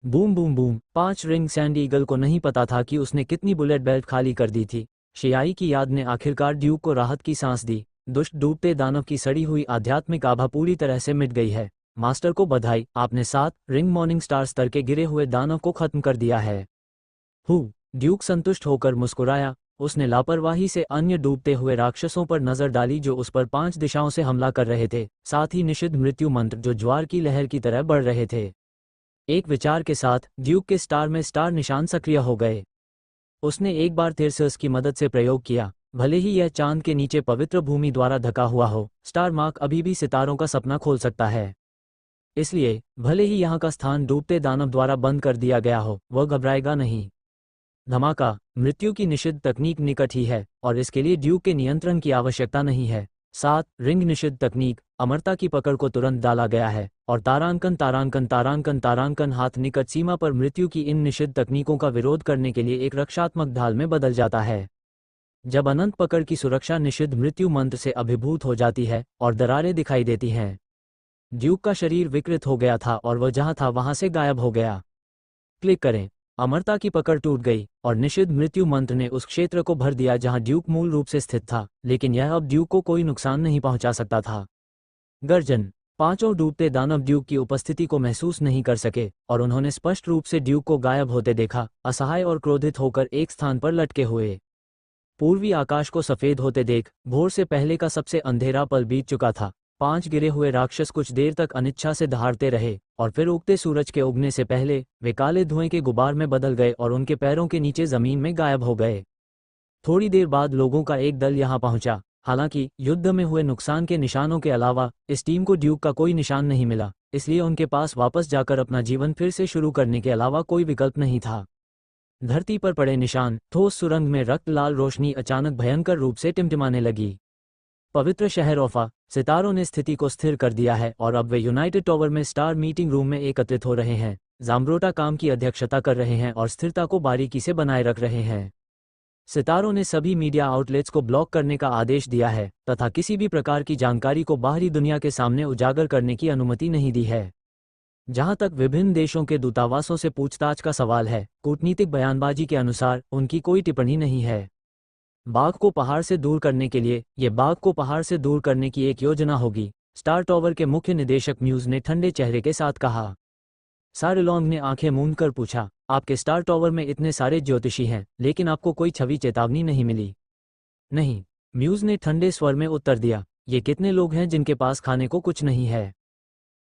Boom boom boom. 5 ring sand eagle को नहीं पता था कि उसने कितनी बुलेट बेल्ट खाली कर दी थी। शियाई की याद ने आखिरकार ड्यूक को राहत की सांस दी। दुष्ट डूबते दानव की सड़ी हुई आध्यात्मिक आभा पूरी तरह से मिट गई है। मास्टर को बधाई, आपने 7 रिंग मॉर्निंग स्टार स्तर के गिरे हुए दानव को खत्म कर दिया है। ड्यूक संतुष्ट होकर मुस्कुराया। उसने लापरवाही से अन्य डूबते हुए राक्षसों पर नजर डाली जो उस पर 5 दिशाओं से हमला कर रहे थे, साथ ही निषिद्ध मृत्यु मंत्र जो ज्वार की लहर की तरह बढ़ रहे थे। एक विचार के साथ ड्यूक के स्टार में स्टार निशान सक्रिय हो गए। उसने एक बार थिरसस की मदद से प्रयोग किया। भले ही यह चांद के नीचे पवित्र भूमि द्वारा ढका हुआ हो, स्टार मार्क अभी भी सितारों का सपना खोल सकता है। इसलिए भले ही यहाँ का स्थान डूबते दानव द्वारा बंद कर दिया गया हो, वह घबराएगा नहीं। धमाका, मृत्यु की निषिद्ध तकनीक निकट ही है और इसके लिए ड्यूक के नियंत्रण की आवश्यकता नहीं है। 7 रिंग निषिद्ध तकनीक अमरता की पकड़ को तुरंत डाला गया है और तारांकन तारांकन तारांकन तारांकन हाथ निकट सीमा पर मृत्यु की इन निषिद्ध तकनीकों का विरोध करने के लिए एक रक्षात्मक ढाल में बदल जाता है। जब अनंत पकड़ की सुरक्षा निषिद्ध मृत्यु मंत्र से अभिभूत हो जाती है और दरारें दिखाई देती हैं। ड्यूक का शरीर विकृत हो गया था और वह जहां था वहां से गायब हो गया। क्लिक करें। अमरता की पकड़ टूट गई और निषिद्ध मृत्यु मंत्र ने उस क्षेत्र को भर दिया जहां ड्यूक मूल रूप से स्थित था, लेकिन यह अब ड्यूक को कोई नुकसान नहीं पहुंचा सकता था। गर्जन। 5 डूबते दानव ड्यूक की उपस्थिति को महसूस नहीं कर सके और उन्होंने स्पष्ट रूप से ड्यूक को गायब होते देखा, असहाय और क्रोधित होकर एक स्थान पर लटके हुए। पूर्वी आकाश को सफेद होते देख भोर से पहले का सबसे अंधेरा पल बीत चुका था। 5 गिरे हुए राक्षस कुछ देर तक अनिच्छा से दहाड़ते रहे और फिर उगते सूरज के उगने से पहले वे काले धुएं के गुबार में बदल गए और उनके पैरों के नीचे जमीन में गायब हो गए। थोड़ी देर बाद लोगों का एक दल यहां पहुंचा। हालांकि युद्ध में हुए नुकसान के निशानों के अलावा इस टीम को ड्यूक का कोई निशान नहीं मिला, इसलिए उनके पास वापस जाकर अपना जीवन फिर से शुरू करने के अलावा कोई विकल्प नहीं था। धरती पर पड़े निशान, ठोस सुरंग में रक्त लाल रोशनी अचानक भयंकर रूप से टिमटिमाने लगी। पवित्र शहर ओफा, सितारों ने स्थिति को स्थिर कर दिया है और अब वे यूनाइटेड टावर में स्टार मीटिंग रूम में एकत्रित हो रहे हैं। जाम्ब्रोटा काम की अध्यक्षता कर रहे हैं और स्थिरता को बारीकी से बनाए रख रहे हैं। सितारों ने सभी मीडिया आउटलेट्स को ब्लॉक करने का आदेश दिया है तथा किसी भी प्रकार की जानकारी को बाहरी दुनिया के सामने उजागर करने की अनुमति नहीं दी है। जहां तक विभिन्न देशों के दूतावासों से पूछताछ का सवाल है, कूटनीतिक बयानबाजी के अनुसार उनकी कोई टिप्पणी नहीं है। बाघ को पहाड़ से दूर करने के लिए ये बाघ को पहाड़ से दूर करने की एक योजना होगी, स्टार टॉवर के मुख्य निदेशक म्यूज ने ठंडे चेहरे के साथ कहा। सारिलोंग ने आंखें मूंद कर पूछा, आपके स्टार टॉवर में इतने सारे ज्योतिषी हैं, लेकिन आपको कोई छवि चेतावनी नहीं मिली? नहीं, म्यूज ने ठंडे स्वर में उत्तर दिया, ये कितने लोग हैं जिनके पास खाने को कुछ नहीं है?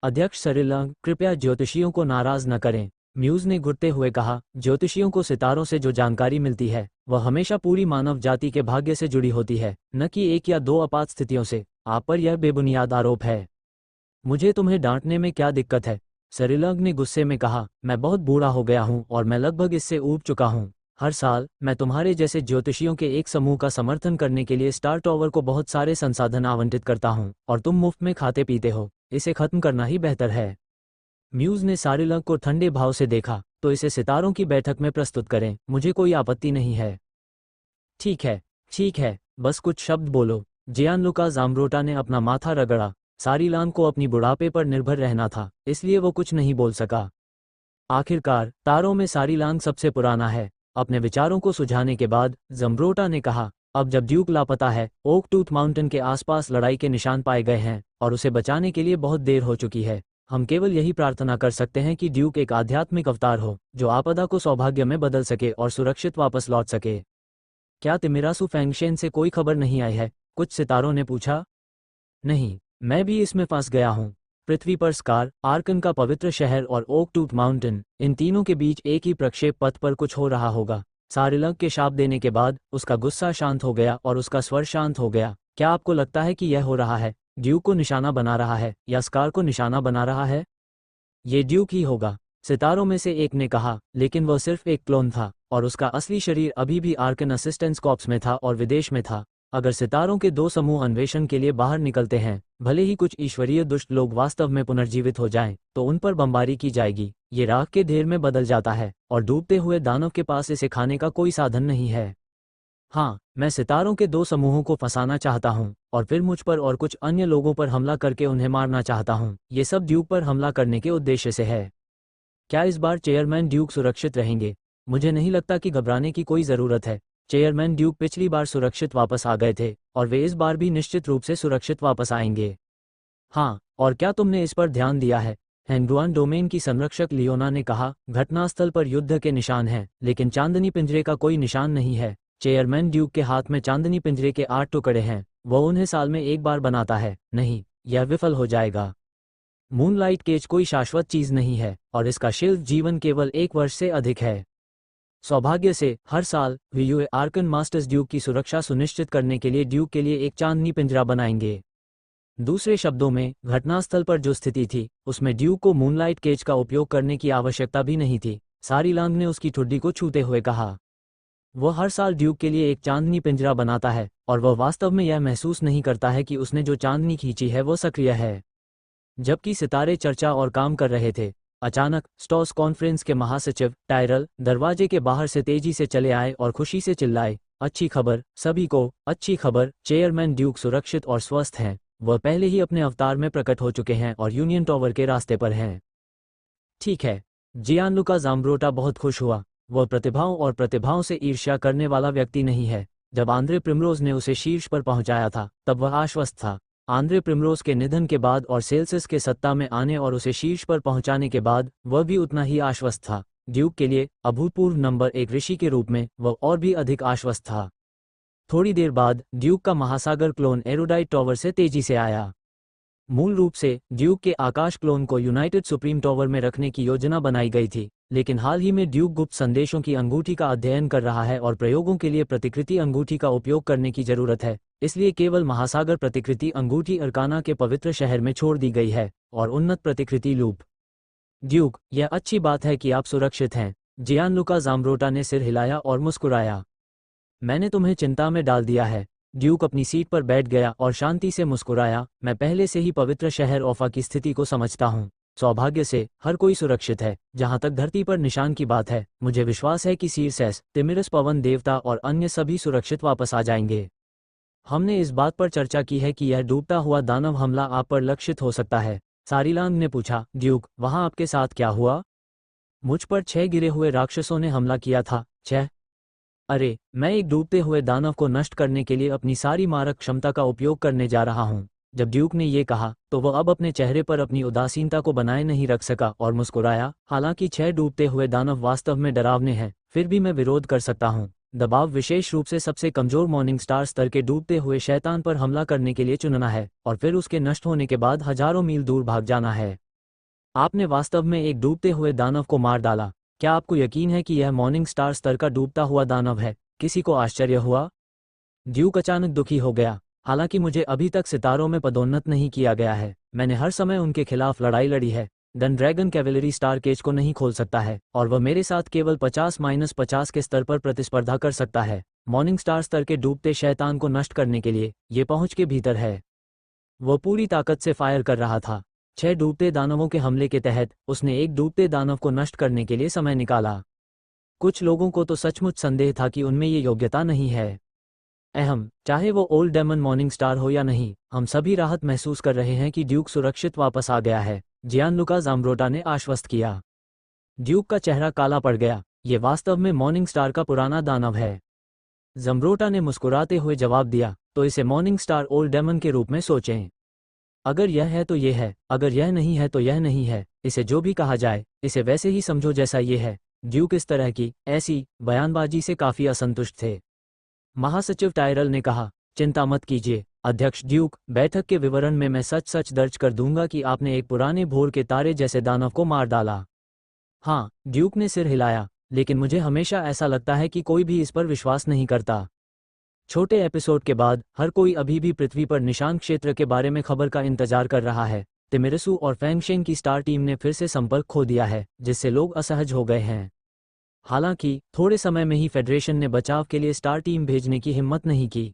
अध्यक्ष सारिलोंग, कृपया ज्योतिषियों को नाराज न करें, म्यूज ने घुटते हुए कहा। ज्योतिषियों को सितारों से जो जानकारी मिलती है वह हमेशा पूरी मानव जाति के भाग्य से जुड़ी होती है, न कि एक या दो आपात स्थितियों से। आप पर यह बेबुनियाद आरोप है। मुझे तुम्हें डांटने में क्या दिक्कत है? सारिलोंग ने गुस्से में कहा, मैं बहुत बूढ़ा हो गया हूं और मैं लगभग इससे ऊब चुका हूं। हर साल मैं तुम्हारे जैसे ज्योतिषियों के एक समूह का समर्थन करने के लिए स्टार टॉवर को बहुत सारे संसाधन आवंटित करता हूं, और तुम मुफ्त में खाते पीते हो। इसे खत्म करना ही बेहतर है। म्यूज ने सारिलोंग को ठंडे भाव से देखा, तो इसे सितारों की बैठक में प्रस्तुत करें, मुझे कोई आपत्ति नहीं है। ठीक है, ठीक है, बस कुछ शब्द बोलो। जियानलुका जाम्ब्रोटा ने अपना माथा रगड़ा। सारिलोंग को अपनी बुढ़ापे पर निर्भर रहना था, इसलिए वो कुछ नहीं बोल सका। आखिरकार तारों में सारिलोंग सबसे पुराना है। अपने विचारों को सुझाने के बाद जम्ब्रोटा ने कहा, अब जब ड्यूक लापता है, ओक टूथ माउंटेन के आसपास लड़ाई के निशान पाए गए हैं और उसे बचाने के लिए बहुत देर हो चुकी है, हम केवल यही प्रार्थना कर सकते हैं कि ड्यूक एक आध्यात्मिक अवतार हो जो आपदा को सौभाग्य में बदल सके और सुरक्षित वापस लौट सके। क्या तिमिरासु फैंगशेन से कोई खबर नहीं आई है? कुछ सितारों ने पूछा। नहीं, मैं भी इसमें फंस गया हूँ। पृथ्वी पर स्कार, आर्कन का पवित्र शहर और ओक टूथ माउंटेन, इन तीनों के बीच एक ही प्रक्षेप पथ पर कुछ हो रहा होगा। सारिलोंग के शाप देने के बाद उसका गुस्सा शांत हो गया और उसका स्वर शांत हो गया। क्या आपको लगता है कि यह हो रहा है? ड्यूक को निशाना बना रहा है या स्कार को निशाना बना रहा है? ये ड्यूक ही होगा, सितारों में से एक ने कहा, लेकिन वह सिर्फ एक क्लोन था और उसका असली शरीर अभी भी आर्कन असिस्टेंस कॉर्प्स में था और विदेश में था। अगर सितारों के दो समूह अन्वेषण के लिए बाहर निकलते हैं, भले ही कुछ ईश्वरीय दुष्ट लोग वास्तव में पुनर्जीवित हो जाएं, तो उन पर बमबारी की जाएगी। ये राख के ढेर में बदल जाता है और डूबते हुए दानव के पास इसे खाने का कोई साधन नहीं है। हाँ, मैं सितारों के दो समूहों को फंसाना चाहता हूँ और फिर मुझ पर और कुछ अन्य लोगों पर हमला करके उन्हें मारना चाहता हूँ। ये सब ड्यूक पर हमला करने के उद्देश्य से है। क्या इस बार चेयरमैन ड्यूक सुरक्षित रहेंगे? मुझे नहीं लगता कि घबराने की कोई ज़रूरत है। चेयरमैन ड्यूक पिछली बार सुरक्षित वापस आ गए थे और वे इस बार भी निश्चित रूप से सुरक्षित वापस आएंगे। हाँ, और क्या तुमने इस पर ध्यान दिया है? हेंगुआन डोमेन की संरक्षक लियोना ने कहा, घटनास्थल पर युद्ध के निशान हैं, लेकिन चांदनी पिंजरे का कोई निशान नहीं है। चेयरमैन ड्यूक के हाथ में चांदनी पिंजरे के 8 टुकड़े हैं, वह उन्हें साल में एक बार बनाता है। नहीं, यह विफल हो जाएगा। मूनलाइट केज कोई शाश्वत चीज नहीं है और इसका शेल्फ जीवन केवल 1 वर्ष से अधिक है। सौभाग्य से हर साल वीयूए आर्कन मास्टर्स ड्यूक की सुरक्षा सुनिश्चित करने के लिए ड्यूक के लिए एक चांदनी पिंजरा बनाएंगे। दूसरे शब्दों में, घटनास्थल पर जो स्थिति थी उसमें ड्यूक को मूनलाइट केज का उपयोग करने की आवश्यकता भी नहीं थी। सारिलोंग ने उसकी ठुड्डी को छूते हुए कहा। वह हर साल ड्यूक के लिए एक चांदनी पिंजरा बनाता है और वह वास्तव में यह महसूस नहीं करता है कि उसने जो चांदनी खींची है वो सक्रिय है। जबकि सितारे चर्चा और काम कर रहे थे, अचानक स्टॉस कॉन्फ्रेंस के महासचिव टायरल दरवाजे के बाहर से तेजी से चले आए और खुशी से चिल्लाए, अच्छी खबर सभी को, अच्छी खबर, चेयरमैन ड्यूक सुरक्षित और स्वस्थ हैं। वह पहले ही अपने अवतार में प्रकट हो चुके हैं और यूनियन टावर के रास्ते पर हैं। ठीक है। जियानलुका जाम्ब्रोटा बहुत खुश हुआ। वह प्रतिभाओं और प्रतिभाओं से ईर्ष्या करने वाला व्यक्ति नहीं है। जब आंद्रे प्रिमरोज ने उसे शीर्ष पर पहुंचाया था तब वह आश्वस्त था। आंद्रे प्रिमरोज के निधन के बाद और सेल्सियस के सत्ता में आने और उसे शीर्ष पर पहुंचाने के बाद वह भी उतना ही आश्वस्त था। ड्यूक के लिए अभूतपूर्व नंबर 1 ऋषि के रूप में वह और भी अधिक आश्वस्त था। थोड़ी देर बाद ड्यूक का महासागर क्लोन एरोडाइट टावर से तेजी से आया। मूल रूप से ड्यूक के आकाश क्लोन को यूनाइटेड सुप्रीम टावर में रखने की योजना बनाई गई थी, लेकिन हाल ही में ड्यूक गुप्त संदेशों की अंगूठी का अध्ययन कर रहा है और प्रयोगों के लिए प्रतिकृति अंगूठी का उपयोग करने की जरूरत है, इसलिए केवल महासागर प्रतिकृति अंगूठी अर्काना के पवित्र शहर में छोड़ दी गई है और उन्नत प्रतिकृति लूप। ड्यूक, यह अच्छी बात है कि आप सुरक्षित हैं। जियानलुका जाम्ब्रोटा ने सिर हिलाया और मुस्कुराया। मैंने तुम्हें चिंता में डाल दिया है। ड्यूक अपनी सीट पर बैठ गया और शांति से मुस्कुराया। मैं पहले से ही पवित्र शहर ओफा की स्थिति को समझता हूँ। सौभाग्य से हर कोई सुरक्षित है। जहाँ तक धरती पर निशान की बात है, मुझे विश्वास है कि सीरसेस, तिमिरस पवन देवता और अन्य सभी सुरक्षित वापस आ जाएंगे। हमने इस बात पर चर्चा की है कि यह डूबता हुआ दानव हमला आप पर लक्षित हो सकता है। सारिलोंग ने पूछा, ड्यूक, वहाँ आपके साथ क्या हुआ? मुझ पर 6 गिरे हुए राक्षसों ने हमला किया था। 6? अरे, मैं एक डूबते हुए दानव को नष्ट करने के लिए अपनी सारी मारक क्षमता का उपयोग करने जा रहा हूँ। जब ड्यूक ने ये कहा तो वह अब अपने चेहरे पर अपनी उदासीनता को बनाए नहीं रख सका और मुस्कुराया। हालांकि 6 डूबते हुए दानव वास्तव में डरावने हैं, फिर भी मैं विरोध कर सकता हूँ। दबाव विशेष रूप से सबसे कमजोर मॉर्निंग स्टार स्तर के डूबते हुए शैतान पर हमला करने के लिए चुनना है और फिर उसके नष्ट होने के बाद हजारों मील दूर भाग जाना है। आपने वास्तव में एक डूबते हुए दानव को मार डाला। क्या आपको यकीन है कि यह मॉर्निंग स्टार स्तर का डूबता हुआ दानव है? किसी को आश्चर्य हुआ। ड्यूक अचानक दुखी हो गया। हालांकि मुझे अभी तक सितारों में पदोन्नत नहीं किया गया है। मैंने हर समय उनके खिलाफ लड़ाई लड़ी है। Dun dragon cavalry star cage को नहीं खोल सकता है और वह मेरे साथ केवल 50-50 के स्तर पर प्रतिस्पर्धा कर सकता है। मॉर्निंग स्टार स्तर के डूबते शैतान को नष्ट करने के लिए ये पहुंच के भीतर है। वह पूरी ताकत से फायर कर रहा था। 6 डूबते दानवों के हमले के तहत उसने एक डूबते दानव को नष्ट करने के लिए समय निकाला। कुछ लोगों को तो सचमुच संदेह था कि उनमें ये योग्यता नहीं है। चाहे वो ओल्ड डेमन मॉर्निंग स्टार हो या नहीं, हम सभी राहत महसूस कर रहे हैं कि ड्यूक सुरक्षित वापस आ गया है, जियानलुका ज़ाम्ब्रोटा ने आश्वस्त किया। ड्यूक का चेहरा काला पड़ गया। ये वास्तव में मॉर्निंग स्टार का पुराना दानव है। ज़ाम्ब्रोटा ने मुस्कुराते हुए जवाब दिया, तो इसे मॉर्निंग स्टार ओल्ड डेमन के रूप में सोचें। अगर यह है तो यह है, अगर यह नहीं है तो यह नहीं है। इसे जो भी कहा जाए, इसे वैसे ही समझो जैसा ये है। ड्यूक इस तरह की ऐसी बयानबाजी से काफ़ी असंतुष्ट थे। महासचिव टायरल ने कहा, चिंता मत कीजिए अध्यक्ष ड्यूक, बैठक के विवरण में मैं सच सच दर्ज कर दूंगा कि आपने एक पुराने भोर के तारे जैसे दानव को मार डाला। हाँ, ड्यूक ने सिर हिलाया, लेकिन मुझे हमेशा ऐसा लगता है कि कोई भी इस पर विश्वास नहीं करता। छोटे एपिसोड के बाद हर कोई अभी भी पृथ्वी पर निशान क्षेत्र के बारे में खबर का इंतजार कर रहा है। तिमिरसु और फैंगशेंग की स्टार टीम ने फिर से संपर्क खो दिया है, जिससे लोग असहज हो गए हैं। हालांकि थोड़े समय में ही फेडरेशन ने बचाव के लिए स्टार टीम भेजने की हिम्मत नहीं की।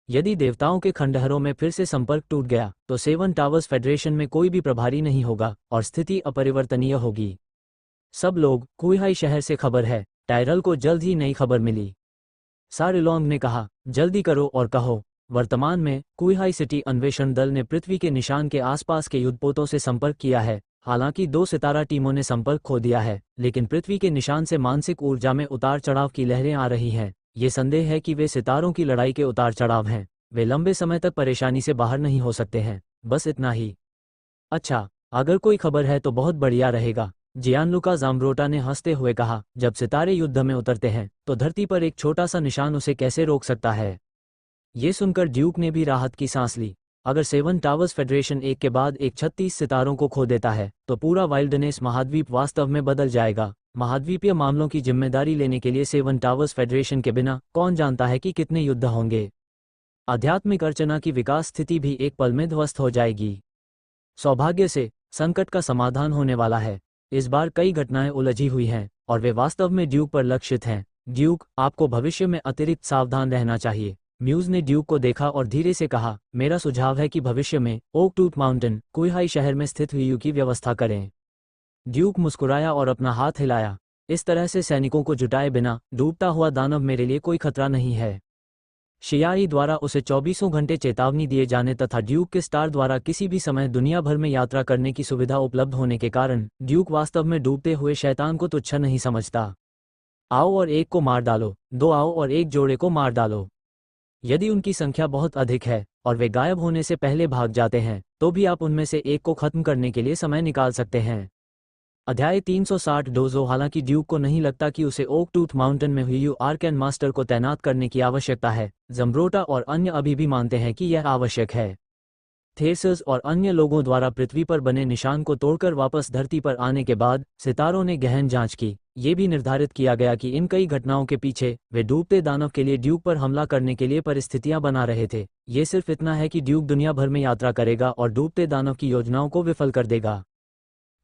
यदि देवताओं के खंडहरों में फिर से संपर्क टूट गया तो 7 टावर्स फेडरेशन में कोई भी प्रभारी नहीं होगा और स्थिति अपरिवर्तनीय होगी। सब लोग, कुइहाई शहर से खबर है, टायरल को जल्द ही नई खबर मिली। सारिलोंग ने कहा, जल्दी करो और कहो। वर्तमान में कुइहाई सिटी अन्वेषण दल ने पृथ्वी के निशान के आसपास के युद्धपोतों से संपर्क किया है। हालांकि 2 सितारा टीमों ने संपर्क खो दिया है, लेकिन पृथ्वी के निशान से मानसिक ऊर्जा में उतार चढ़ाव की लहरें आ रही हैं। ये संदेह है कि वे सितारों की लड़ाई के उतार चढ़ाव हैं। वे लंबे समय तक परेशानी से बाहर नहीं हो सकते हैं। बस इतना ही। अच्छा, अगर कोई खबर है तो बहुत बढ़िया रहेगा, जियानलुका ज़ाम्ब्रोटा ने हंसते हुए कहा। जब सितारे युद्ध में उतरते हैं तो धरती पर एक छोटा सा निशान उसे कैसे रोक सकता है। ये सुनकर ड्यूक ने भी राहत की सांस ली। अगर 7 टावर्स फेडरेशन एक के बाद एक 36 सितारों को खो देता है तो पूरा वाइल्डनेस महाद्वीप वास्तव में बदल जाएगा। महाद्वीपीय मामलों की जिम्मेदारी लेने के लिए 7 टावर्स फेडरेशन के बिना कौन जानता है कि कितने युद्ध होंगे। आध्यात्मिक अर्चना की विकास स्थिति भी एक पल में ध्वस्त हो जाएगी। सौभाग्य से संकट का समाधान होने वाला है। इस बार कई घटनाएं उलझी हुई हैं और वे वास्तव में ड्यूक पर लक्षित हैं। ड्यूक, आपको भविष्य में अतिरिक्त सावधान रहना चाहिए। म्यूज ने ड्यूक को देखा और धीरे से कहा, मेरा सुझाव है कि भविष्य में ओक टूथ माउंटेन, कुइहाई शहर में स्थित वीयू की व्यवस्था करें। ड्यूक मुस्कुराया और अपना हाथ हिलाया। इस तरह से सैनिकों को जुटाए बिना डूबता हुआ दानव मेरे लिए कोई खतरा नहीं है। शियाई द्वारा उसे 24 घंटे चेतावनी दिए जाने तथा ड्यूक के स्टार द्वारा किसी भी समय दुनिया भर में यात्रा करने की सुविधा उपलब्ध होने के कारण ड्यूक वास्तव में डूबते हुए शैतान को तुच्छ नहीं समझता। आओ और एक को मार डालो, 2 आओ और एक जोड़े को मार डालो। यदि उनकी संख्या बहुत अधिक है और वे गायब होने से पहले भाग जाते हैं तो भी आप उनमें से एक को खत्म करने के लिए समय निकाल सकते हैं। अध्याय 360 डोजो। हालांकि ड्यूक को नहीं लगता कि उसे ओक टूथ माउंटेन में हुई आर्कैन मास्टर को तैनात करने की आवश्यकता है। ज़ाम्ब्रोटा और अन्य अभी भी मानते हैं कि यह आवश्यक है। थेरसस और अन्य लोगों द्वारा पृथ्वी पर बने निशान को तोड़कर वापस धरती पर आने के बाद सितारों ने गहन जांच की। ये भी निर्धारित किया गया कि इन कई घटनाओं के पीछे वे डूबते दानव के लिए ड्यूक पर हमला करने के लिए परिस्थितियां बना रहे थे। ये सिर्फ इतना है कि ड्यूक दुनिया भर में यात्रा करेगा और डूबते दानव की योजनाओं को विफल कर देगा।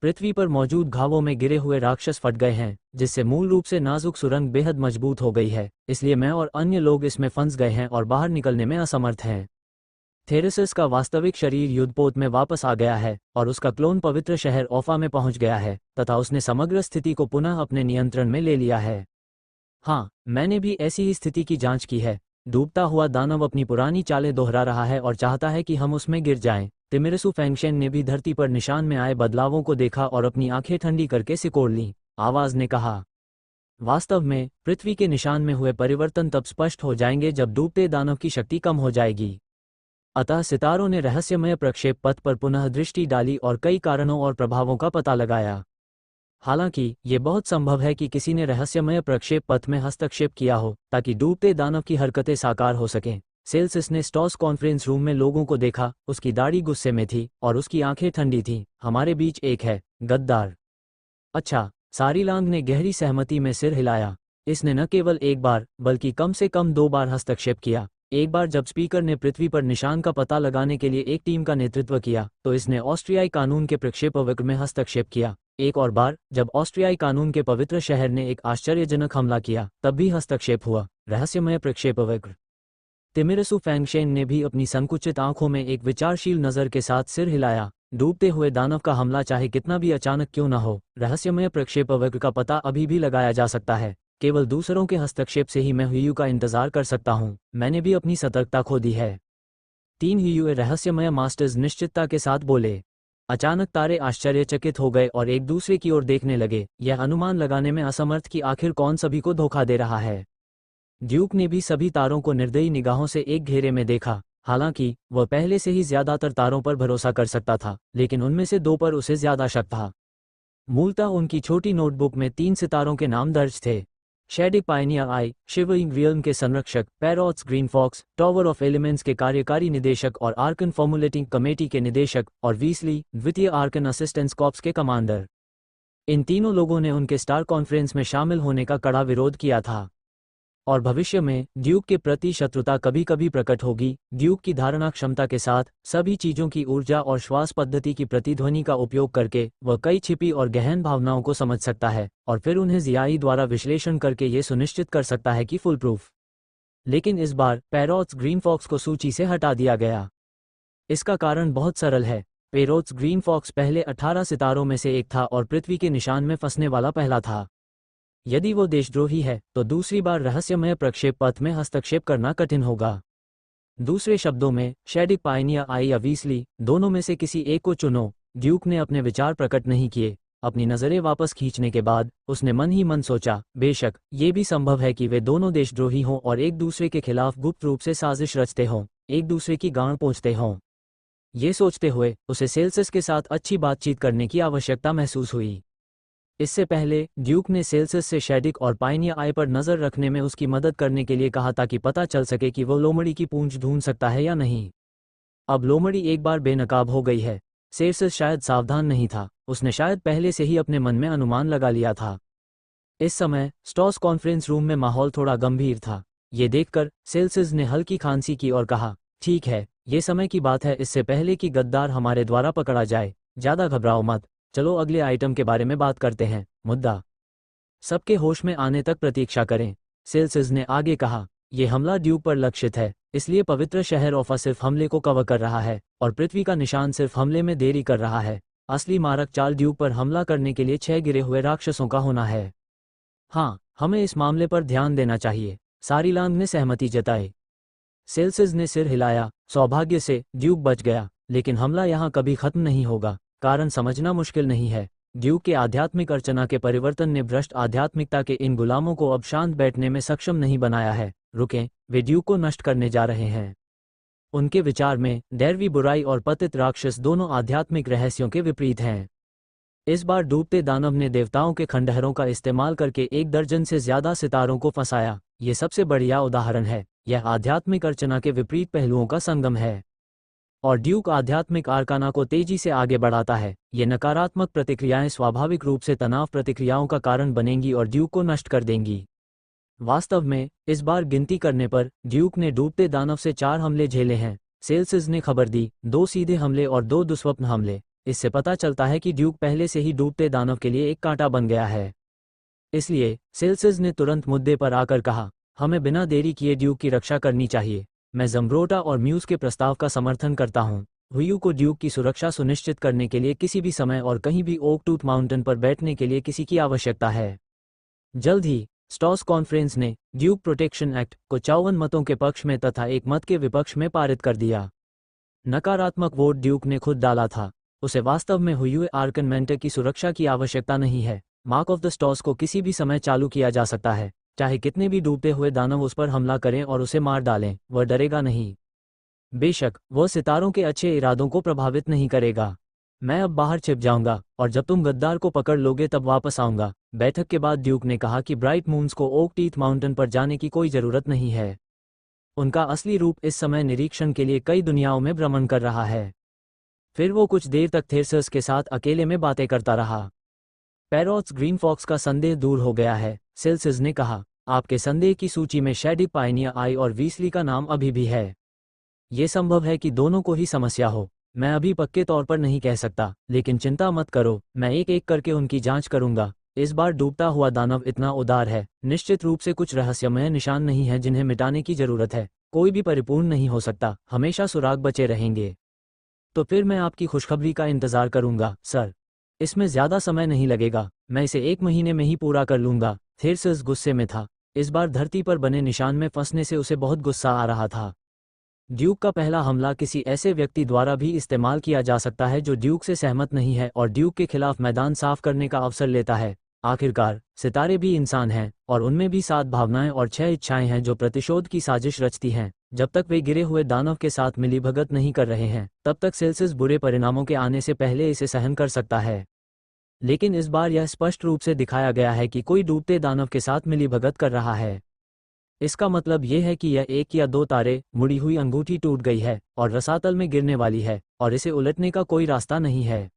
पृथ्वी पर मौजूद घावों में गिरे हुए राक्षस फट गए हैं, जिससे मूल रूप से नाजुक सुरंग बेहद मजबूत हो गई है। इसलिए मैं और अन्य लोग इसमें फंस गए हैं और बाहर निकलने में असमर्थ हैं। थेरेसस का वास्तविक शरीर युद्धपोत में वापस आ गया है और उसका क्लोन पवित्र शहर ओफा में पहुंच गया है तथा उसने समग्र स्थिति को पुनः अपने नियंत्रण में ले लिया है। हाँ, मैंने भी ऐसी ही स्थिति की जांच की है। डूबता हुआ दानव अपनी पुरानी चालें दोहरा रहा है और चाहता है कि हम उसमें गिर जाएं। तिमिरसु फैंगशेन ने भी धरती पर निशान में आए बदलावों को देखा और अपनी आंखें ठंडी करके सिकोड़ लीं। आवाज ने कहा, वास्तव में पृथ्वी के निशान में हुए परिवर्तन तब स्पष्ट हो जाएंगे जब डूबते दानव की शक्ति कम हो जाएगी। अतः सितारों ने रहस्यमय प्रक्षेप पथ पर पुनः दृष्टि डाली और कई कारणों और प्रभावों का पता लगाया। हालांकि ये बहुत संभव है कि किसी ने रहस्यमय प्रक्षेप पथ में हस्तक्षेप किया हो ताकि डूबते दानव की हरकतें साकार हो सकें। सेल्सियस ने स्टॉस कॉन्फ्रेंस रूम में लोगों को देखा, उसकी दाढ़ी गुस्से में थी और उसकी आंखें ठंडी थीं। हमारे बीच एक है, गद्दार। अच्छा, सारीलांग ने गहरी सहमति में सिर हिलाया। इसने न केवल एक बार बल्कि कम से कम 2 बार हस्तक्षेप किया। एक बार जब स्पीकर ने पृथ्वी पर निशान का पता लगाने के लिए एक टीम का नेतृत्व किया तो इसने ऑस्ट्रियाई कानून के प्रक्षेपवक्र में हस्तक्षेप किया। एक और बार जब ऑस्ट्रियाई कानून के पवित्र शहर ने एक आश्चर्यजनक हमला किया तब भी हस्तक्षेप हुआ। रहस्यमय प्रक्षेपवक्र। तिमिरसु फैंगशेन ने भी अपनी संकुचित आंखों में एक विचारशील नज़र के साथ सिर हिलाया। डूबते हुए दानव का हमला चाहे कितना भी अचानक क्यों न हो, रहस्यमय प्रक्षेपवक्र का पता अभी भी लगाया जा सकता है। केवल दूसरों के हस्तक्षेप से ही मैं हुयू का इंतजार कर सकता हूँ। मैंने भी अपनी सतर्कता खो दी है। 3 हुयू रहस्यमय मास्टर्स निश्चितता के साथ बोले। अचानक तारे आश्चर्यचकित हो गए और एक दूसरे की ओर देखने लगे, यह अनुमान लगाने में असमर्थ कि आखिर कौन सभी को धोखा दे रहा है। ड्यूक ने भी सभी तारों को निर्दयी निगाहों से एक घेरे में देखा। हालांकि वह पहले से ही ज्यादातर तारों पर भरोसा कर सकता था, लेकिन उनमें से 2 पर उसे ज्यादा शक था। मूलतः उनकी छोटी नोटबुक में 3 सितारों के नाम दर्ज थे। शेडिक पायनियर आई, शिवरिंग रियल्म के संरक्षक, parrots green fox, tower of elements के कार्यकारी निदेशक और आर्कन फॉर्मुलेटिंग कमेटी के निदेशक, और वीसली, द्वितीय आर्कन असिस्टेंस कॉर्प्स के कमांडर। इन तीनों लोगों ने उनके स्टार कॉन्फ्रेंस में शामिल होने का कड़ा विरोध किया था। और भविष्य में ड्यूक के प्रति शत्रुता कभी कभी प्रकट होगी। ड्यूक की धारणा क्षमता के साथ सभी चीजों की ऊर्जा और श्वास पद्धति की प्रतिध्वनि का उपयोग करके वह कई छिपी और गहन भावनाओं को समझ सकता है और फिर उन्हें जीआई द्वारा विश्लेषण करके ये सुनिश्चित कर सकता है कि फुल प्रूफ। लेकिन इस बार पैरोट्स ग्रीन फॉक्स को सूची से हटा दिया गया। इसका कारण बहुत सरल है। पैरोट्स ग्रीन फॉक्स पहले 18 सितारों में से एक था और पृथ्वी के निशान में फंसने वाला पहला था। यदि वो देशद्रोही है तो दूसरी बार रहस्यमय प्रक्षेप पथ में हस्तक्षेप करना कठिन होगा। दूसरे शब्दों में, शेडिक पायनियर आई या वीसली, दोनों में से किसी एक को चुनो। ड्यूक ने अपने विचार प्रकट नहीं किए। अपनी नज़रें वापस खींचने के बाद उसने मन ही मन सोचा, बेशक ये भी संभव है कि वे दोनों देशद्रोही हों और एक दूसरे के खिलाफ गुप्त रूप से साजिश रचते हों, एक दूसरे की गांड पोंछते हों। ये सोचते हुए उसे सेल्सियस के साथ अच्छी बातचीत करने की आवश्यकता महसूस हुई। इससे पहले ड्यूक ने सेल्सियस से शेडिक और पायनियर आई पर नज़र रखने में उसकी मदद करने के लिए कहा ताकि पता चल सके कि वो लोमड़ी की पूंछ ढूंढ सकता है या नहीं। अब लोमड़ी एक बार बेनकाब हो गई है। सेल्सियस शायद सावधान नहीं था, उसने शायद पहले से ही अपने मन में अनुमान लगा लिया था। इस समय स्टॉस कॉन्फ्रेंस रूम में माहौल थोड़ा गंभीर था। ये देखकर सेल्सियस ने हल्की खांसी की और कहा, ठीक है, ये समय की बात है, इससे पहले कि गद्दार हमारे द्वारा पकड़ा जाए। ज़्यादा घबराओ मत, चलो अगले आइटम के बारे में बात करते हैं। मुद्दा सबके होश में आने तक प्रतीक्षा करें। सेल्सियस ने आगे कहा, यह हमला ड्यूक पर लक्षित है, इसलिए पवित्र शहर ऑफा सिर्फ हमले को कवर कर रहा है और पृथ्वी का निशान सिर्फ हमले में देरी कर रहा है। असली मारक चाल ड्यूक पर हमला करने के लिए 6 गिरे हुए राक्षसों का होना है। हाँ, हमें इस मामले पर ध्यान देना चाहिए। सारीलांग ने सहमति जताई। सेल्सियस ने सिर हिलाया। सौभाग्य से ड्यूक बच गया, लेकिन हमला यहाँ कभी खत्म नहीं होगा। कारण समझना मुश्किल नहीं है। ड्यूक के आध्यात्मिक अर्चना के परिवर्तन ने भ्रष्ट आध्यात्मिकता के इन गुलामों को अब शांत बैठने में सक्षम नहीं बनाया है। रुकें, वे ड्यूक को नष्ट करने जा रहे हैं। उनके विचार में दैवी बुराई और पतित राक्षस दोनों आध्यात्मिक रहस्यों के विपरीत हैं। इस बार डूबते दानव ने देवताओं के खंडहरों का इस्तेमाल करके 1 दर्जन से ज्यादा सितारों को फंसाया। ये सबसे बढ़िया उदाहरण है। यह आध्यात्मिक अर्चना के विपरीत पहलुओं का संगम है। और ड्यूक आध्यात्मिक आर्काना को तेजी से आगे बढ़ाता है। ये नकारात्मक प्रतिक्रियाएं स्वाभाविक रूप से तनाव प्रतिक्रियाओं का कारण बनेंगी और ड्यूक को नष्ट कर देंगी। वास्तव में इस बार गिनती करने पर ड्यूक ने डूबते दानव से 4 हमले झेले हैं। सेल्सियस ने खबर दी, 2 सीधे हमले और 2 दुष्स्वप्न हमले। इससे पता चलता है कि ड्यूक पहले से ही डूबते दानव के लिए एक कांटा बन गया है। इसलिए सेल्सियस ने तुरंत मुद्दे पर आकर कहा, हमें बिना देरी किए ड्यूक की रक्षा करनी चाहिए। मैं ज़म्ब्रोटा और म्यूज़ के प्रस्ताव का समर्थन करता हूँ। हुयू को ड्यूक की सुरक्षा सुनिश्चित करने के लिए किसी भी समय और कहीं भी ओक टूथ माउंटेन पर बैठने के लिए किसी की आवश्यकता है। जल्द ही स्टॉस कॉन्फ्रेंस ने ड्यूक प्रोटेक्शन एक्ट को 54 मतों के पक्ष में तथा 1 मत के विपक्ष में पारित कर दिया। नकारात्मक वोट ड्यूक ने खुद डाला था। उसे वास्तव में हुयू आर्कन मेंटर की सुरक्षा की आवश्यकता नहीं है। मार्क ऑफ द स्टॉर्स को किसी भी समय चालू किया जा सकता है, चाहे कितने भी डूबते हुए दानव उस पर हमला करें और उसे मार डालें, वह डरेगा नहीं। बेशक वह सितारों के अच्छे इरादों को प्रभावित नहीं करेगा। मैं अब बाहर छिप जाऊंगा और जब तुम गद्दार को पकड़ लोगे तब वापस आऊंगा। बैठक के बाद ड्यूक ने कहा कि ब्राइट मून्स को ओक टीथ माउंटेन पर जाने की कोई जरूरत नहीं है। उनका असली रूप इस समय निरीक्षण के लिए कई दुनियाओं में भ्रमण कर रहा है। फिर वो कुछ देर तक थेरसस के साथ अकेले में बातें करता रहा। पैरोट्स ग्रीन फॉक्स का संदेह दूर हो गया है, सेल्सियस ने कहा। आपके संदेह की सूची में शैडिक पायनिया आई और वीसली का नाम अभी भी है। ये संभव है कि दोनों को ही समस्या हो। मैं अभी पक्के तौर पर नहीं कह सकता, लेकिन चिंता मत करो, मैं एक एक करके उनकी जांच करूंगा। इस बार डूबता हुआ दानव इतना उदार है, निश्चित रूप से कुछ रहस्यमय निशान नहीं है जिन्हें मिटाने की जरूरत है। कोई भी परिपूर्ण नहीं हो सकता, हमेशा सुराग बचे रहेंगे। तो फिर मैं आपकी खुशखबरी का इंतजार करूंगा, सर। इसमें ज्यादा समय नहीं लगेगा, मैं इसे 1 महीने में ही पूरा कर लूंगा। थेरसस गुस्से में था। इस बार धरती पर बने निशान में फंसने से उसे बहुत गुस्सा आ रहा था। ड्यूक का पहला हमला किसी ऐसे व्यक्ति द्वारा भी इस्तेमाल किया जा सकता है जो ड्यूक से सहमत नहीं है और ड्यूक के खिलाफ मैदान साफ करने का अवसर लेता है। आखिरकार सितारे भी इंसान हैं और उनमें भी 7 भावनाएं और 6 इच्छाएं हैं जो प्रतिशोध की साजिश रचती हैं। जब तक वे गिरे हुए दानव के साथ मिलीभगत नहीं कर रहे हैं, तब तक सेल्सियस बुरे परिणामों के आने से पहले इसे सहन कर सकता है। लेकिन इस बार यह स्पष्ट रूप से दिखाया गया है कि कोई डूबते दानव के साथ मिलीभगत कर रहा है। इसका मतलब यह है कि यह 1 या 2 तारे, मुड़ी हुई अंगूठी टूट गई है और रसातल में गिरने वाली है और इसे उलटने का कोई रास्ता नहीं है।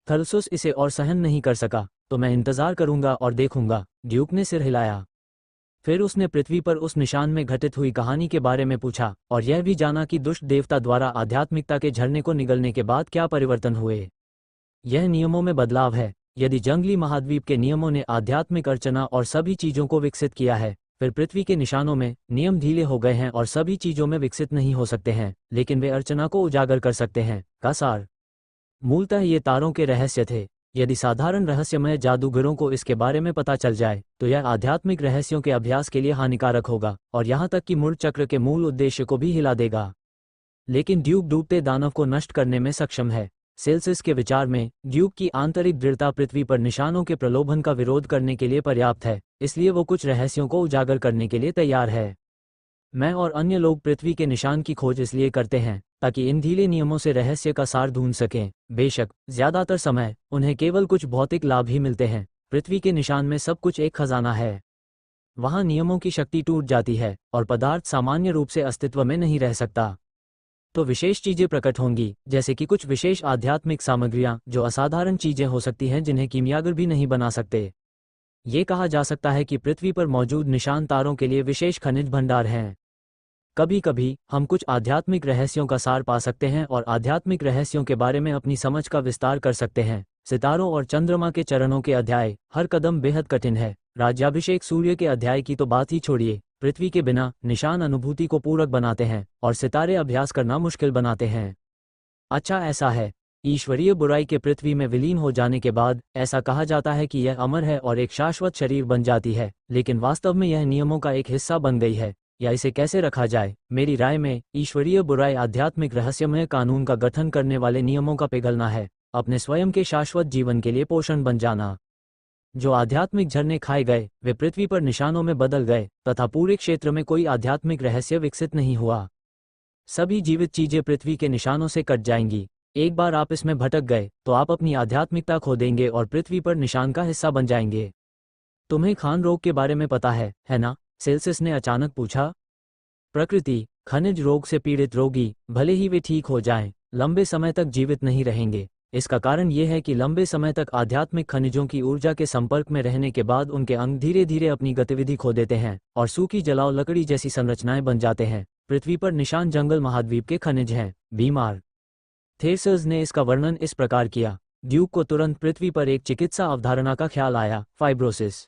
थर्सुस इसे और सहन नहीं कर सका, तो मैं इंतजार करूंगा और देखूंगा। ड्यूक ने सिर हिलाया। फिर उसने पृथ्वी पर उस निशान में घटित हुई कहानी के बारे में पूछा और यह भी जाना कि दुष्ट देवता द्वारा आध्यात्मिकता के झरने को निगलने के बाद क्या परिवर्तन हुए। यह नियमों में बदलाव है। यदि जंगली महाद्वीप के नियमों ने आध्यात्मिक अर्चना और सभी चीजों को विकसित किया है, फिर पृथ्वी के निशानों में नियम ढीले हो गए हैं और सभी चीजों में विकसित नहीं हो सकते हैं, लेकिन वे अर्चना को उजागर कर सकते हैं। का सार मूलतः ये तारों के रहस्य थे। यदि साधारण रहस्यमय जादूगरों को इसके बारे में पता चल जाए तो यह आध्यात्मिक रहस्यों के अभ्यास के लिए हानिकारक होगा और यहाँ तक कि मूल चक्र के मूल उद्देश्य को भी हिला देगा। लेकिन ड्यूक डूबते दानव को नष्ट करने में सक्षम है। सेल्सियस के विचार में ड्यूक की आंतरिक दृढ़ता पृथ्वी पर निशानों के प्रलोभन का विरोध करने के लिए पर्याप्त है, इसलिए वो कुछ रहस्यों को उजागर करने के लिए तैयार है। मैं और अन्य लोग पृथ्वी के निशान की खोज इसलिए करते हैं ताकि इन ढीले नियमों से रहस्य का सार ढूंढ सकें। बेशक ज्यादातर समय उन्हें केवल कुछ भौतिक लाभ ही मिलते हैं। पृथ्वी के निशान में सब कुछ एक खजाना है। वहां नियमों की शक्ति टूट जाती है और पदार्थ सामान्य रूप से अस्तित्व में नहीं रह सकता। तो विशेष चीजें प्रकट होंगी, जैसे कि कुछ विशेष आध्यात्मिक सामग्रियां जो असाधारण चीजें हो सकती हैं जिन्हें कीमियागर भी नहीं बना सकते। ये कहा जा सकता है कि पृथ्वी पर मौजूद निशान तारों के लिए विशेष खनिज भंडार हैं। कभी कभी हम कुछ आध्यात्मिक रहस्यों का सार पा सकते हैं और आध्यात्मिक रहस्यों के बारे में अपनी समझ का विस्तार कर सकते हैं। सितारों और चंद्रमा के चरणों के अध्याय, हर कदम बेहद कठिन है। राज्याभिषेक सूर्य के अध्याय की तो बात ही छोड़िए। पृथ्वी के बिना निशान अनुभूति को पूरक बनाते हैं और सितारे अभ्यास करना मुश्किल बनाते हैं। अच्छा ऐसा है। ईश्वरीय बुराई के पृथ्वी में विलीन हो जाने के बाद ऐसा कहा जाता है कि यह अमर है और एक शाश्वत शरीर बन जाती है, लेकिन वास्तव में यह नियमों का एक हिस्सा बन गई है। या इसे कैसे रखा जाए? मेरी राय में ईश्वरीय बुराई आध्यात्मिक रहस्यमय कानून का गठन करने वाले नियमों का पिघलना है, अपने स्वयं के शाश्वत जीवन के लिए पोषण बन जाना। जो आध्यात्मिक झरने खाए गए वे पृथ्वी पर निशानों में बदल गए तथा पूरे क्षेत्र में कोई आध्यात्मिक रहस्य विकसित नहीं हुआ। सभी जीवित चीजें पृथ्वी के निशानों से कट जाएंगी। एक बार आप इसमें भटक गए तो आप अपनी आध्यात्मिकता खो देंगे और पृथ्वी पर निशान का हिस्सा बन जाएंगे। तुम्हें खान रोग के बारे में पता है ना? सेल्सियस ने अचानक पूछा। प्रकृति खनिज रोग से पीड़ित रोगी, भले ही वे ठीक हो जाएं, लंबे समय तक जीवित नहीं रहेंगे। इसका कारण यह है कि लंबे समय तक आध्यात्मिक खनिजों की ऊर्जा के संपर्क में रहने के बाद उनके अंग धीरे धीरे अपनी गतिविधि खो देते हैं और सूखी जलाओ लकड़ी जैसी संरचनाएं बन जाते हैं। पृथ्वी पर निशान जंगल महाद्वीप के खनिज हैं। बीमार थेरसस ने इसका वर्णन इस प्रकार किया। ड्यूक को तुरंत पृथ्वी पर एक चिकित्सा अवधारणा का ख्याल आया, फाइब्रोसिस।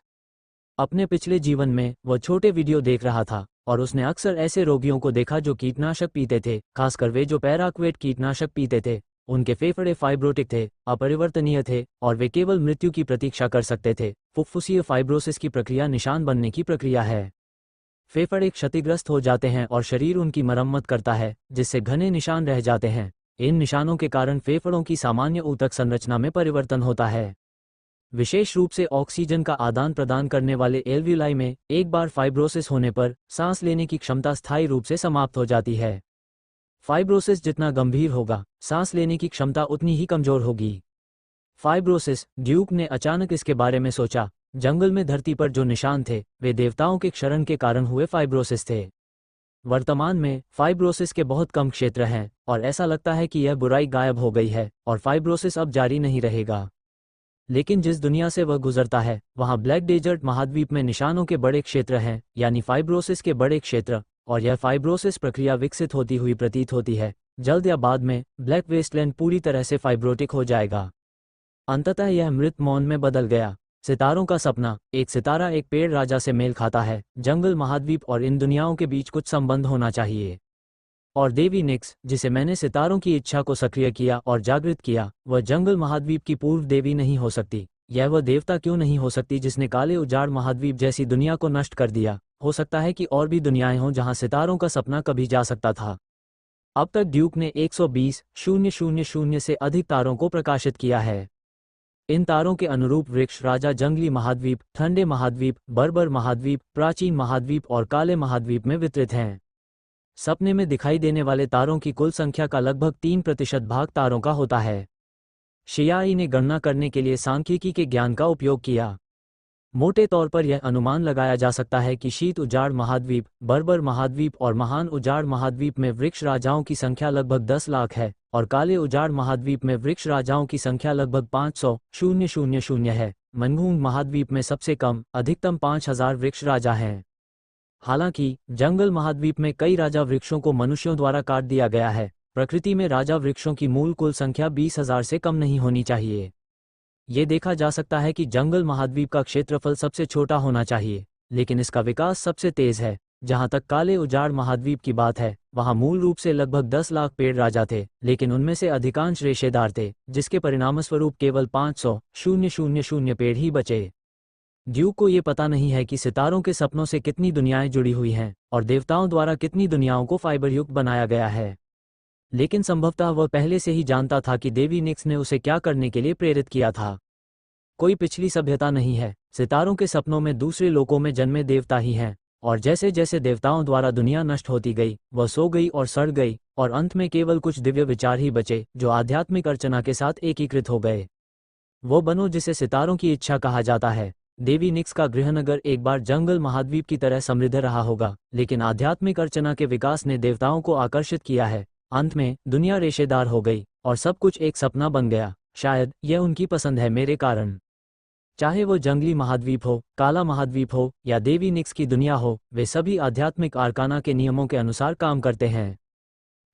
अपने पिछले जीवन में वह छोटे वीडियो देख रहा था और उसने अक्सर ऐसे रोगियों को देखा जो कीटनाशक पीते थे, खासकर वे जो पैराक्वेट कीटनाशक पीते थे। उनके फेफड़े फाइब्रोटिक थे, अपरिवर्तनीय थे और वे केवल मृत्यु की प्रतीक्षा कर सकते थे। फुफ्फुसीय फाइब्रोसिस की प्रक्रिया निशान बनने की प्रक्रिया है। फेफड़े क्षतिग्रस्त हो जाते हैं और शरीर उनकी मरम्मत करता है, जिससे घने निशान रह जाते हैं। इन निशानों के कारण फेफड़ों की सामान्य ऊतक संरचना में परिवर्तन होता है। विशेष रूप से ऑक्सीजन का आदान प्रदान करने वाले एल्वियोलाई में एक बार फाइब्रोसिस होने पर सांस लेने की क्षमता स्थायी रूप से समाप्त हो जाती है। फाइब्रोसिस जितना गंभीर होगा, सांस लेने की क्षमता उतनी ही कमजोर होगी। फाइब्रोसिस, ड्यूक ने अचानक इसके बारे में सोचा। जंगल में धरती पर जो निशान थे वे देवताओं के क्षरण के कारण हुए फाइब्रोसिस थे। वर्तमान में फाइब्रोसिस के बहुत कम क्षेत्र हैं और ऐसा लगता है कि यह बुराई गायब हो गई है और फाइब्रोसिस अब जारी नहीं रहेगा। लेकिन जिस दुनिया से वह गुजरता है वहां ब्लैक डेजर्ट महाद्वीप में निशानों के बड़े क्षेत्र हैं, यानी फाइब्रोसिस के बड़े क्षेत्र, और यह फाइब्रोसिस प्रक्रिया विकसित होती हुई प्रतीत होती है। जल्द या बाद में ब्लैक वेस्टलैंड पूरी तरह से फाइब्रोटिक हो जाएगा। अंततः यह मृत मौन में बदल गया। सितारों का सपना। एक सितारा एक पेड़ राजा से मेल खाता है। जंगल महाद्वीप और इन दुनियाओं के बीच कुछ संबंध होना चाहिए। और देवी निक्स, जिसे मैंने सितारों की इच्छा को सक्रिय किया और जागृत किया, वह जंगल महाद्वीप की पूर्व देवी नहीं हो सकती। यह वह देवता क्यों नहीं हो सकती जिसने काले उजाड़ महाद्वीप जैसी दुनिया को नष्ट कर दिया। हो सकता है कि और भी दुनियाएं हों जहां सितारों का सपना कभी जा सकता था। अब तक ड्यूक ने 120,000 से अधिक तारों को प्रकाशित किया है। इन तारों के अनुरूप वृक्ष राजा जंगली महाद्वीप, ठंडे महाद्वीप, बर्बर महाद्वीप, प्राचीन महाद्वीप और काले महाद्वीप में वितरित हैं। सपने में दिखाई देने वाले तारों की कुल संख्या का लगभग 3% भाग तारों का होता है। शियाई ने गणना करने के लिए सांख्यिकी के ज्ञान का उपयोग किया। मोटे तौर पर यह अनुमान लगाया जा सकता है कि शीत उजाड़ महाद्वीप, बर्बर महाद्वीप और महान उजाड़ महाद्वीप में वृक्ष राजाओं की संख्या लगभग 10 लाख है और काले उजाड़ महाद्वीप में वृक्ष राजाओं की संख्या लगभग 500,000 है। मनगूंग महाद्वीप में सबसे कम, अधिकतम 5000 वृक्ष राजा हैं। हालांकि जंगल महाद्वीप में कई राजा वृक्षों को मनुष्यों द्वारा काट दिया गया है। प्रकृति में राजा वृक्षों की मूल कुल संख्या 20,000 से कम नहीं होनी चाहिए। ये देखा जा सकता है कि जंगल महाद्वीप का क्षेत्रफल सबसे छोटा होना चाहिए, लेकिन इसका विकास सबसे तेज है। जहां तक काले उजाड़ महाद्वीप की बात है, वहां मूल रूप से लगभग 10 लाख पेड़ राजा थे, लेकिन उनमें से अधिकांश रेशेदार थे, जिसके परिणामस्वरूप केवल 500,000 पेड़ ही बचे। ड्यूक को ये पता नहीं है कि सितारों के सपनों से कितनी दुनियाएं जुड़ी हुई हैं और देवताओं द्वारा कितनी दुनियाओं को फाइबरयुक्त बनाया गया है। लेकिन संभवतः वह पहले से ही जानता था कि देवी निक्स ने उसे क्या करने के लिए प्रेरित किया था। कोई पिछली सभ्यता नहीं है। सितारों के सपनों में दूसरे लोकों में जन्मे देवता ही हैं, और जैसे जैसे देवताओं द्वारा दुनिया नष्ट होती गई, वह सो गई और सड़ गई, और अंत में केवल कुछ दिव्य विचार ही बचे जो आध्यात्मिक अर्चना के साथ एकीकृत हो गए। वो बनो जिसे सितारों की इच्छा कहा जाता है। देवी निक्स का गृहनगर एक बार जंगल महाद्वीप की तरह समृद्ध रहा होगा, लेकिन आध्यात्मिक अर्चना के विकास ने देवताओं को आकर्षित किया है। अंत में दुनिया रेशेदार हो गई और सब कुछ एक सपना बन गया। शायद यह उनकी पसंद है मेरे कारण। चाहे वो जंगली महाद्वीप हो, काला महाद्वीप हो या देवी निक्स की दुनिया हो, वे सभी आध्यात्मिक आर्काना के नियमों के अनुसार काम करते हैं।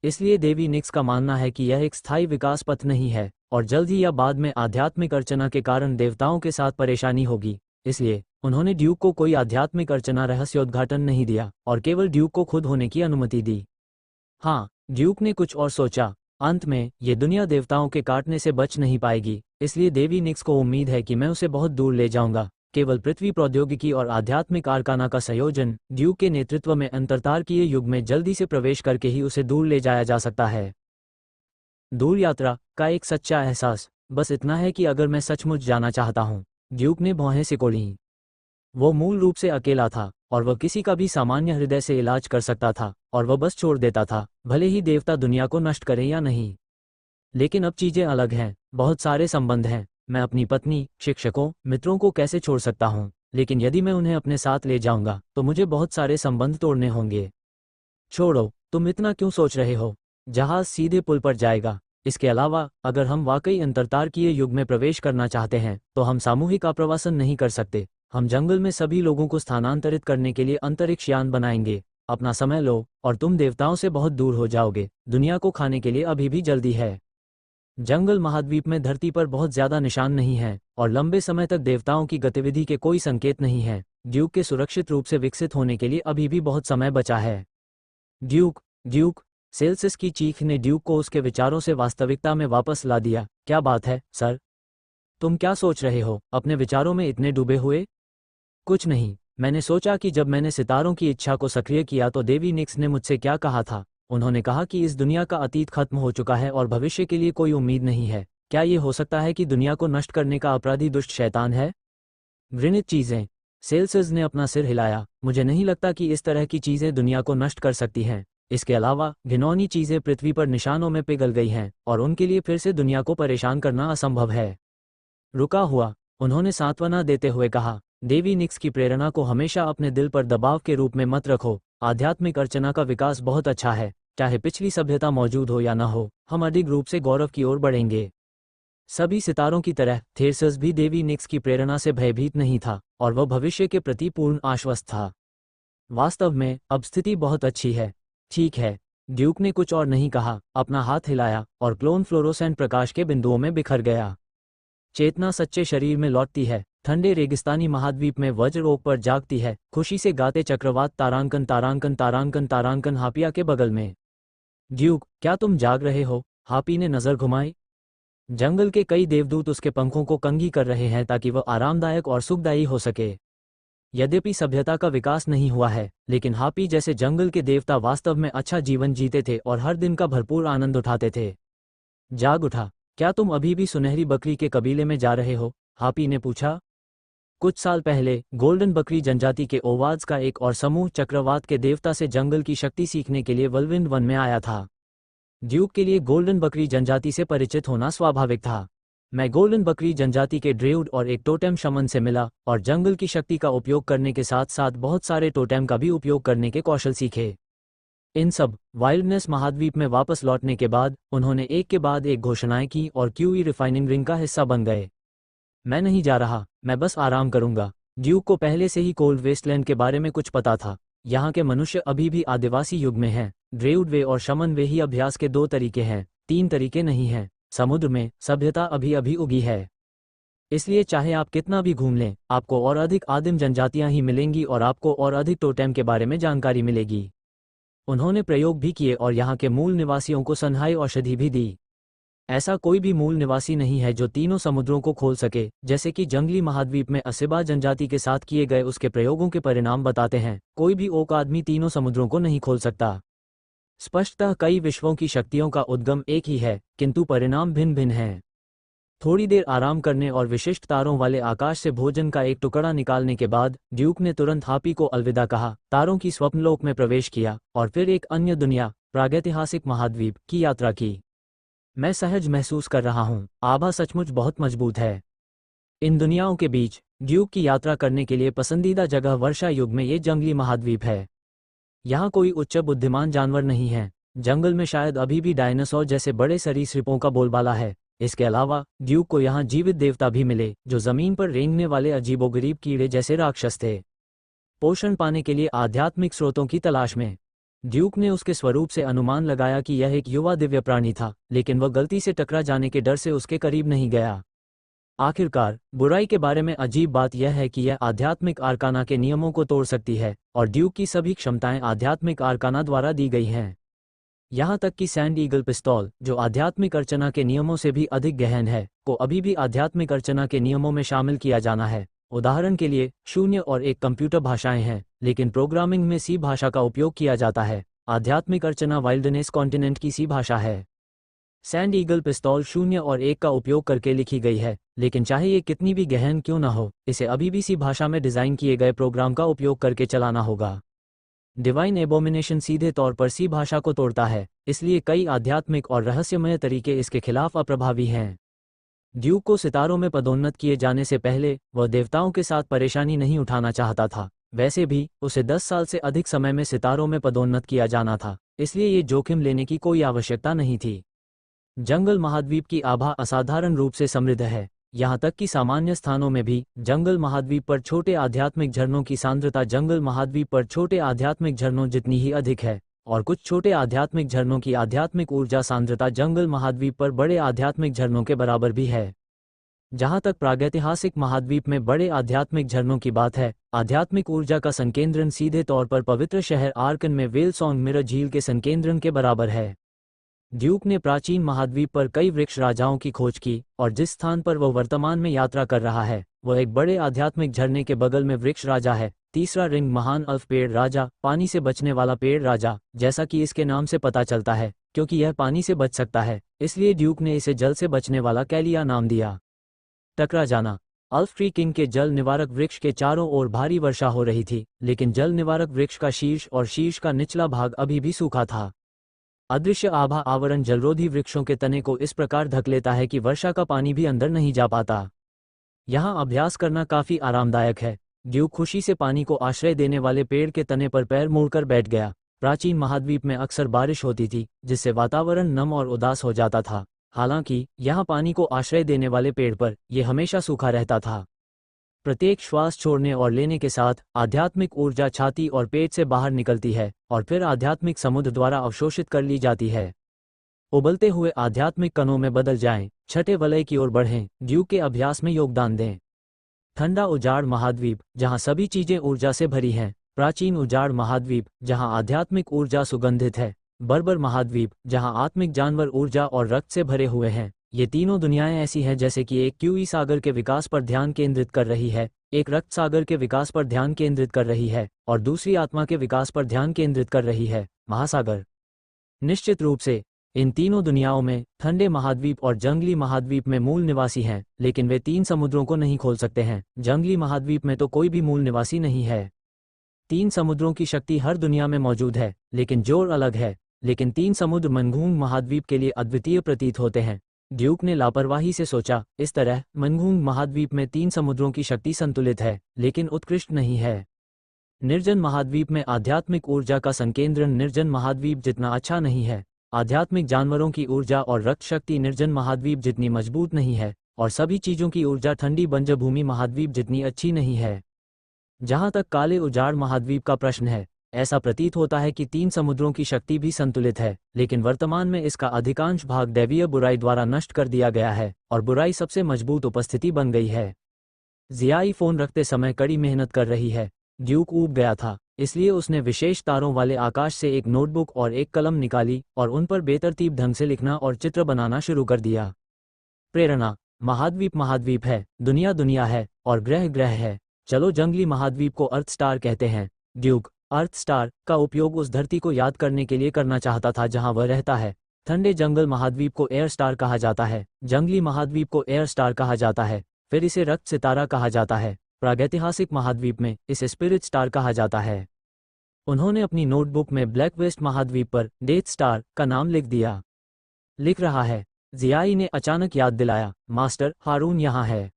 इसलिए देवी निक्स का मानना है कि यह एक स्थायी विकास पथ नहीं है और जल्द ही या बाद में आध्यात्मिक अर्चना के कारण देवताओं के साथ परेशानी होगी। इसलिए उन्होंने ड्यूक को कोई आध्यात्मिक अर्चना रहस्योद्घाटन नहीं दिया और केवल ड्यूक को खुद होने की अनुमति दी। हाँ, ड्यूक ने कुछ और सोचा। अंत में ये दुनिया देवताओं के काटने से बच नहीं पाएगी, इसलिए देवी निक्स को उम्मीद है कि मैं उसे बहुत दूर ले जाऊंगा। केवल पृथ्वी प्रौद्योगिकी और आध्यात्मिक आर्काना का संयोजन ड्यूक के नेतृत्व में अंतरतारकीय युग में जल्दी से प्रवेश करके ही उसे दूर ले जाया जा सकता है। दूर यात्रा का एक सच्चा एहसास। बस इतना है कि अगर मैं सचमुच जाना चाहता हूँ। ड्यूक ने भौहें सिकोड़ी। वो मूल रूप से अकेला था और वह किसी का भी सामान्य हृदय से इलाज कर सकता था और वह बस छोड़ देता था, भले ही देवता दुनिया को नष्ट करें या नहीं। लेकिन अब चीजें अलग हैं। बहुत सारे संबंध हैं। मैं अपनी पत्नी, शिक्षकों, मित्रों को कैसे छोड़ सकता हूँ, लेकिन यदि मैं उन्हें अपने साथ ले जाऊंगा तो मुझे बहुत सारे संबंध तोड़ने होंगे। छोड़ो, तुम इतना क्यों सोच रहे हो? जहाज सीधे पुल पर जाएगा। इसके अलावा अगर हम वाकई अंतरतारकीय युग में प्रवेश करना चाहते हैं तो हम सामूहिक आप्रवासन नहीं कर सकते। हम जंगल में सभी लोगों को स्थानांतरित करने के लिए अंतरिक्ष यान बनाएंगे। अपना समय लो और तुम देवताओं से बहुत दूर हो जाओगे। दुनिया को खाने के लिए अभी भी जल्दी है। जंगल महाद्वीप में धरती पर बहुत ज्यादा निशान नहीं है और लंबे समय तक देवताओं की गतिविधि के कोई संकेत नहीं है। ड्यूक के सुरक्षित रूप से विकसित होने के लिए अभी भी बहुत समय बचा है। Duke, Duke. सेल्सियस की चीख ने ड्यूक को उसके विचारों से वास्तविकता में वापस ला दिया। क्या बात है, सर? तुम क्या सोच रहे हो, अपने विचारों में इतने डूबे हुए? कुछ नहीं। मैंने सोचा कि जब मैंने सितारों की इच्छा को सक्रिय किया तो देवी निक्स ने मुझसे क्या कहा था। उन्होंने कहा कि इस दुनिया का अतीत खत्म हो चुका है और भविष्य के लिए कोई उम्मीद नहीं है। क्या ये हो सकता है कि दुनिया को नष्ट करने का अपराधी दुष्ट शैतान है? घृणित चीज़ें। सेल्सियस ने अपना सिर हिलाया। मुझे नहीं लगता कि इस तरह की चीज़ें दुनिया को नष्ट कर सकती हैं। इसके अलावा घिनौनी चीज़ें पृथ्वी पर निशानों में पिघल गई हैं और उनके लिए फिर से दुनिया को परेशान करना असंभव है। रुका हुआ, उन्होंने सांत्वना देते हुए कहा, देवी निक्स की प्रेरणा को हमेशा अपने दिल पर दबाव के रूप में मत रखो। आध्यात्मिक अर्चना का विकास बहुत अच्छा है। चाहे पिछली सभ्यता मौजूद हो या न हो, हम अधिक रूप से गौरव की ओर बढ़ेंगे। सभी सितारों की तरह थेरसस भी देवी निक्स की प्रेरणा से भयभीत नहीं था और वह भविष्य के प्रति पूर्ण आश्वस्त था। वास्तव में अब स्थिति बहुत अच्छी है। ठीक है, ड्यूक ने कुछ और नहीं कहा, अपना हाथ हिलाया और क्लोन फ्लोरोसेंट प्रकाश के बिंदुओं में बिखर गया। चेतना सच्चे शरीर में लौटती है, ठंडे रेगिस्तानी महाद्वीप में वज्र ओक पर जागती है, खुशी से गाते चक्रवात तारांकन तारांकन तारांकन तारांकन हापिया के बगल में। ड्यूक, क्या तुम जाग रहे हो? हापी ने नजर घुमाई। जंगल के कई देवदूत उसके पंखों को कंघी कर रहे हैं ताकि वह आरामदायक और सुखदायी हो सके। यद्यपि सभ्यता का विकास नहीं हुआ है, लेकिन हापी जैसे जंगल के देवता वास्तव में अच्छा जीवन जीते थे और हर दिन का भरपूर आनंद उठाते थे। जाग उठा। क्या तुम अभी भी सुनहरी बकरी के कबीले में जा रहे हो? हापी ने पूछा। कुछ साल पहले गोल्डन बकरी जनजाति के ओवाज का एक और समूह चक्रवात के देवता से जंगल की शक्ति सीखने के लिए वल्विंड वन में आया था। ड्यूक के लिए गोल्डन बकरी जनजाति से परिचित होना स्वाभाविक था। मैं गोल्डन बकरी जनजाति के ड्रेउड और एक टोटेम शमन से मिला और जंगल की शक्ति का उपयोग करने के साथ साथ बहुत सारे टोटेम का भी उपयोग करने के कौशल सीखे। इन सब वाइल्डनेस महाद्वीप में वापस लौटने के बाद उन्होंने एक के बाद एक घोषणाएं की और क्यूई रिफाइनिंग रिंग का हिस्सा बन गए। मैं नहीं जा रहा, मैं बस आराम करूंगा। ड्यूक को पहले से ही कोल्ड वेस्टलैंड के बारे में कुछ पता था। यहाँ के मनुष्य अभी भी आदिवासी युग में हैं। ड्रेउड वे और शमन वे ही अभ्यास के 2 तरीके हैं, 3 तरीके नहीं हैं। समुद्र में सभ्यता अभी अभी उगी है। इसलिए चाहे आप कितना भी घूम लें, आपको और अधिक आदिम जनजातियां ही मिलेंगी और आपको और अधिक टोटेम के बारे में जानकारी मिलेगी। उन्होंने प्रयोग भी किए और यहाँ के मूल निवासियों को सनहाई औषधि भी दी। ऐसा कोई भी मूल निवासी नहीं है जो तीनों समुद्रों को खोल सके, जैसे कि जंगली महाद्वीप में असिबा जनजाति के साथ किए गए उसके प्रयोगों के परिणाम बताते हैं। कोई भी ओक आदमी तीनों समुद्रों को नहीं खोल सकता। स्पष्टतः कई विश्वों की शक्तियों का उद्गम एक ही है, किंतु परिणाम भिन्न भिन्न हैं। थोड़ी देर आराम करने और विशिष्ट तारों वाले आकाश से भोजन का एक टुकड़ा निकालने के बाद ड्यूक ने तुरंत हापी को अलविदा कहा, तारों की स्वप्नलोक में प्रवेश किया और फिर एक अन्य दुनिया, प्रागैतिहासिक महाद्वीप की यात्रा की। मैं सहज महसूस कर रहा हूँ, आभा सचमुच बहुत मजबूत है। इन दुनियाओं के बीच ड्यूक की यात्रा करने के लिए पसंदीदा जगह वर्षा युग में ये जंगली महाद्वीप है। यहाँ कोई उच्च बुद्धिमान जानवर नहीं है। जंगल में शायद अभी भी डायनासोर जैसे बड़े सरीसृपों का बोलबाला है। इसके अलावा ड्यूक को यहाँ जीवित देवता भी मिले जो जमीन पर रेंगने वाले अजीबोगरीब कीड़े जैसे राक्षस थे। पोषण पाने के लिए आध्यात्मिक स्रोतों की तलाश में ड्यूक ने उसके स्वरूप से अनुमान लगाया कि यह एक युवा दिव्य प्राणी था, लेकिन वह गलती से टकरा जाने के डर से उसके करीब नहीं गया। आखिरकार बुराई के बारे में अजीब बात यह है कि यह आध्यात्मिक आर्काना के नियमों को तोड़ सकती है और ड्यूक की सभी क्षमताएं आध्यात्मिक आर्काना द्वारा दी गई हैं। यहाँ तक कि सैंड ईगल पिस्तौल, जो आध्यात्मिक अर्चना के नियमों से भी अधिक गहन है, को अभी भी आध्यात्मिक अर्चना के नियमों में शामिल किया जाना है। उदाहरण के लिए 0 और 1 कंप्यूटर भाषाएं हैं, लेकिन प्रोग्रामिंग में सी भाषा का उपयोग किया जाता है। आध्यात्मिक अर्चना वाइल्डनेस कॉन्टिनेंट की सी भाषा है। सैंड ईगल पिस्तौल 0 और 1 का उपयोग करके लिखी गई है, लेकिन चाहे ये कितनी भी गहन क्यों न हो, इसे अभी भी सी भाषा में डिज़ाइन किए गए प्रोग्राम का उपयोग करके चलाना होगा। डिवाइन एबोमिनेशन सीधे तौर पर सी भाषा को तोड़ता है, इसलिए कई आध्यात्मिक और रहस्यमय तरीके इसके खिलाफ अप्रभावी हैं। ड्यूक को सितारों में पदोन्नत किए जाने से पहले वह देवताओं के साथ परेशानी नहीं उठाना चाहता था। वैसे भी उसे 10 साल से अधिक समय में सितारों में पदोन्नत किया जाना था, इसलिए ये जोखिम लेने की कोई आवश्यकता नहीं थी। जंगल महाद्वीप की आभा असाधारण रूप से समृद्ध है। यहाँ तक कि सामान्य स्थानों में भी जंगल महाद्वीप पर छोटे आध्यात्मिक झरनों की सांद्रता जंगल महाद्वीप पर छोटे आध्यात्मिक झरनों जितनी ही अधिक है, और कुछ छोटे आध्यात्मिक झरनों की आध्यात्मिक ऊर्जा सांद्रता जंगल महाद्वीप पर बड़े आध्यात्मिक झरनों के बराबर भी है। जहाँ तक प्रागैतिहासिक महाद्वीप में बड़े आध्यात्मिक झरनों की बात है, आध्यात्मिक ऊर्जा का संकेंद्रण सीधे तौर पर पवित्र शहर आर्कन में वेलसोंग मिरर झील के संकेंद्रण के बराबर है। ड्यूक ने प्राचीन महाद्वीप पर कई वृक्ष राजाओं की खोज की और जिस स्थान पर वह वर्तमान में यात्रा कर रहा है वह एक बड़े आध्यात्मिक झरने के बगल में वृक्ष राजा है। तीसरा रिंग महान अल्फ पेड़ राजा, पानी से बचने वाला पेड़ राजा, जैसा कि इसके नाम से पता चलता है, क्योंकि यह पानी से बच सकता है, इसलिए ड्यूक ने इसे जल से बचने वाला कैलिया नाम दिया। टकरा जाना। अल्फ ट्री किंग के जल निवारक वृक्ष के चारों ओर भारी वर्षा हो रही थी, लेकिन जल निवारक वृक्ष का शीर्ष और शीर्ष का निचला भाग अभी भी सूखा था। अदृश्य आभा आवरण जलरोधी वृक्षों के तने को इस प्रकार ढक लेता है कि वर्षा का पानी भी अंदर नहीं जा पाता। यहाँ अभ्यास करना काफी आरामदायक है। ड्यूक खुशी से पानी को आश्रय देने वाले पेड़ के तने पर पैर मोड़कर बैठ गया। प्राचीन महाद्वीप में अक्सर बारिश होती थी, जिससे वातावरण नम और उदास हो जाता था। हालांकि यहाँ पानी को आश्रय देने वाले पेड़ पर यह हमेशा सूखा रहता था। प्रत्येक श्वास छोड़ने और लेने के साथ आध्यात्मिक ऊर्जा छाती और पेट से बाहर निकलती है और फिर आध्यात्मिक समुद्र द्वारा अवशोषित कर ली जाती है। उबलते हुए आध्यात्मिक कणों में बदल जाएं, छठे वलय की ओर बढ़ें, ड्यूक के अभ्यास में योगदान दें। ठंडा उजाड़ महाद्वीप, जहां सभी चीजें ऊर्जा से भरी हैं। प्राचीन उजाड़ महाद्वीप, जहां आध्यात्मिक ऊर्जा सुगंधित है। बर्बर महाद्वीप, जहां आत्मिक जानवर ऊर्जा और रक्त से भरे हुए हैं। ये तीनों दुनियाएं ऐसी हैं जैसे कि एक क्यूई सागर के विकास पर ध्यान केंद्रित कर रही है, एक रक्त सागर के विकास पर ध्यान केंद्रित कर रही है और दूसरी आत्मा के विकास पर ध्यान केंद्रित कर रही है, महासागर। निश्चित रूप से इन तीनों दुनियाओं में ठंडे महाद्वीप और जंगली महाद्वीप में मूल निवासी हैं, लेकिन वे तीन समुद्रों को नहीं खोल सकते हैं। जंगली महाद्वीप में तो कोई भी मूल निवासी नहीं है। तीन समुद्रों की शक्ति हर दुनिया में मौजूद है, लेकिन जोर अलग है। लेकिन तीन समुद्र मनगूंग महाद्वीप के लिए अद्वितीय प्रतीत होते हैं। ड्यूक ने लापरवाही से सोचा, इस तरह मनगूंग महाद्वीप में तीन समुद्रों की शक्ति संतुलित है, लेकिन उत्कृष्ट नहीं है। निर्जन महाद्वीप में आध्यात्मिक ऊर्जा का संकेंद्रण निर्जन महाद्वीप जितना अच्छा नहीं है। आध्यात्मिक जानवरों की ऊर्जा और रक्त शक्ति निर्जन महाद्वीप जितनी मजबूत नहीं है, और सभी चीजों की ऊर्जा ठंडी बंजर भूमि महाद्वीप जितनी अच्छी नहीं है। जहां तक काले उजाड़ महाद्वीप का प्रश्न है, ऐसा प्रतीत होता है कि तीन समुद्रों की शक्ति भी संतुलित है, लेकिन वर्तमान में इसका अधिकांश भाग दैवीय बुराई द्वारा नष्ट कर दिया गया है और बुराई सबसे मजबूत उपस्थिति बन गई है। जियाई फोन रखते समय कड़ी मेहनत कर रही है। ड्यूक ऊब गया था, इसलिए उसने विशेष तारों वाले आकाश से एक नोटबुक और एक कलम निकाली और उन पर बेतरतीब ढंग से लिखना और चित्र बनाना शुरू कर दिया। प्रेरणा। महाद्वीप महाद्वीप है, दुनिया दुनिया है और ग्रह ग्रह है। चलो जंगली महाद्वीप को अर्थ स्टार कहते हैं। ड्यूक अर्थ स्टार का उपयोग उस धरती को याद करने के लिए करना चाहता था जहां वह रहता है। ठंडे जंगल महाद्वीप को एयर स्टार कहा जाता है, जंगली महाद्वीप को एयर स्टार कहा जाता है, फिर इसे रक्त सितारा कहा जाता है। प्रागैतिहासिक महाद्वीप में इसे स्पिरिट स्टार कहा जाता है। उन्होंने अपनी नोटबुक में ब्लैक वेस्ट महाद्वीप पर डेथ स्टार का नाम लिख दिया। लिख रहा है। जियाई ने अचानक याद दिलाया, मास्टर हारून यहाँ है।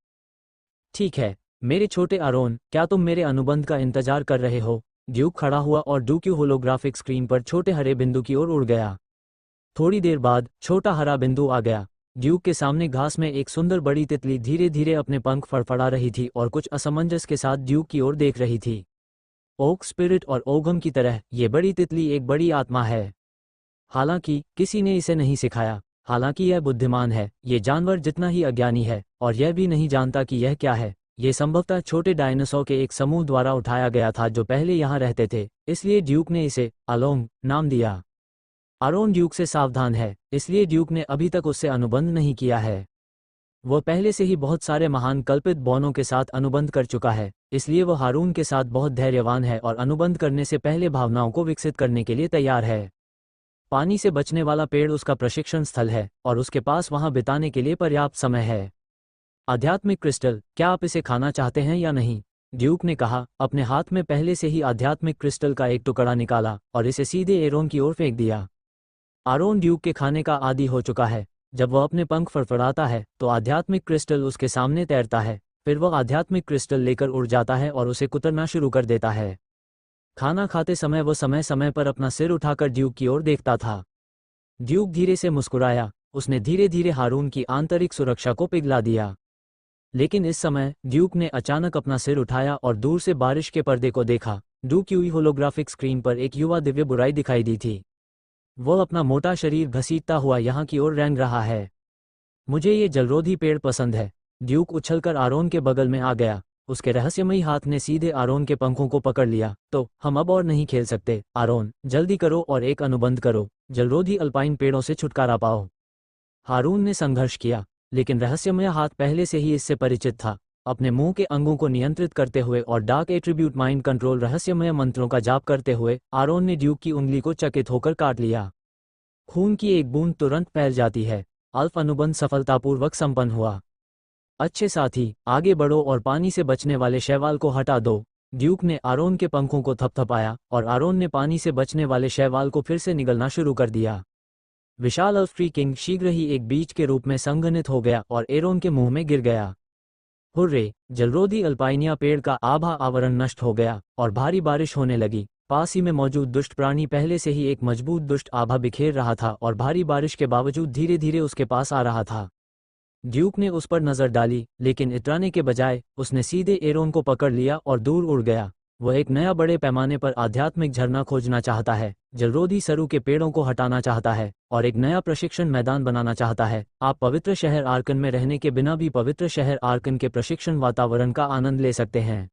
ठीक है मेरे छोटे आरोन, क्या तुम मेरे अनुबंध का इंतजार कर रहे हो? ड्यूक खड़ा हुआ और ड्यूक्यू होलोग्राफिक स्क्रीन पर छोटे हरे बिंदु की ओर उड़ गया। थोड़ी देर बाद छोटा हरा बिंदु आ गया। ड्यूक के सामने घास में एक सुंदर बड़ी तितली धीरे धीरे अपने पंख फड़फड़ा रही थी और कुछ असमंजस के साथ ड्यूक की ओर देख रही थी। ओक स्पिरिट और ओघम की तरह ये बड़ी तितली एक बड़ी आत्मा है। हालांकि किसी ने इसे नहीं सिखाया। हालांकि यह बुद्धिमान है, ये जानवर जितना ही अज्ञानी है और यह भी नहीं जानता कि यह क्या है। ये संभवतः छोटे डायनासोर के एक समूह द्वारा उठाया गया था जो पहले यहाँ रहते थे, इसलिए ड्यूक ने इसे अलोंग नाम दिया। आरोन ड्यूक से सावधान है, इसलिए ड्यूक ने अभी तक उससे अनुबंध नहीं किया है। वह पहले से ही बहुत सारे महान कल्पित बौनों के साथ अनुबंध कर चुका है, इसलिए वह हारून के साथ बहुत धैर्यवान है और अनुबंध करने से पहले भावनाओं को विकसित करने के लिए तैयार है। पानी से बचने वाला पेड़ उसका प्रशिक्षण स्थल है और उसके पास वहां बिताने के लिए पर्याप्त समय है। आध्यात्मिक क्रिस्टल, क्या आप इसे खाना चाहते हैं या नहीं? ड्यूक ने कहा, अपने हाथ में पहले से ही आध्यात्मिक क्रिस्टल का एक टुकड़ा निकाला और इसे सीधे एरोन की ओर फेंक दिया। आरोन ड्यूक के खाने का आदी हो चुका है। जब वह अपने पंख फड़फड़ाता है तो आध्यात्मिक क्रिस्टल उसके सामने तैरता है, फिर वह आध्यात्मिक क्रिस्टल लेकर उड़ जाता है और उसे कुतरना शुरू कर देता है। खाना खाते समय वह समय समय पर अपना सिर उठाकर ड्यूक की ओर देखता था। ड्यूक धीरे से मुस्कुराया, उसने धीरे धीरे हारून की आंतरिक सुरक्षा को पिघला दिया। लेकिन इस समय ड्यूक ने अचानक अपना सिर उठाया और दूर से बारिश के पर्दे को देखा। ड्यूक्यूई होलोग्राफिक स्क्रीन पर एक युवा दिव्य बुराई दिखाई दी थी। वह अपना मोटा शरीर घसीटता हुआ यहाँ की ओर रेंग रहा है। मुझे ये जलरोधी पेड़ पसंद है। ड्यूक उछलकर आरोन के बगल में आ गया। उसके रहस्यमयी हाथ ने सीधे आरोन के पंखों को पकड़ लिया। तो हम अब और नहीं खेल सकते आरोन, जल्दी करो और एक अनुबंध करो, जलरोधी अल्पाइन पेड़ों से छुटकारा पाओ। हारून ने संघर्ष किया, लेकिन रहस्यमय हाथ पहले से ही इससे परिचित था। अपने मुंह के अंगों को नियंत्रित करते हुए और डार्क एट्रीब्यूट माइंड कंट्रोल रहस्यमय मंत्रों का जाप करते हुए आरोन ने ड्यूक की उंगली को चकित होकर काट लिया। खून की एक बूंद तुरंत फैल जाती है। अल्फ अनुबंध सफलतापूर्वक संपन्न हुआ। अच्छे साथी, आगे बढ़ो और पानी से बचने वाले शैवाल को हटा दो। ड्यूक ने आरोन के पंखों को थपथपाया और आरोन ने पानी से बचने वाले शैवाल को फिर से निगलना शुरू कर दिया। विशाल अल्फ ट्री किंग शीघ्र ही एक बीज के रूप में संघनित हो गया और एरोन के मुंह में गिर गया। हुर्रे! जलरोधी अल्पाइनिया पेड़ का आभा आवरण नष्ट हो गया और भारी बारिश होने लगी। पास ही में मौजूद दुष्ट प्राणी पहले से ही एक मजबूत दुष्ट आभा बिखेर रहा था और भारी बारिश के बावजूद धीरे धीरे उसके पास आ रहा था। ड्यूक ने उस पर नजर डाली, लेकिन इतराने के बजाय उसने सीधे एरोन को पकड़ लिया और दूर उड़ गया। वह एक नया बड़े पैमाने पर आध्यात्मिक झरना खोजना चाहता है, जलरोधी सरू के पेड़ों को हटाना चाहता है और एक नया प्रशिक्षण मैदान बनाना चाहता है। आप पवित्र शहर आर्कन में रहने के बिना भी पवित्र शहर आर्कन के प्रशिक्षण वातावरण का आनंद ले सकते हैं।